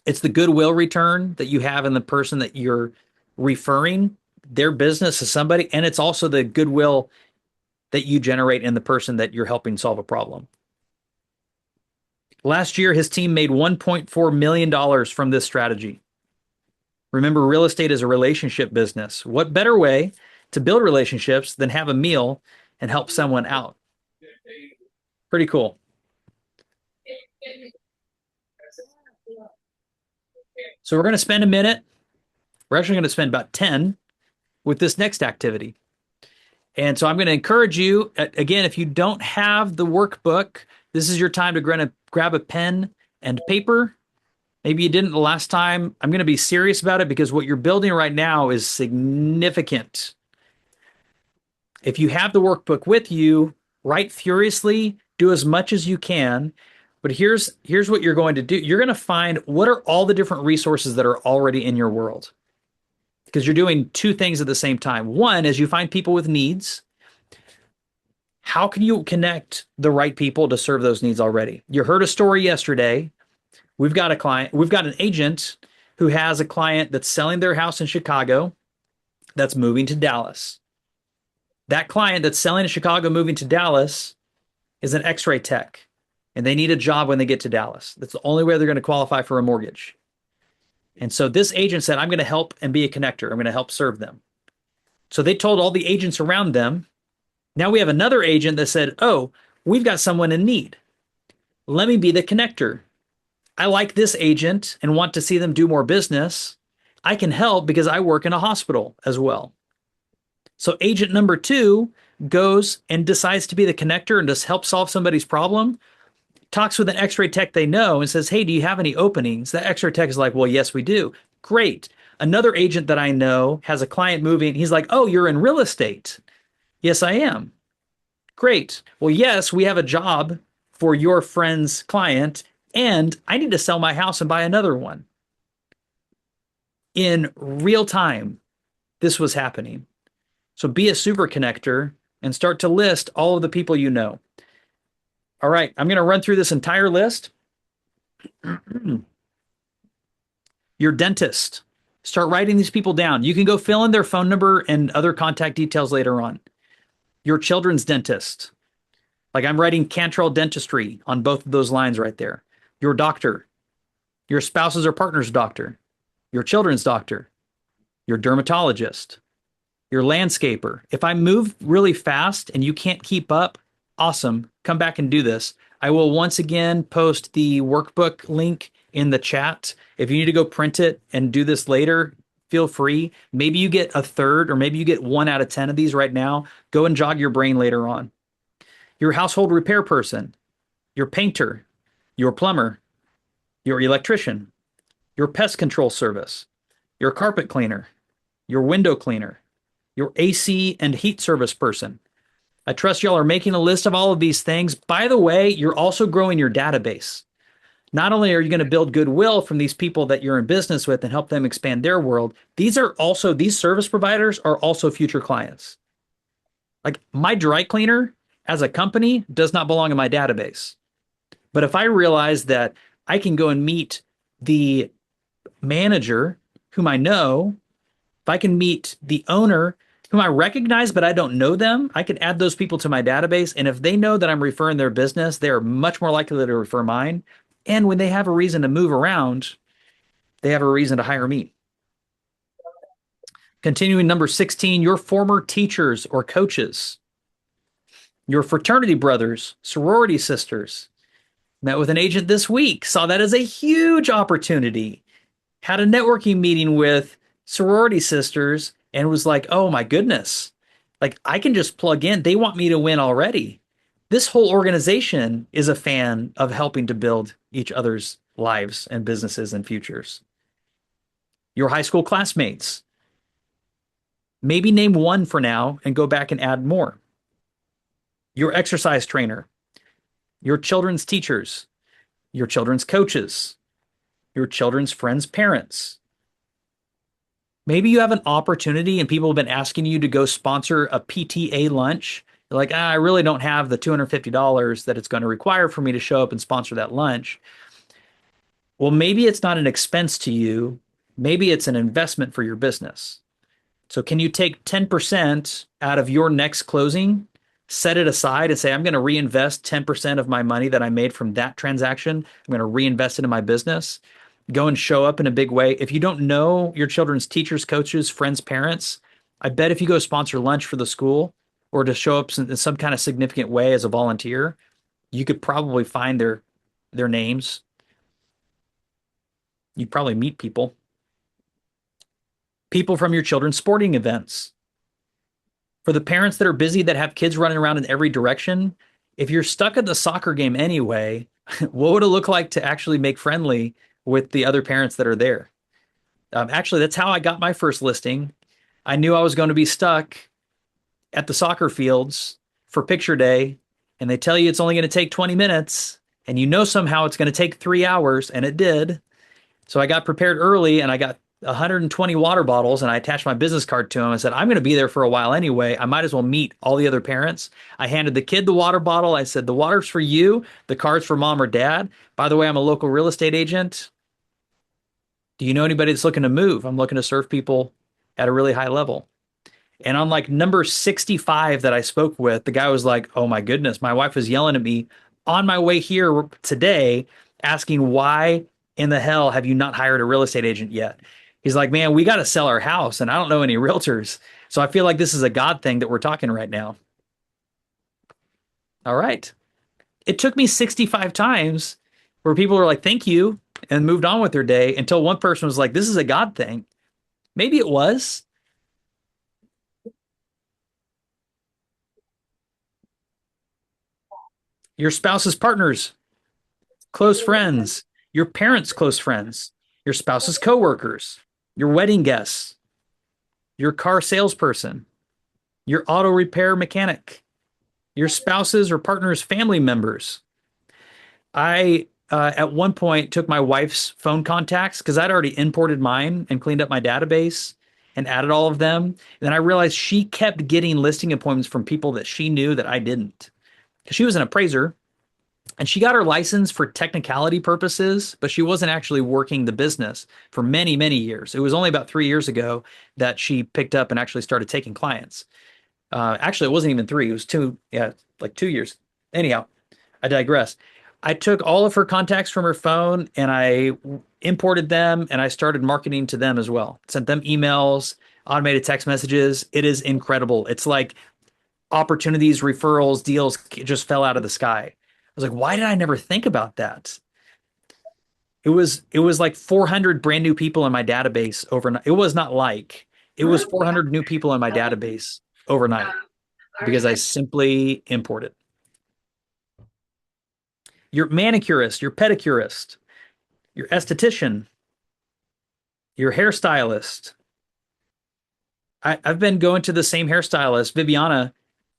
It's the goodwill return that you have in the person that you're referring their business to somebody, and it's also the goodwill that you generate in the person that you're helping solve a problem. Last year, his team made $1.4 million from this strategy. Remember, real estate is a relationship business. What better way to build relationships than have a meal and help someone out? Pretty cool. So we're going to spend a minute. We're actually going to spend about 10 with this next activity. And so I'm going to encourage you, again, if you don't have the workbook, this is your time to grab a pen and paper. Maybe you didn't the last time. I'm going to be serious about it because what you're building right now is significant. If you have the workbook with you, write furiously, do as much as you can. But here's what you're going to do. You're going to find what are all the different resources that are already in your world. Because you're doing two things at the same time. One is you find people with needs. How can you connect the right people to serve those needs already? You heard a story yesterday. We've got an agent who has a client that's selling their house in Chicago that's moving to Dallas. That client that's selling in Chicago, moving to Dallas is an x-ray tech, and they need a job when they get to Dallas. That's the only way they're going to qualify for a mortgage. And so this agent said, I'm going to help and be a connector. I'm going to help serve them. So they told all the agents around them. Now we have another agent that said, oh, we've got someone in need. Let me be the connector. I like this agent and want to see them do more business. I can help because I work in a hospital as well. So agent number 2 goes and decides to be the connector and just help solve somebody's problem, talks with an x-ray tech they know and says, hey, do you have any openings? That x-ray tech is like, well, yes, we do. Great. Another agent that I know has a client moving. He's like, oh, you're in real estate. Yes, I am. Great. Well, yes, we have a job for your friend's client, and I need to sell my house and buy another one. In real time, this was happening. So be a super connector and start to list all of the people you know. All right, I'm going to run through this entire list. Your dentist. Start writing these people down. You can go fill in their phone number and other contact details later on. Your children's dentist. Like I'm writing Cantrell Dentistry on both of those lines right there. Your doctor. Your spouse's or partner's doctor. Your children's doctor. Your dermatologist. Your landscaper. If I move really fast and you can't keep up, awesome. Come back and do this. I will once again post the workbook link in the chat. If you need to go print it and do this later, feel free. Maybe you get a third or maybe you get 1 out of 10 of these right now. Go and jog your brain later on. your household repair person, your painter, your plumber, your electrician, your pest control service, your carpet cleaner, your window cleaner, your AC and heat service person. I trust y'all are making a list of all of these things. By the way, you're also growing your database. Not only are you going to build goodwill from these people that you're in business with and help them expand their world, these service providers are also future clients. Like my dry cleaner as a company does not belong in my database. But if I realize that I can go and meet the manager whom I know, if I can meet the owner whom I recognize, but I don't know them, I can add those people to my database. And if they know that I'm referring their business, they are much more likely to refer mine. And when they have a reason to move around, they have a reason to hire me. Continuing number 16, your former teachers or coaches, your fraternity brothers, sorority sisters. Met with an agent this week, saw that as a huge opportunity. Had a networking meeting with sorority sisters and was like, oh my goodness, like I can just plug in. They want me to win already. This whole organization is a fan of helping to build each other's lives and businesses and futures. Your high school classmates. Maybe name one for now and go back and add more. Your exercise trainer, your children's teachers, your children's coaches, your children's friends' parents. Maybe you have an opportunity and people have been asking you to go sponsor a PTA lunch. You're like, I really don't have the $250 that it's going to require for me to show up and sponsor that lunch. Well, maybe it's not an expense to you. Maybe it's an investment for your business. So can you take 10% out of your next closing, set it aside and say, I'm going to reinvest 10% of my money that I made from that transaction. I'm going to reinvest it in my business. Go and show up in a big way. If you don't know your children's teachers, coaches, friends, parents, I bet if you go sponsor lunch for the school or to show up in some kind of significant way as a volunteer, you could probably find their names. You'd probably meet people. People from your children's sporting events. For the parents that are busy that have kids running around in every direction, if you're stuck at the soccer game anyway, what would it look like to actually make friendly with the other parents that are there? Actually, that's how I got my first listing. I knew I was going to be stuck at the soccer fields for picture day, and they tell you it's only going to take 20 minutes, and you know somehow it's going to take 3 hours, and it did. So I got prepared early, and I got 120 water bottles, and I attached my business card to them. I said, I'm going to be there for a while anyway. I might as well meet all the other parents. I handed the kid the water bottle. I said, the water's for you. The card's for mom or dad. By the way, I'm a local real estate agent. Do you know anybody that's looking to move? I'm looking to serve people at a really high level. And on like number 65 that I spoke with, the guy was like, oh my goodness, my wife was yelling at me on my way here today, asking why in the hell have you not hired a real estate agent yet? He's like, man, we got to sell our house and I don't know any realtors. So I feel like this is a God thing that we're talking right now. All right. It took me 65 times where people were like, thank you, and moved on with their day until one person was like, this is a God thing. Maybe it was. Your spouse's partners, close friends, your parents' close friends, your spouse's coworkers, your wedding guests, your car salesperson, your auto repair mechanic, your spouse's or partner's family members. I, at one point, took my wife's phone contacts because I'd already imported mine and cleaned up my database and added all of them. And then I realized she kept getting listing appointments from people that she knew that I didn't. Because she was an appraiser and she got her license for technicality purposes, but she wasn't actually working the business for many, many years. It was only about 3 years ago that she picked up and actually started taking clients. Actually, it wasn't even 3. It was 2, like 2 years. Anyhow, I digress. I took all of her contacts from her phone and I imported them and I started marketing to them as well. Sent them emails, automated text messages. It is incredible. It's like opportunities, referrals, deals just fell out of the sky. I was like, why did I never think about that? It was like 400 brand new people in my database overnight. It was not like it was 400 new people in my database overnight because I simply imported. your manicurist, your pedicurist, your esthetician, your hairstylist. I've been going to the same hairstylist, Viviana,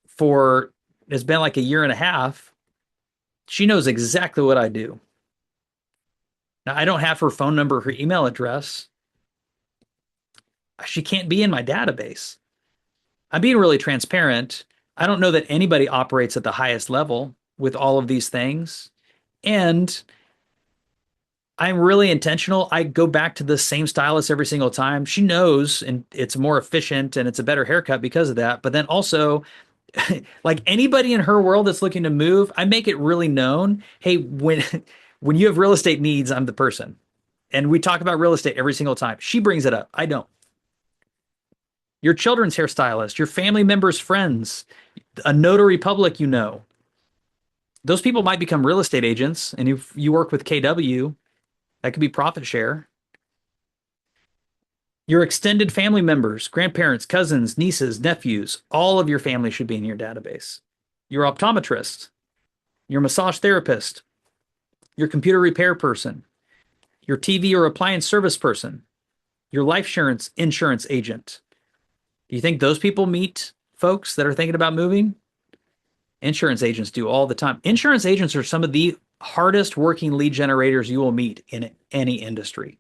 for it's been like a year and a half. She knows exactly what I do. Now, I don't have her phone number, her email address. She can't be in my database. I'm being really transparent. I don't know that anybody operates at the highest level with all of these things. And I'm really intentional. I go back to the same stylist every single time. She knows, and it's more efficient and it's a better haircut because of that. But then also, like anybody in her world that's looking to move, I make it really known. Hey, when you have real estate needs, I'm the person. And we talk about real estate every single time. She brings it up. I don't. Your children's hairstylist, your family members' friends, a notary public, those people might become real estate agents. And if you work with KW, that could be profit share. Your extended family members, grandparents, cousins, nieces, nephews, all of your family should be in your database. Your optometrist, your massage therapist, your computer repair person, your TV or appliance service person, your life insurance agent. Do you think those people meet folks that are thinking about moving? Insurance agents do all the time. Insurance agents are some of the hardest working lead generators you will meet in any industry.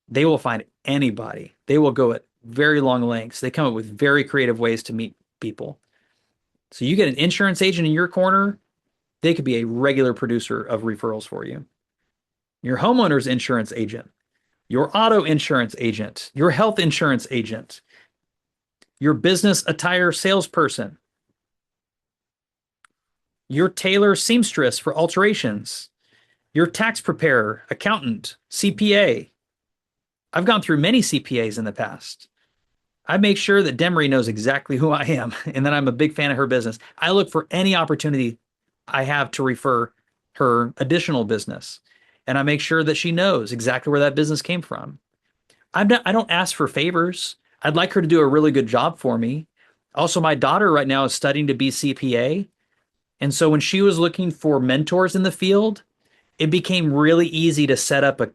They will find anybody. They will go at very long lengths. They come up with very creative ways to meet people. So you get an insurance agent in your corner, they could be a regular producer of referrals for you. Your homeowner's insurance agent, your auto insurance agent, your health insurance agent, your business attire salesperson, your tailor seamstress for alterations, your tax preparer, accountant, CPA. I've gone through many CPAs in the past. I make sure that Demery knows exactly who I am and that I'm a big fan of her business. I look for any opportunity I have to refer her additional business. And I make sure that she knows exactly where that business came from. I don't ask for favors. I'd like her to do a really good job for me. Also, my daughter right now is studying to be CPA. And so when she was looking for mentors in the field, it became really easy to set up a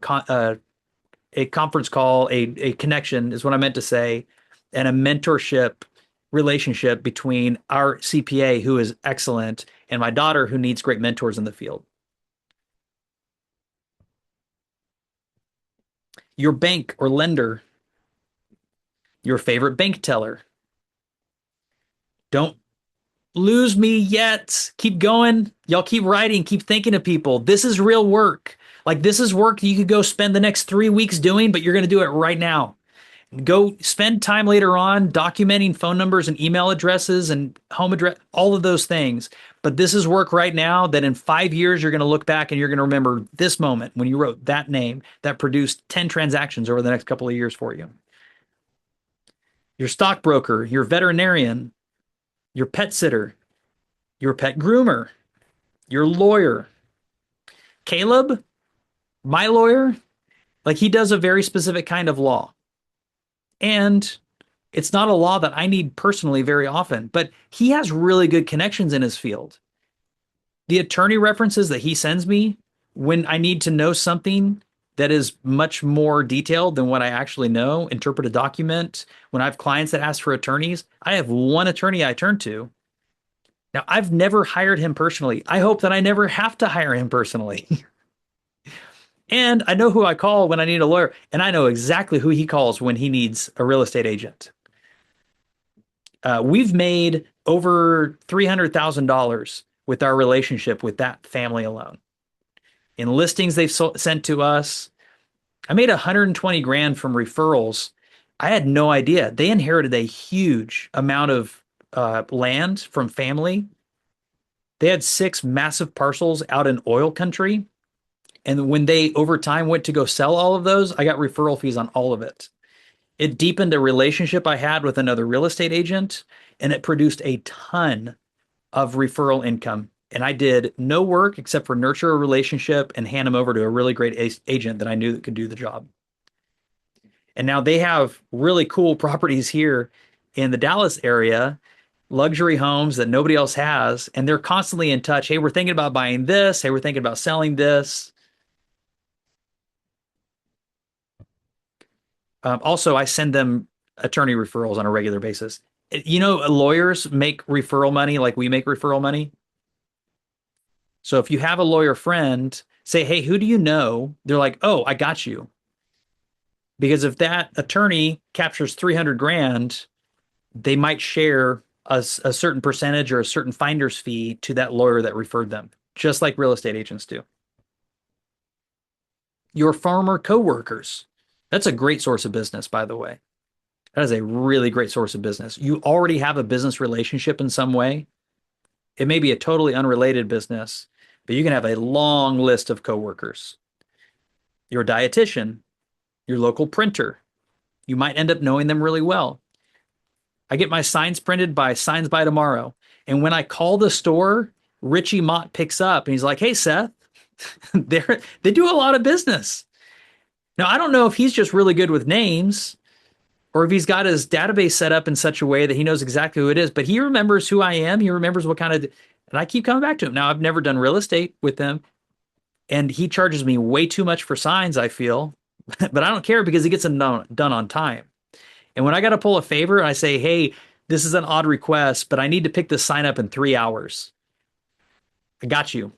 conference call, a connection is what I meant to say, and a mentorship relationship between our CPA, who is excellent, and my daughter, who needs great mentors in the field. Your bank or lender, your favorite bank teller. Don't lose me yet. Keep going. Y'all keep writing, keep thinking of people. This is real work. Like this is work you could go spend the next 3 weeks doing, but you're going to do it right now. Go spend time later on documenting phone numbers and email addresses and home address, all of those things. But this is work right now that in 5 years, you're going to look back and you're going to remember this moment when you wrote that name that produced 10 transactions over the next couple of years for you. Your stockbroker, your veterinarian, your pet sitter, your pet groomer, your lawyer. Caleb, my lawyer, like he does a very specific kind of law. And it's not a law that I need personally very often, but he has really good connections in his field. The attorney references that he sends me when I need to know something that is much more detailed than what I actually know, interpret a document. When I have clients that ask for attorneys, I have one attorney I turn to. Now, I've never hired him personally. I hope that I never have to hire him personally. And I know who I call when I need a lawyer, and I know exactly who he calls when he needs a real estate agent. We've made over $300,000 with our relationship with that family alone. In listings they've sent to us, I made 120 grand from referrals. I had no idea. They inherited a huge amount of land from family. They had 6 massive parcels out in oil country. And when they over time went to go sell all of those, I got referral fees on all of it. It deepened a relationship I had with another real estate agent, and it produced a ton of referral income. And I did no work except for nurture a relationship and hand them over to a really great agent that I knew that could do the job. And now they have really cool properties here in the Dallas area. luxury homes that nobody else has, and they're constantly in touch. Hey, we're thinking about buying this. Hey, we're thinking about selling this. Also, I send them attorney referrals on a regular basis. You know, lawyers make referral money like we make referral money. So if you have a lawyer friend, say, hey, who do you know? They're like, oh, I got you. Because if that attorney captures 300 grand, they might share a certain percentage or a certain finder's fee to that lawyer that referred them, just like real estate agents do. Your former coworkers. That's a great source of business, by the way. That is a really great source of business. You already have a business relationship in some way. It may be a totally unrelated business, but you can have a long list of coworkers. Your dietitian, your local printer. You might end up knowing them really well. I get my signs printed by Signs by Tomorrow. And when I call the store, Richie Mott picks up and he's like, hey, Seth, they do a lot of business. Now, I don't know if he's just really good with names or if he's got his database set up in such a way that he knows exactly who it is, but he remembers who I am. He remembers what kind of, and I keep coming back to him. Now, I've never done real estate with him, and he charges me way too much for signs, I feel, but I don't care because he gets them done on time. And when I got to pull a favor, I say, hey, this is an odd request, but I need to pick this sign up in 3 hours. I got you.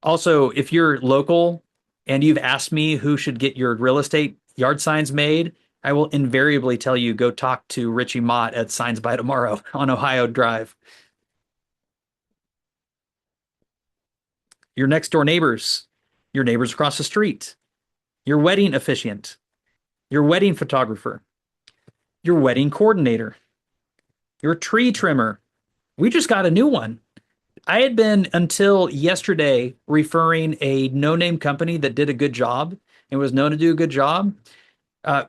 Also, if you're local and you've asked me who should get your real estate yard signs made, I will invariably tell you go talk to Richie Mott at Signs by Tomorrow on Ohio Drive. Your next door neighbors, your neighbors across the street, your wedding officiant, your wedding photographer, your wedding coordinator, your tree trimmer. We just got a new one. I had been until yesterday referring a no-name company that did a good job and was known to do a good job.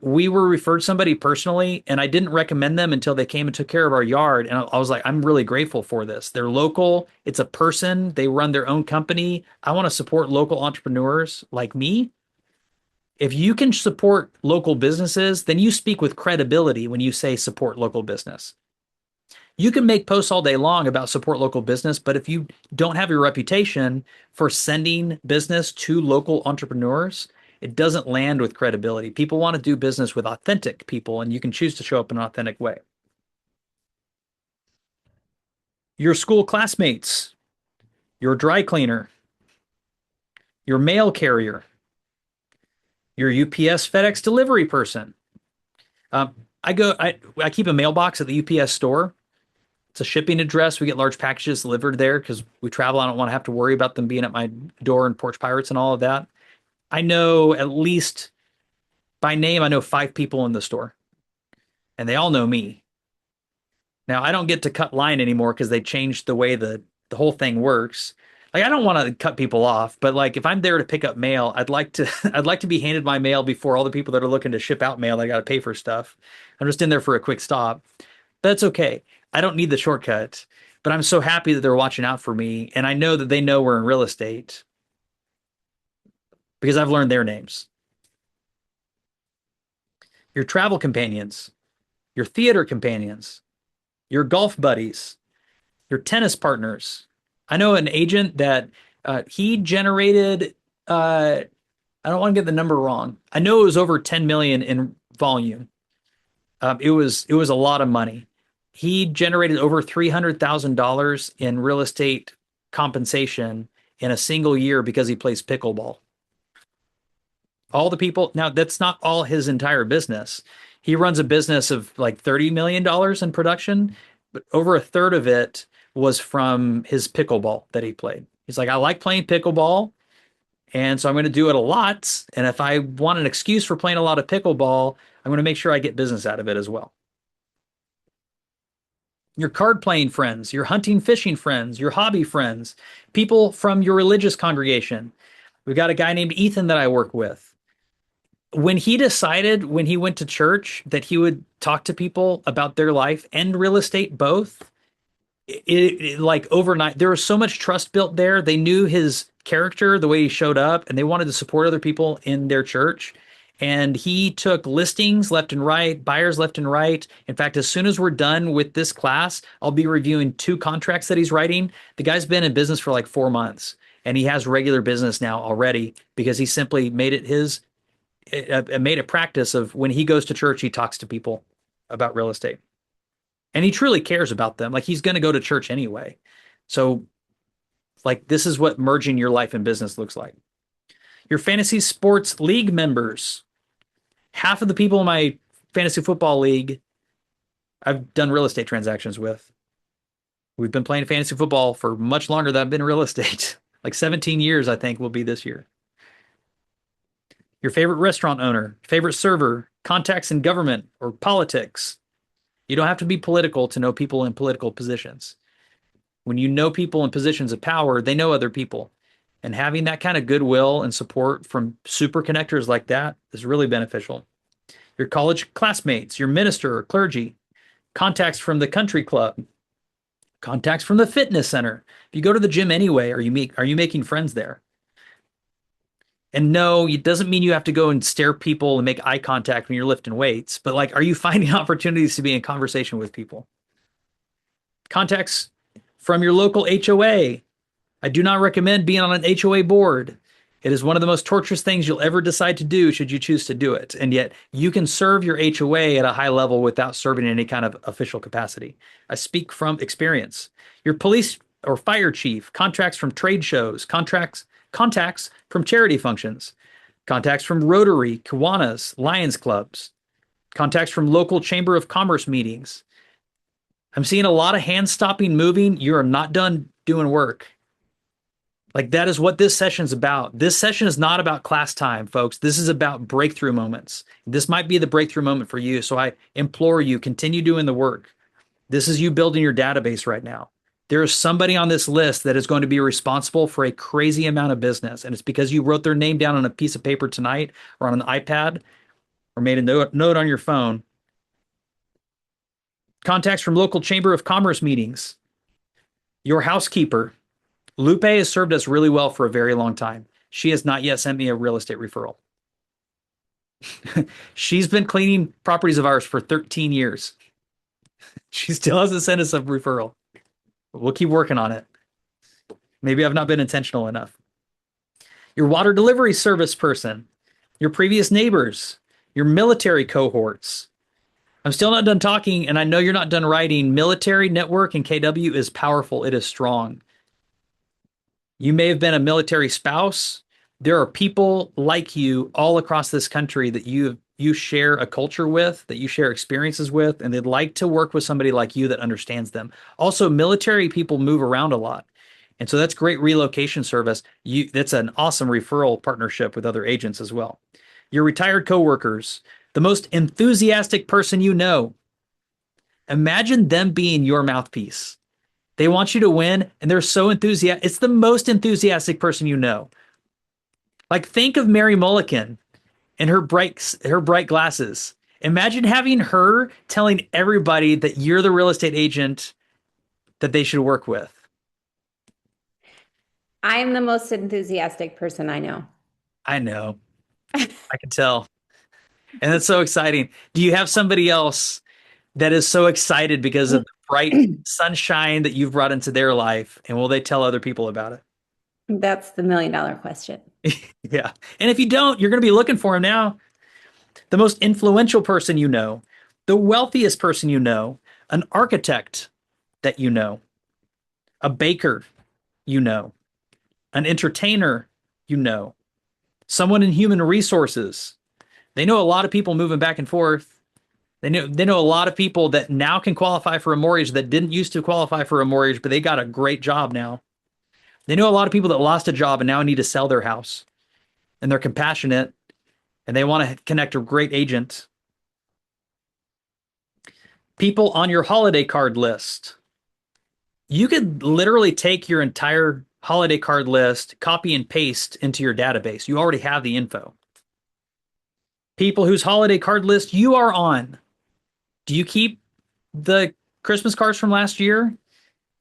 We were referred somebody personally, and I didn't recommend them until they came and took care of our yard. And I was like, I'm really grateful for this. They're local. It's a person. They run their own company. I want to support local entrepreneurs like me. If you can support local businesses, then you speak with credibility when you say support local business. You can make posts all day long about support local business, but if you don't have a reputation for sending business to local entrepreneurs, it doesn't land with credibility. People want to do business with authentic people, and you can choose to show up in an authentic way. Your school classmates, your dry cleaner, your mail carrier, your UPS FedEx delivery person. I keep a mailbox at the UPS store. It's a shipping address. We get large packages delivered there because we travel. I don't want to have to worry about them being at my door and porch pirates and all of that. I know at least by name, I know 5 people in the store, and they all know me. Now, I don't get to cut line anymore because they changed the way the whole thing works. Like, I don't want to cut people off, but like if I'm there to pick up mail, I'd like to I'd like to be handed my mail before all the people that are looking to ship out mail. I got to pay for stuff. I'm just in there for a quick stop. That's okay. I don't need the shortcut, but I'm so happy that they're watching out for me. And I know that they know we're in real estate because I've learned their names. Your travel companions, your theater companions, your golf buddies, your tennis partners. I know an agent that he generated, I don't want to get the number wrong. I know it was over 10 million in volume. It was a lot of money. He generated over $300,000 in real estate compensation in a single year because he plays pickleball. All the people, now that's not all his entire business. He runs a business of like $30 million in production, but over a third of it was from his pickleball that he played. He's like, I like playing pickleball, and so I'm going to do it a lot. And if I want an excuse for playing a lot of pickleball, I'm going to make sure I get business out of it as well. Your card playing friends, your hunting, fishing friends, your hobby friends, people from your religious congregation. We've got a guy named Ethan that I work with. When he decided when he went to church that he would talk to people about their life and real estate both, like overnight, there was so much trust built there. They knew his character, the way he showed up, and they wanted to support other people in their church. And he took listings left and right, buyers left and right. In fact, as soon as we're done with this class, I'll be reviewing 2 contracts that he's writing. The guy's been in business for like 4 months, and he has regular business now already because he simply made it made a practice of when he goes to church, he talks to people about real estate. And he truly cares about them. Like he's going to go to church anyway. So like this is what merging your life and business looks like. Your fantasy sports league members. Half of the people in my fantasy football league I've done real estate transactions with. We've been playing fantasy football for much longer than I've been in real estate. Like 17 years, I think, will be this year. Your favorite restaurant owner, favorite server, contacts in government or politics. You don't have to be political to know people in political positions. When you know people in positions of power, they know other people. And having that kind of goodwill and support from super connectors like that is really beneficial. Your college classmates, your minister or clergy, contacts from the country club, contacts from the fitness center. If you go to the gym anyway, are you making friends there? And no, it doesn't mean you have to go and stare people and make eye contact when you're lifting weights, but like, are you finding opportunities to be in conversation with people? Contacts from your local HOA. I do not recommend being on an HOA board. It is one of the most torturous things you'll ever decide to do should you choose to do it. And yet you can serve your HOA at a high level without serving in any kind of official capacity. I speak from experience. Your police or fire chief, contracts from trade shows, contacts from charity functions, contacts from Rotary, Kiwanis, Lions clubs, contacts from local Chamber of Commerce meetings. I'm seeing a lot of hand stopping moving. You are not done doing work. Like that is what this session is about. This session is not about class time, folks. This is about breakthrough moments. This might be the breakthrough moment for you. So I implore you, continue doing the work. This is you building your database right now. There is somebody on this list that is going to be responsible for a crazy amount of business. And it's because you wrote their name down on a piece of paper tonight or on an iPad or made a note on your phone. Contacts from local Chamber of Commerce meetings. Your housekeeper. Lupe has served us really well for a very long time. She has not yet sent me a real estate referral. She's been cleaning properties of ours for 13 years. She still hasn't sent us a referral. We'll keep working on it. Maybe I've not been intentional enough. Your water delivery service person, your previous neighbors, your military cohorts. I'm still not done talking, and I know you're not done writing. Military network and KW is powerful. It is strong. You may have been a military spouse. There are people like you all across this country that you share a culture with, that you share experiences with, and they'd like to work with somebody like you that understands them. Also, military people move around a lot. And so that's great relocation service. That's an awesome referral partnership with other agents as well. Your retired coworkers, the most enthusiastic person you know. Imagine them being your mouthpiece. They want you to win, and they're so enthusiastic. It's the most enthusiastic person you know. Like, think of Mary Mulligan and her bright glasses. Imagine having her telling everybody that you're the real estate agent that they should work with. I'm the most enthusiastic person I know. I know. I can tell. And that's so exciting. Do you have somebody else that is so excited because of the bright sunshine that you've brought into their life? And will they tell other people about it? That's the $1,000,000 question. Yeah. And if you don't, you're going to be looking for him now. The most influential person you know, the wealthiest person you know, an architect that you know, a baker you know, an entertainer you know, someone in human resources. They know a lot of people moving back and forth. They know a lot of people that now can qualify for a mortgage that didn't used to qualify for a mortgage, but they got a great job now. They know a lot of people that lost a job and now need to sell their house. And they're compassionate and they want to connect a great agent. People on your holiday card list. You could literally take your entire holiday card list, copy and paste into your database. You already have the info. People whose holiday card list you are on. Do you keep the Christmas cards from last year?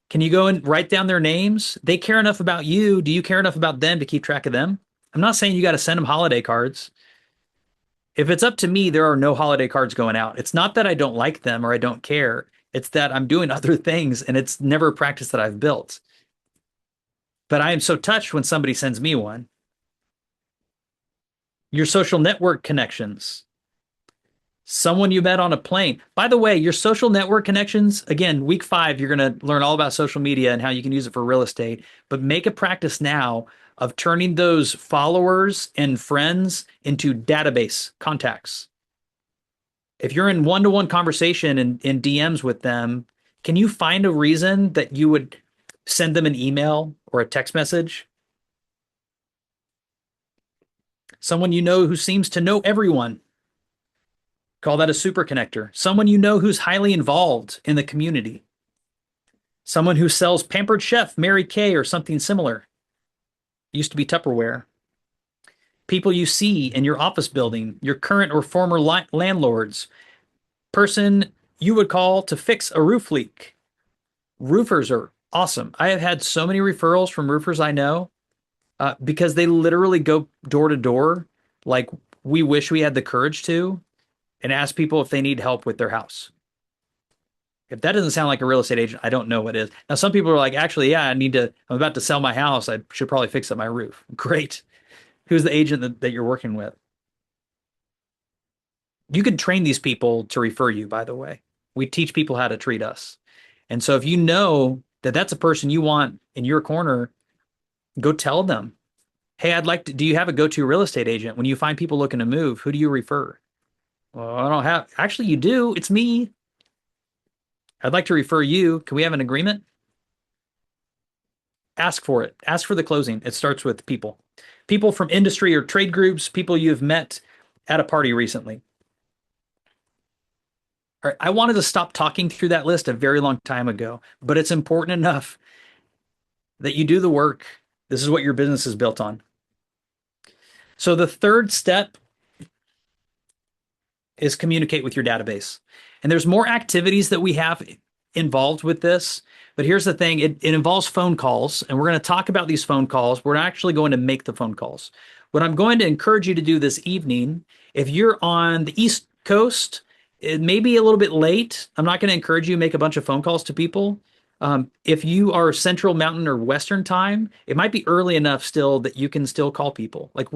Can you go and write down their names? They care enough about you. Do you care enough about them to keep track of them? I'm not saying you got to send them holiday cards. If it's up to me, there are no holiday cards going out. It's not that I don't like them or I don't care. It's that I'm doing other things and it's never a practice that I've built. But I am so touched when somebody sends me one. Your social network connections, someone you met on a plane. By the way, your social network connections, again, week 5, you're going to learn all about social media and how you can use it for real estate. But make a practice now of turning those followers and friends into database contacts. If you're in one-to-one conversation and in DMs with them, can you find a reason that you would send them an email or a text message? Someone you know who seems to know everyone. Call that a super connector. Someone you know who's highly involved in the community. Someone who sells Pampered Chef, Mary Kay, or something similar. Used to be Tupperware. People you see in your office building, your current or former landlords. Person you would call to fix a roof leak. Roofers are awesome. I have had so many referrals from roofers I know because they literally go door to door like we wish we had the courage to and ask people if they need help with their house. If that doesn't sound like a real estate agent, I don't know what is. Now, some people are like, actually, yeah, I'm about to sell my house. I should probably fix up my roof. Great. Who's the agent that you're working with? You could train these people to refer you, by the way. We teach people how to treat us. And so if you know that that's a person you want in your corner, go tell them, hey, do you have a go-to real estate agent? When you find people looking to move, who do you refer? Well, I don't have, actually, you do. It's me. I'd like to refer you. Can we have an agreement? Ask for it. Ask for the closing. It starts with people. People from industry or trade groups, people you've met at a party recently. All right, I wanted to stop talking through that list a very long time ago, but it's important enough that you do the work. This is what your business is built on. So the third step is communicate with your database. And there's more activities that we have involved with this. But here's the thing, it involves phone calls, and we're going to talk about these phone calls. We're actually going to make the phone calls. What I'm going to encourage you to do this evening, if you're on the East Coast, it may be a little bit late. I'm not going to encourage you to make a bunch of phone calls to people. If you are Central Mountain or Western time, it might be early enough still that you can still call people. Like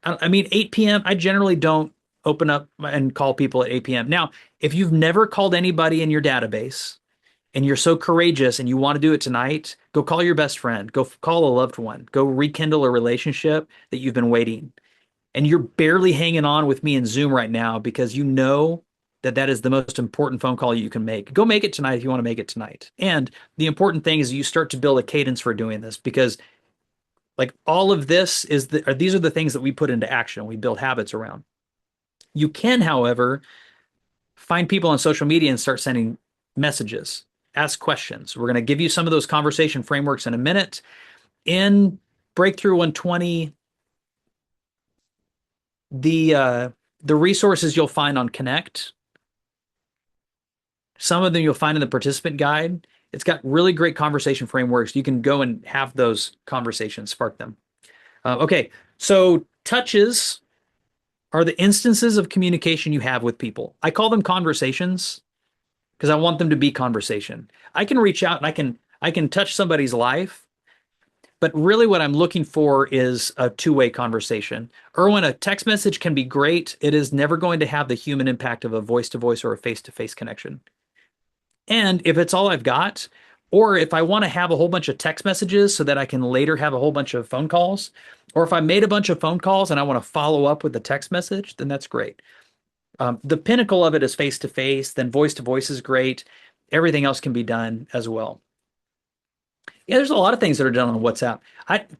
8 p.m., I generally don't open up and call people at 8 p.m. Now, if you've never called anybody in your database and you're so courageous and you want to do it tonight, go call your best friend, go call a loved one, go rekindle a relationship that you've been waiting. And you're barely hanging on with me in Zoom right now because you know that that is the most important phone call you can make. Go make it tonight if you want to make it tonight. And the important thing is you start to build a cadence for doing this because like all of this these are the things that we put into action. We build habits around. You can, however, find people on social media and start sending messages, ask questions. We're going to give you some of those conversation frameworks in a minute. In Breakthrough 120, the resources you'll find on Connect, some of them you'll find in the participant guide. It's got really great conversation frameworks. You can go and have those conversations, spark them. Okay, so touches are the instances of communication you have with people. I call them conversations because I want them to be conversation. I can reach out and I can touch somebody's life, but really what I'm looking for is a two-way conversation. Erwin, a text message can be great. It is never going to have the human impact of a voice-to-voice or a face-to-face connection. And if it's all I've got, or if I want to have a whole bunch of text messages so that I can later have a whole bunch of phone calls, or if I made a bunch of phone calls and I want to follow up with a text message, then that's great. The pinnacle of it is face-to-face, then voice-to-voice is great. Everything else can be done as well. Yeah, there's a lot of things that are done on WhatsApp.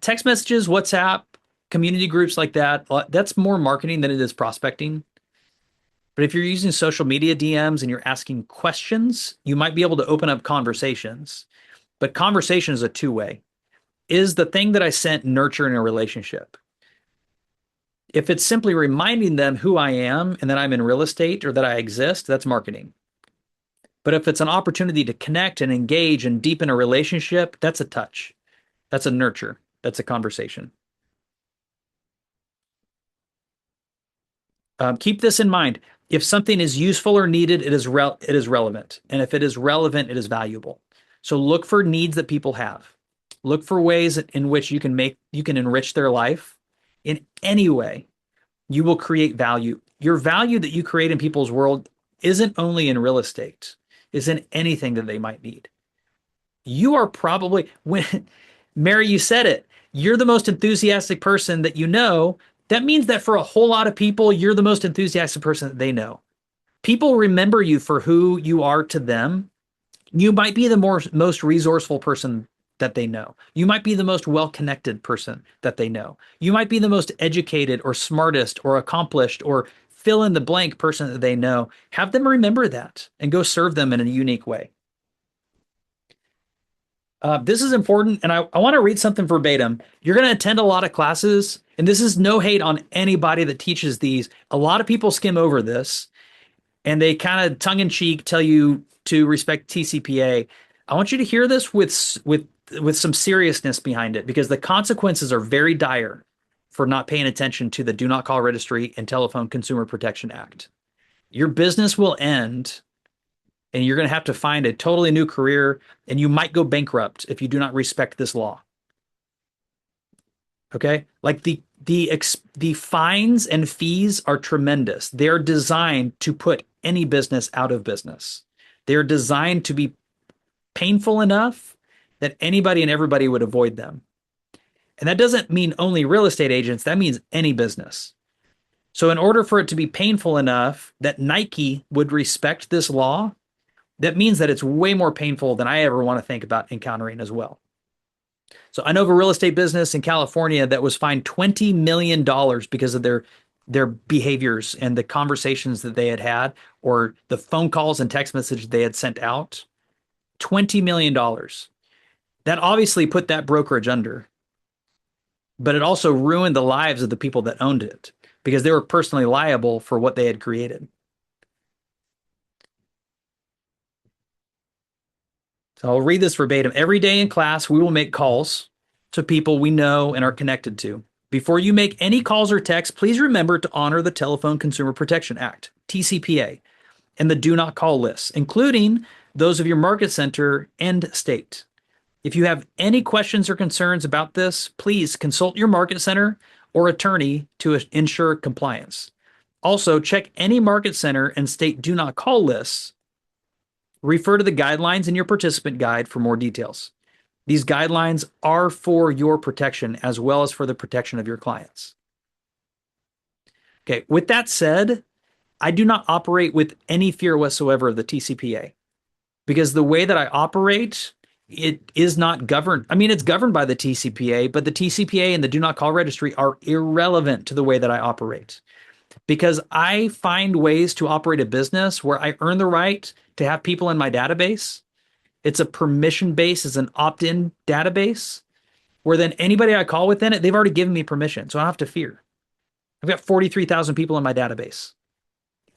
Text messages, WhatsApp, community groups like that, that's more marketing than it is prospecting. But if you're using social media DMs and you're asking questions, you might be able to open up conversations. But conversation is a two-way. Is the thing that I sent nurturing a relationship? If it's simply reminding them who I am and that I'm in real estate or that I exist, that's marketing. But if it's an opportunity to connect and engage and deepen a relationship, that's a touch. That's a nurture. That's a conversation. Keep this in mind. If something is useful or needed, it is relevant. And if it is relevant, it is valuable. So look for needs that people have. Look for ways in which you can enrich their life in any way. You will create value. Your value that you create in people's world isn't only in real estate, is in anything that they might need. You are probably, when Mary, you said it, you're the most enthusiastic person that you know. That means that for a whole lot of people, you're the most enthusiastic person that they know. People remember you for who you are to them. You might be the most resourceful person that they know. You might be the most well-connected person that they know. You might be the most educated or smartest or accomplished or fill in the blank person that they know. Have them remember that and go serve them in a unique way. This is important, and I want to read something verbatim. You're going to attend a lot of classes, and this is no hate on anybody that teaches these. A lot of people skim over this, and they kind of tongue-in-cheek tell you to respect TCPA. I want you to hear this with some seriousness behind it, because the consequences are very dire for not paying attention to the Do Not Call Registry and Telephone Consumer Protection Act. Your business will end, and you're going to have to find a totally new career, and you might go bankrupt if you do not respect this law. Okay? Like the fines and fees are tremendous. They're designed to put any business out of business. They're designed to be painful enough that anybody and everybody would avoid them. And that doesn't mean only real estate agents, that means any business. So in order for it to be painful enough that Nike would respect this law, that means that it's way more painful than I ever want to think about encountering as well. So I know of a real estate business in California that was fined $20 million because of their behaviors and the conversations that they had or the phone calls and text messages they had sent out. $20 million. That obviously put that brokerage under, but it also ruined the lives of the people that owned it because they were personally liable for what they had created. So I'll read this verbatim. Every day in class, we will make calls to people we know and are connected to. Before you make any calls or texts, please remember to honor the Telephone Consumer Protection Act, TCPA, and the do not call lists, including those of your market center and state. If you have any questions or concerns about this, please consult your market center or attorney to ensure compliance. Also, check any market center and state do not call lists. Refer to the guidelines in your participant guide for more details. These guidelines are for your protection as well as for the protection of your clients. Okay, with that said, I do not operate with any fear whatsoever of the TCPA because the way that I operate, it is not governed. I mean, it's governed by the TCPA, but the TCPA and the Do Not Call Registry are irrelevant to the way that I operate because I find ways to operate a business where I earn the right to have people in my database. It's a permission base, it's an opt-in database where then anybody I call within it, they've already given me permission, so I don't have to fear. I've got 43,000 people in my database.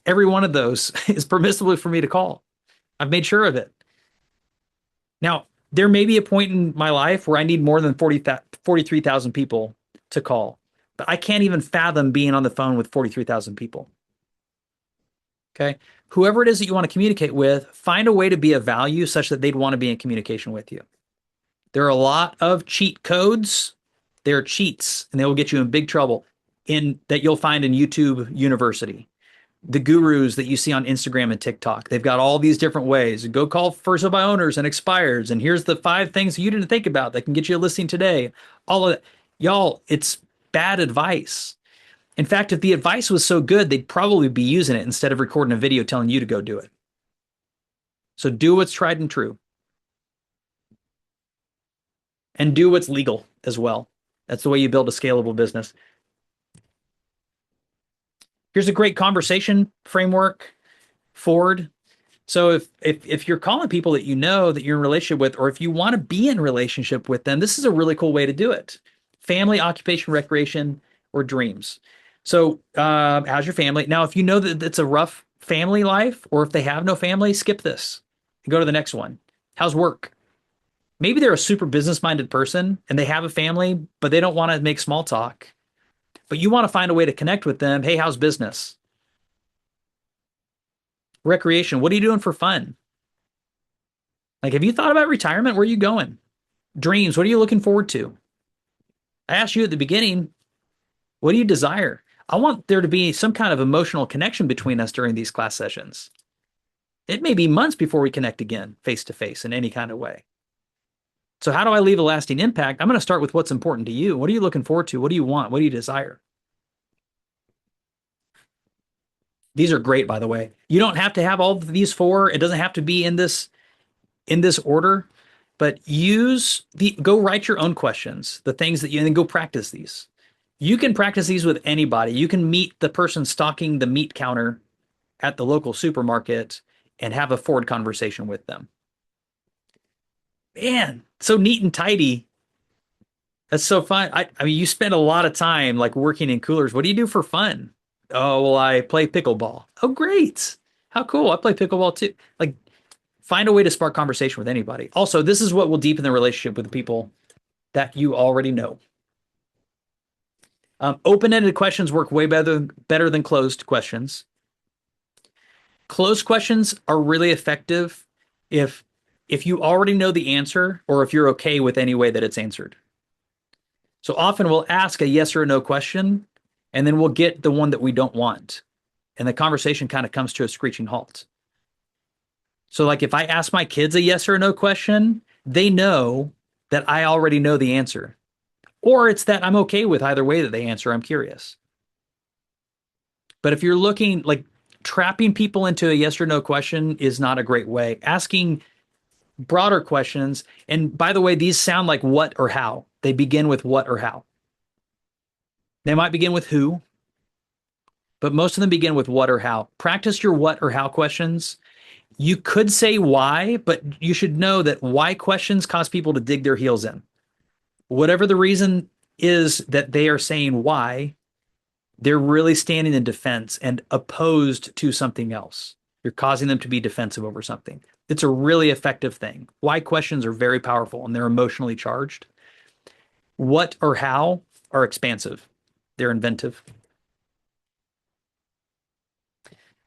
Every one of those is permissible for me to call. I've made sure of it. Now, there may be a point in my life where I need more than 43,000 people to call, but I can't even fathom being on the phone with 43,000 people. Okay? Whoever it is that you want to communicate with, find a way to be of value such that they'd want to be in communication with you. There are a lot of cheat codes. They're cheats, and they will get you in big trouble that you'll find in YouTube University. The gurus that you see on Instagram and TikTok, they've got all these different ways. Go call first of buy owners and expireds, and here's the 5 things you didn't think about that can get you a listing today. All of that. Y'all, it's bad advice. In fact, if the advice was so good, they'd probably be using it instead of recording a video telling you to go do it. So do what's tried and true. And do what's legal as well. That's the way you build a scalable business. Here's a great conversation framework, Ford. So if you're calling people that you know that you're in a relationship with, or if you want to be in a relationship with them, this is a really cool way to do it. Family, occupation, recreation, or dreams. So how's your family? Now, if you know that it's a rough family life, or if they have no family, skip this and go to the next one. How's work? Maybe they're a super business-minded person and they have a family, but they don't want to make small talk. But you want to find a way to connect with them. Hey, how's business? recreation? What are you doing for fun? Like, have you thought about retirement? Where are you going? Dreams, what are you looking forward to? I asked you at the beginning, what do you desire? I want there to be some kind of emotional connection between us during these class sessions. It may be months before we connect again, face to face in any kind of way. So, how do I leave a lasting impact? I'm going to start with what's important to you. What are you looking forward to? What do you want? What do you desire? These are great, by the way. You don't have to have all of these four. It doesn't have to be in this order, but go write your own questions, the things that you, and then go practice these. You can practice these with anybody. You can meet the person stocking the meat counter at the local supermarket and have a forward conversation with them. Man, so neat and tidy. That's so fun. I mean, you spend a lot of time like working in coolers. What do you do for fun? Oh, well, I play pickleball. Oh, great. How cool. I play pickleball too. Like, find a way to spark conversation with anybody. Also, this is what will deepen the relationship with the people that you already know. Open-ended questions work way better than closed questions. Closed questions are really effective if you already know the answer or if you're okay with any way that it's answered. So often we'll ask a yes or a no question, and then we'll get the one that we don't want. And the conversation kind of comes to a screeching halt. So like if I ask my kids a yes or a no question, they know that I already know the answer. Or it's that I'm okay with either way that they answer. I'm curious. But if you're looking like trapping people into a yes or no question is not a great way. Asking broader questions. And by the way, these sound like what or how. They begin with what or how. They might begin with who, but most of them begin with what or how. Practice your what or how questions. You could say why, but you should know that why questions cause people to dig their heels in. Whatever the reason is that they are saying why, they're really standing in defense and opposed to something else. You're causing them to be defensive over something. It's a really effective thing. Why questions are very powerful and they're emotionally charged. What or how are expansive. They're inventive.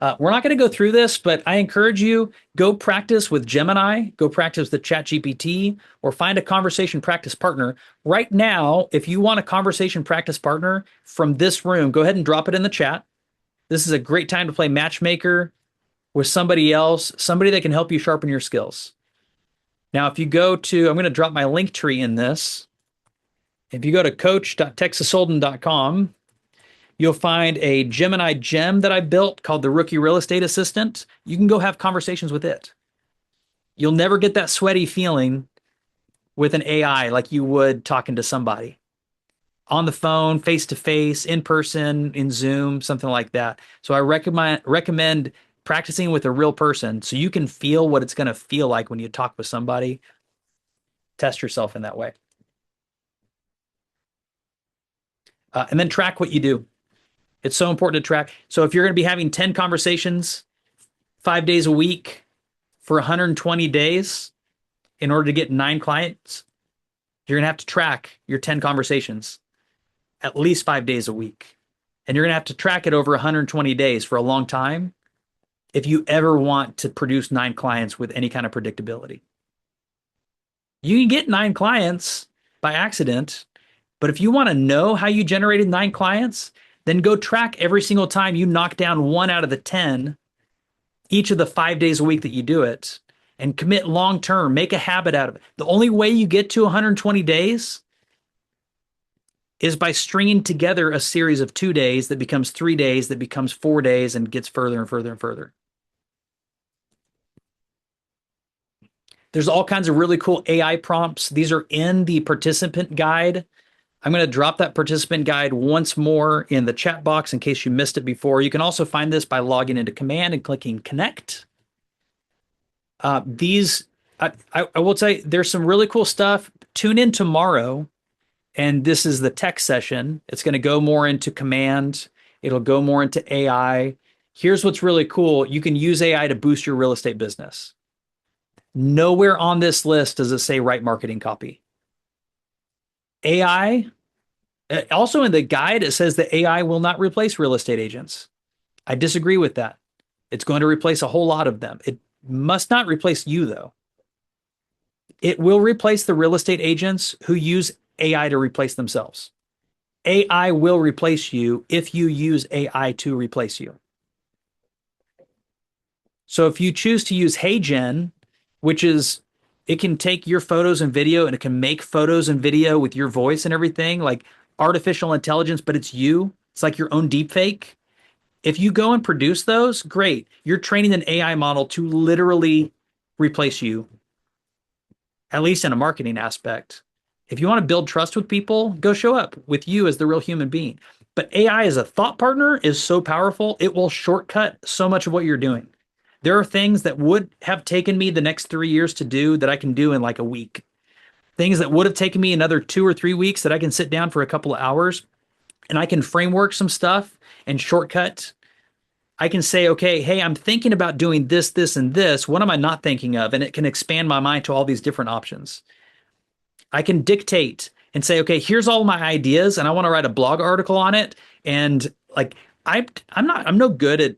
We're not going to go through this, but I encourage you, go practice with Gemini, go practice with ChatGPT, or find a conversation practice partner. Right now, if you want a conversation practice partner from this room, go ahead and drop it in the chat. This is a great time to play matchmaker with somebody else, somebody that can help you sharpen your skills. Now, if you go to, I'm going to drop my link tree in this. If you go to coach.texasholden.com, you'll find a Gemini gem that I built called the Rookie Real Estate Assistant. You can go have conversations with it. You'll never get that sweaty feeling with an AI like you would talking to somebody on the phone, face to face, in person, in Zoom, something like that. So I recommend practicing with a real person so you can feel what it's going to feel like when you talk with somebody. Test yourself in that way. And then track what you do. It's so important to track. So if you're going to be having 10 conversations 5 days a week for 120 days in order to get 9 clients, you're going to have to track your 10 conversations at least 5 days a week. And you're going to have to track it over 120 days for a long time if you ever want to produce 9 clients with any kind of predictability. You can get 9 clients by accident, but if you want to know how you generated 9 clients, then go track every single time you knock down 1 out of the 10, each of the 5 days a week that you do it, and commit long term, make a habit out of it. The only way you get to 120 days is by stringing together a series of 2 days that becomes 3 days, that becomes 4 days, and gets further and further and further. There's all kinds of really cool AI prompts. These are in the participant guide. I'm going to drop that participant guide once more in the chat box in case you missed it before. You can also find this by logging into Command and clicking Connect. I will say there's some really cool stuff. Tune in tomorrow, and this is the tech session. It's going to go more into Command. It'll go more into AI. Here's what's really cool. You can use AI to boost your real estate business. Nowhere on this list does it say write marketing copy. AI, also in the guide, it says that AI will not replace real estate agents. I disagree with that. It's going to replace a whole lot of them. It must not replace you, though. It will replace the real estate agents who use AI to replace themselves. AI will replace you if you use AI to replace you. So if you choose to use HeyGen, which is it can take your photos and video and it can make photos and video with your voice and everything, like artificial intelligence, but it's you. It's like your own deep fake. If you go and produce those, great. You're training an AI model to literally replace you, at least in a marketing aspect. If you want to build trust with people, go show up with you as the real human being. But AI as a thought partner is so powerful, it will shortcut so much of what you're doing. There are things that would have taken me the next 3 years to do that I can do in like a week. Things that would have taken me another 2 or 3 weeks that I can sit down for a couple of hours and I can framework some stuff and shortcut. I can say, okay, hey, I'm thinking about doing this, this, and this. What am I not thinking of? And it can expand my mind to all these different options. I can dictate and say, okay, here's all my ideas, and I want to write a blog article on it. And like, I'm no good at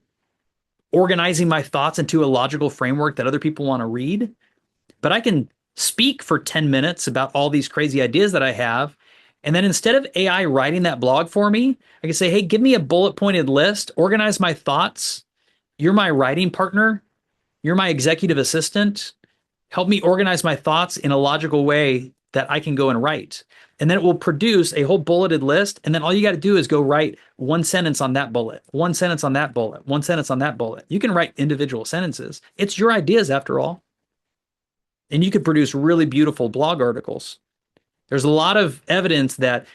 organizing my thoughts into a logical framework that other people want to read, but I can speak for 10 minutes about all these crazy ideas that I have. And then instead of AI writing that blog for me, I can say, hey, give me a bullet pointed list, organize my thoughts. You're my writing partner. You're my executive assistant. Help me organize my thoughts in a logical way that I can go and write. And then it will produce a whole bulleted list. And then all you got to do is go write one sentence on that bullet, one sentence on that bullet, one sentence on that bullet. You can write individual sentences. It's your ideas after all. And you could produce really beautiful blog articles. There's a lot of evidence that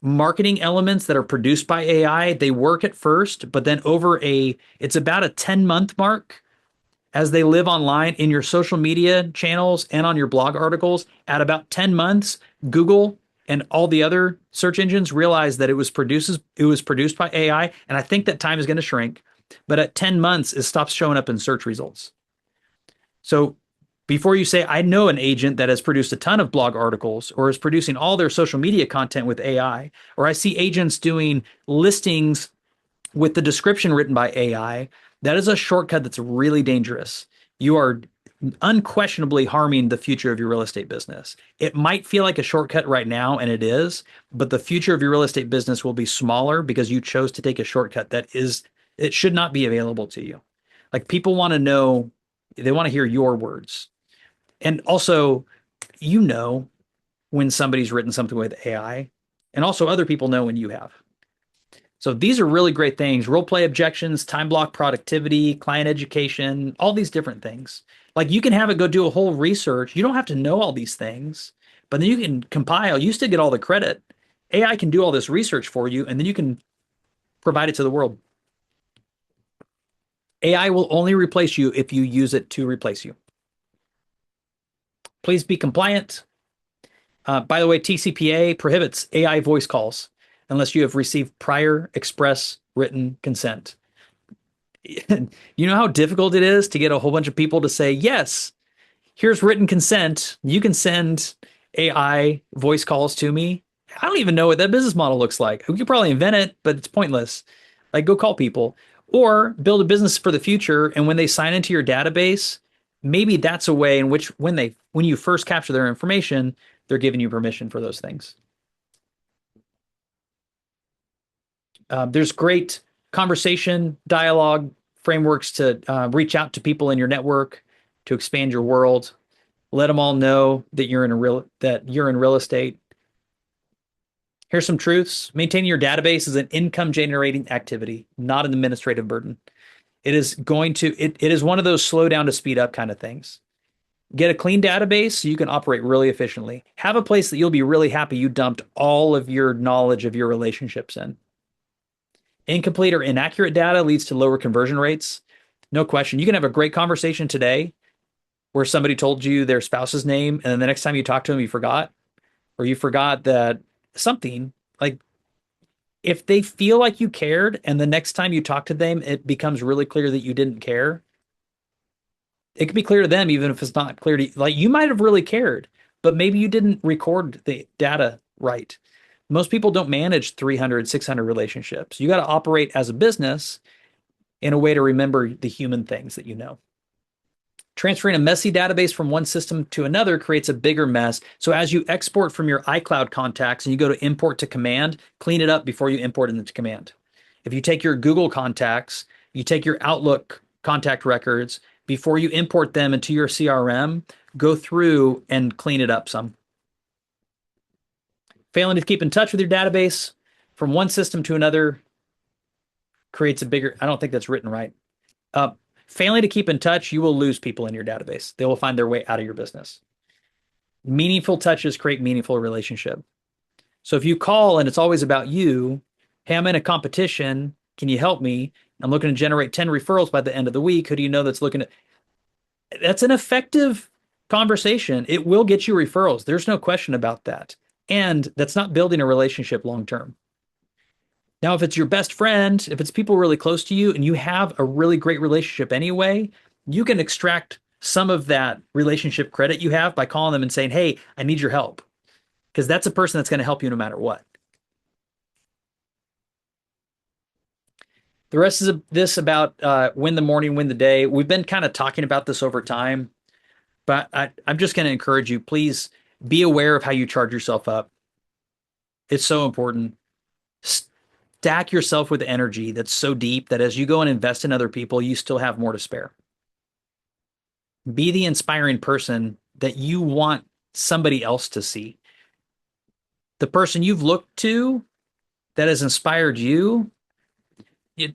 marketing elements that are produced by AI, they work at first, but then it's about a 10-month mark as they live online in your social media channels and on your blog articles. At about 10 months, Google and all the other search engines realize that it was produced by AI. And I think that time is going to shrink. But at 10 months, it stops showing up in search results. So before you say, I know an agent that has produced a ton of blog articles or is producing all their social media content with AI, or I see agents doing listings with the description written by AI, that is a shortcut that's really dangerous. You are unquestionably harming the future of your real estate business. It might feel like a shortcut right now, and it is, but the future of your real estate business will be smaller because you chose to take a shortcut it should not be available to you. Like people want to know, they want to hear your words. And also, you know when somebody's written something with AI, and also other people know when you have. So these are really great things. Role play objections, time block productivity, client education, all these different things. Like you can have it go do a whole research. You don't have to know all these things, but then you can compile. You still get all the credit. AI can do all this research for you, and then you can provide it to the world. AI will only replace you if you use it to replace you. Please be compliant. By the way, TCPA prohibits AI voice calls unless you have received prior express written consent. You know how difficult it is to get a whole bunch of people to say, yes, here's written consent. You can send AI voice calls to me. I don't even know what that business model looks like. We could probably invent it, but it's pointless. Like go call people or build a business for the future. And when they sign into your database, maybe that's a way in which when you first capture their information, they're giving you permission for those things. There's great conversation, dialogue frameworks to reach out to people in your network to expand your world. Let them all know that you're in real estate. Here's some truths. Maintaining your database is an income generating activity, not an administrative burden. It is one of those slow down to speed up kind of things. Get a clean database so you can operate really efficiently. Have a place that you'll be really happy you dumped all of your knowledge of your relationships in. Incomplete or inaccurate data leads to lower conversion rates. No question. You can have a great conversation today where somebody told you their spouse's name, and then the next time you talk to them, you forgot, or you forgot that something. Like if they feel like you cared, and the next time you talk to them, it becomes really clear that you didn't care. It could be clear to them, even if it's not clear to you. Like you might have really cared, but maybe you didn't record the data right. Most people don't manage 300, 600 relationships. You got to operate as a business in a way to remember the human things that you know. Transferring a messy database from one system to another creates a bigger mess. So as you export from your iCloud contacts and you go to import to command, clean it up before you import it into command. If you take your Google contacts, you take your Outlook contact records, before you import them into your CRM, go through and clean it up some. Failing to keep in touch with your database from one system to another creates a bigger, I don't think that's written right. Failing to keep in touch, you will lose people in your database. They will find their way out of your business. Meaningful touches create meaningful relationship. So if you call and it's always about you, hey, I'm in a competition. Can you help me? I'm looking to generate 10 referrals by the end of the week. Who do you know that's looking at? That's an effective conversation. It will get you referrals. There's no question about that. And that's not building a relationship long term. Now, if it's your best friend, if it's people really close to you and you have a really great relationship anyway, you can extract some of that relationship credit you have by calling them and saying, hey, I need your help. Because that's a person that's going to help you no matter what. The rest of this about win the morning, win the day. We've been kind of talking about this over time, but I'm just going to encourage you, please be aware of how you charge yourself up. It's so important. Stack yourself with energy that's so deep that as you go and invest in other people, you still have more to spare. Be the inspiring person that you want somebody else to see. The person you've looked to that has inspired you,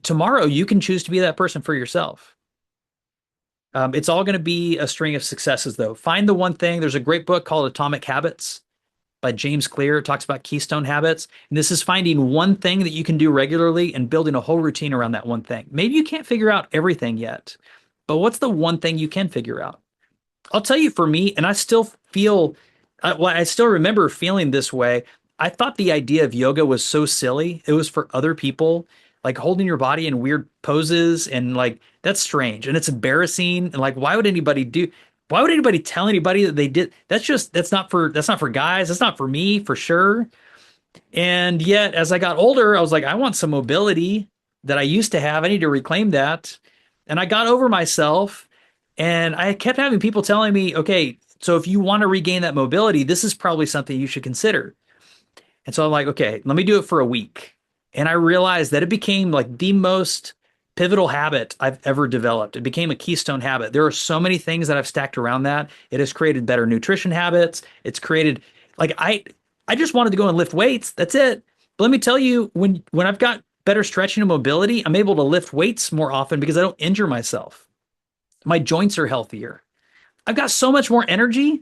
tomorrow you can choose to be that person for yourself. It's all going to be a string of successes, though. Find the one thing. There's a great book called Atomic Habits by James Clear. It talks about keystone habits. And this is finding one thing that you can do regularly and building a whole routine around that one thing. Maybe you can't figure out everything yet, but what's the one thing you can figure out? I'll tell you, for me, and I still feel, I still remember feeling this way. I thought the idea of yoga was so silly. It was for other people, like holding your body in weird poses, and like that's strange and it's embarrassing. And like, why would anybody tell anybody that they did? That's not for guys. That's not for me, for sure. And yet, as I got older, I was like, I want some mobility that I used to have. I need to reclaim that. And I got over myself, and I kept having people telling me, okay, so if you want to regain that mobility, this is probably something you should consider. And so I'm like, okay, let me do it for a week. And I realized that it became like the most pivotal habit I've ever developed. It became a keystone habit. There are so many things that I've stacked around that. It has created better nutrition habits. It's created, like, I just wanted to go and lift weights. That's it. But let me tell you, when I've got better stretching and mobility, I'm able to lift weights more often because I don't injure myself. My joints are healthier. I've got so much more energy.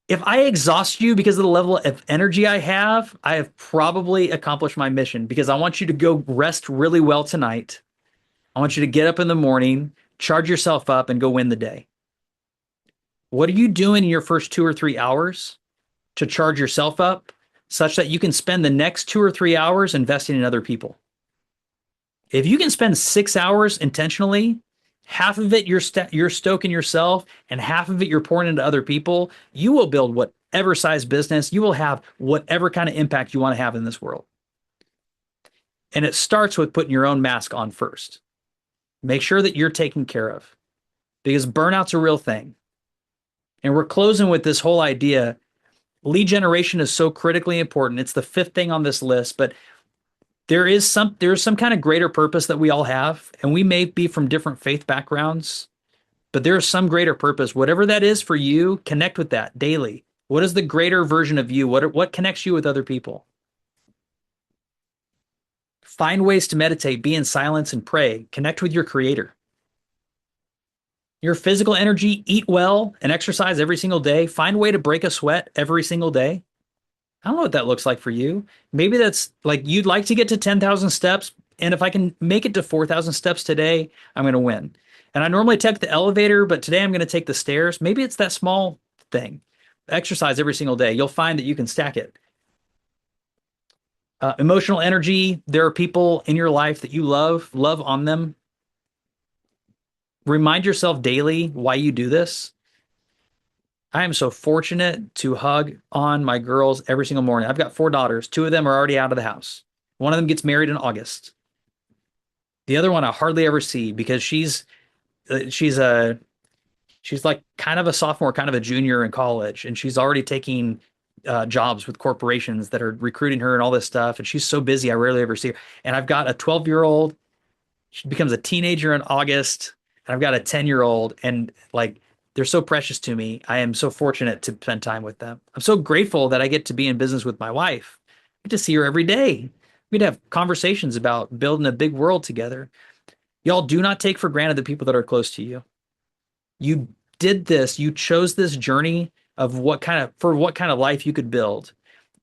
If I exhaust you because of the level of energy I have probably accomplished my mission, because I want you to go rest really well tonight. I want you to get up in the morning, charge yourself up, and go win the day. What are you doing in your first 2 or 3 hours to charge yourself up such that you can spend the next 2 or 3 hours investing in other people? If you can spend 6 hours intentionally, half of it you're stoking yourself and half of it you're pouring into other people, you will build whatever size business. You will have whatever kind of impact you want to have in this world. And it starts with putting your own mask on first. Make sure that you're taken care of, because burnout's a real thing. And we're closing with this whole idea. Lead generation is so critically important. It's the 5th thing on this list, but there's some kind of greater purpose that we all have, and we may be from different faith backgrounds, but there's some greater purpose. Whatever that is for you, connect with that daily. What is the greater version of you? What connects you with other people? Find ways to meditate, be in silence, and pray. Connect with your creator. Your physical energy, eat well and exercise every single day. Find a way to break a sweat every single day. I don't know what that looks like for you. Maybe that's like you'd like to get to 10,000 steps. And if I can make it to 4,000 steps today, I'm going to win. And I normally take the elevator, but today I'm going to take the stairs. Maybe it's that small thing. Exercise every single day. You'll find that you can stack it. Emotional energy. There are people in your life that you love on them. Remind yourself daily why you do this. I am so fortunate to hug on my girls every single morning. I've got 4 daughters. 2 of them are already out of the house. One of them gets married in August. The other one I hardly ever see because she's a she's like kind of a sophomore, kind of a junior in college, and she's already taking jobs with corporations that are recruiting her and all this stuff. And she's so busy, I rarely ever see her. And I've got a 12-year-old. She becomes a teenager in August, and I've got a 10-year-old, and like they're so precious to me. I am so fortunate to spend time with them. I'm so grateful that I get to be in business with my wife. I get to see her every day. We'd have conversations about building a big world together. Y'all do not take for granted the people that are close to you. You did this, you chose this journey of what kind of life you could build.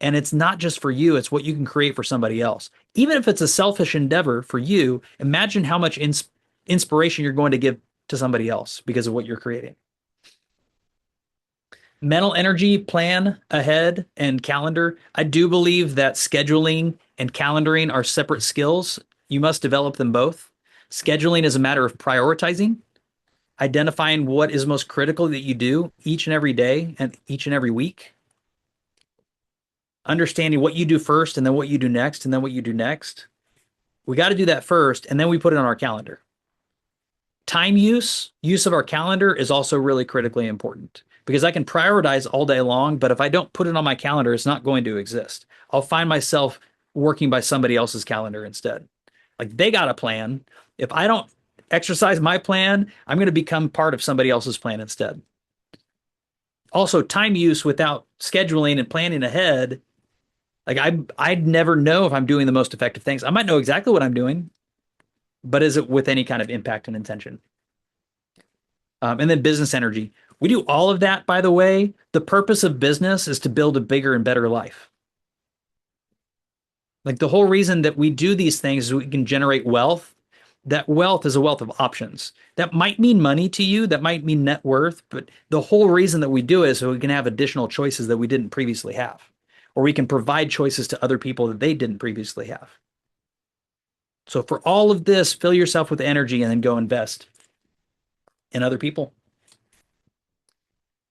And it's not just for you, it's what you can create for somebody else. Even if it's a selfish endeavor for you, imagine how much inspiration you're going to give to somebody else because of what you're creating. Mental energy, plan ahead, and calendar. I do believe that scheduling and calendaring are separate skills. You must develop them both. Scheduling is a matter of prioritizing, identifying what is most critical that you do each and every day and each and every week, understanding what you do first and then what you do next and then what you do next. We got to do that first and then we put it on our calendar. Time use of our calendar is also really critically important because I can prioritize all day long, but if I don't put it on my calendar, it's not going to exist. I'll find myself working by somebody else's calendar instead. Like they got a plan. If I don't exercise my plan, I'm going to become part of somebody else's plan instead. Also, time use without scheduling and planning ahead, like I'd never know if I'm doing the most effective things. I might know exactly what I'm doing, but is it with any kind of impact and intention? And then business energy. We do all of that, by the way. The purpose of business is to build a bigger and better life. Like the whole reason that we do these things is we can generate wealth. That wealth is a wealth of options. That might mean money to you, that might mean net worth, but the whole reason that we do it is so we can have additional choices that we didn't previously have, or we can provide choices to other people that they didn't previously have. So for all of this, fill yourself with energy and then go invest in other people.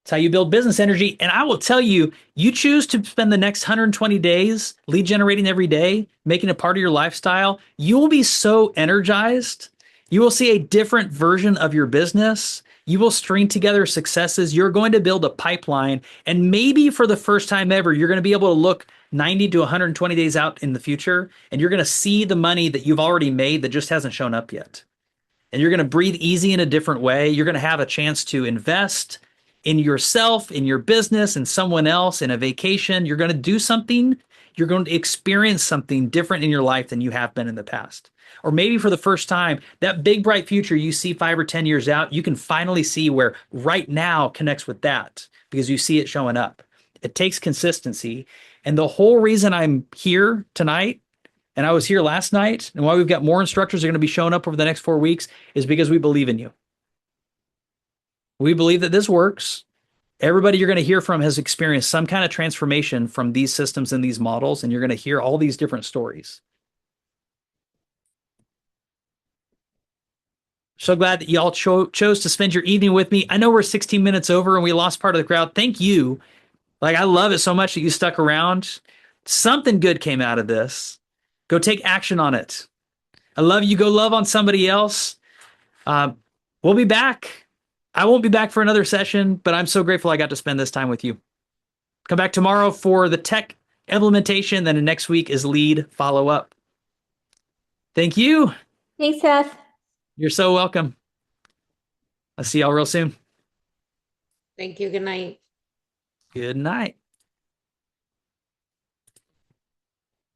It's how you build business energy. And I will tell you, you choose to spend the next 120 days lead generating every day, making it part of your lifestyle. You will be so energized. You will see a different version of your business. You will string together successes. You're going to build a pipeline. And maybe for the first time ever, you're going to be able to look 90 to 120 days out in the future, and you're going to see the money that you've already made that just hasn't shown up yet. And you're going to breathe easy in a different way. You're going to have a chance to invest in yourself, in your business, in someone else, in a vacation. You're going to do something. You're going to experience something different in your life than you have been in the past. Or maybe for the first time, that big, bright future you see 5 or 10 years out, you can finally see where right now connects with that because you see it showing up. It takes consistency. And the whole reason I'm here tonight, and I was here last night, and why we've got more instructors are going to be showing up over the next 4 weeks is because we believe in you. We believe that this works. Everybody you're going to hear from has experienced some kind of transformation from these systems and these models, and you're going to hear all these different stories. So glad that y'all chose to spend your evening with me. I know we're 16 minutes over and we lost part of the crowd. Thank you. Like, I love it so much that you stuck around. Something good came out of this. Go take action on it. I love you. Go love on somebody else. We'll be back. I won't be back for another session, but I'm so grateful I got to spend this time with you. Come back tomorrow for the tech implementation. Then next week is lead follow up. Thank you. Thanks, Seth. You're so welcome. I'll see y'all real soon. Thank you. Good night. Good night.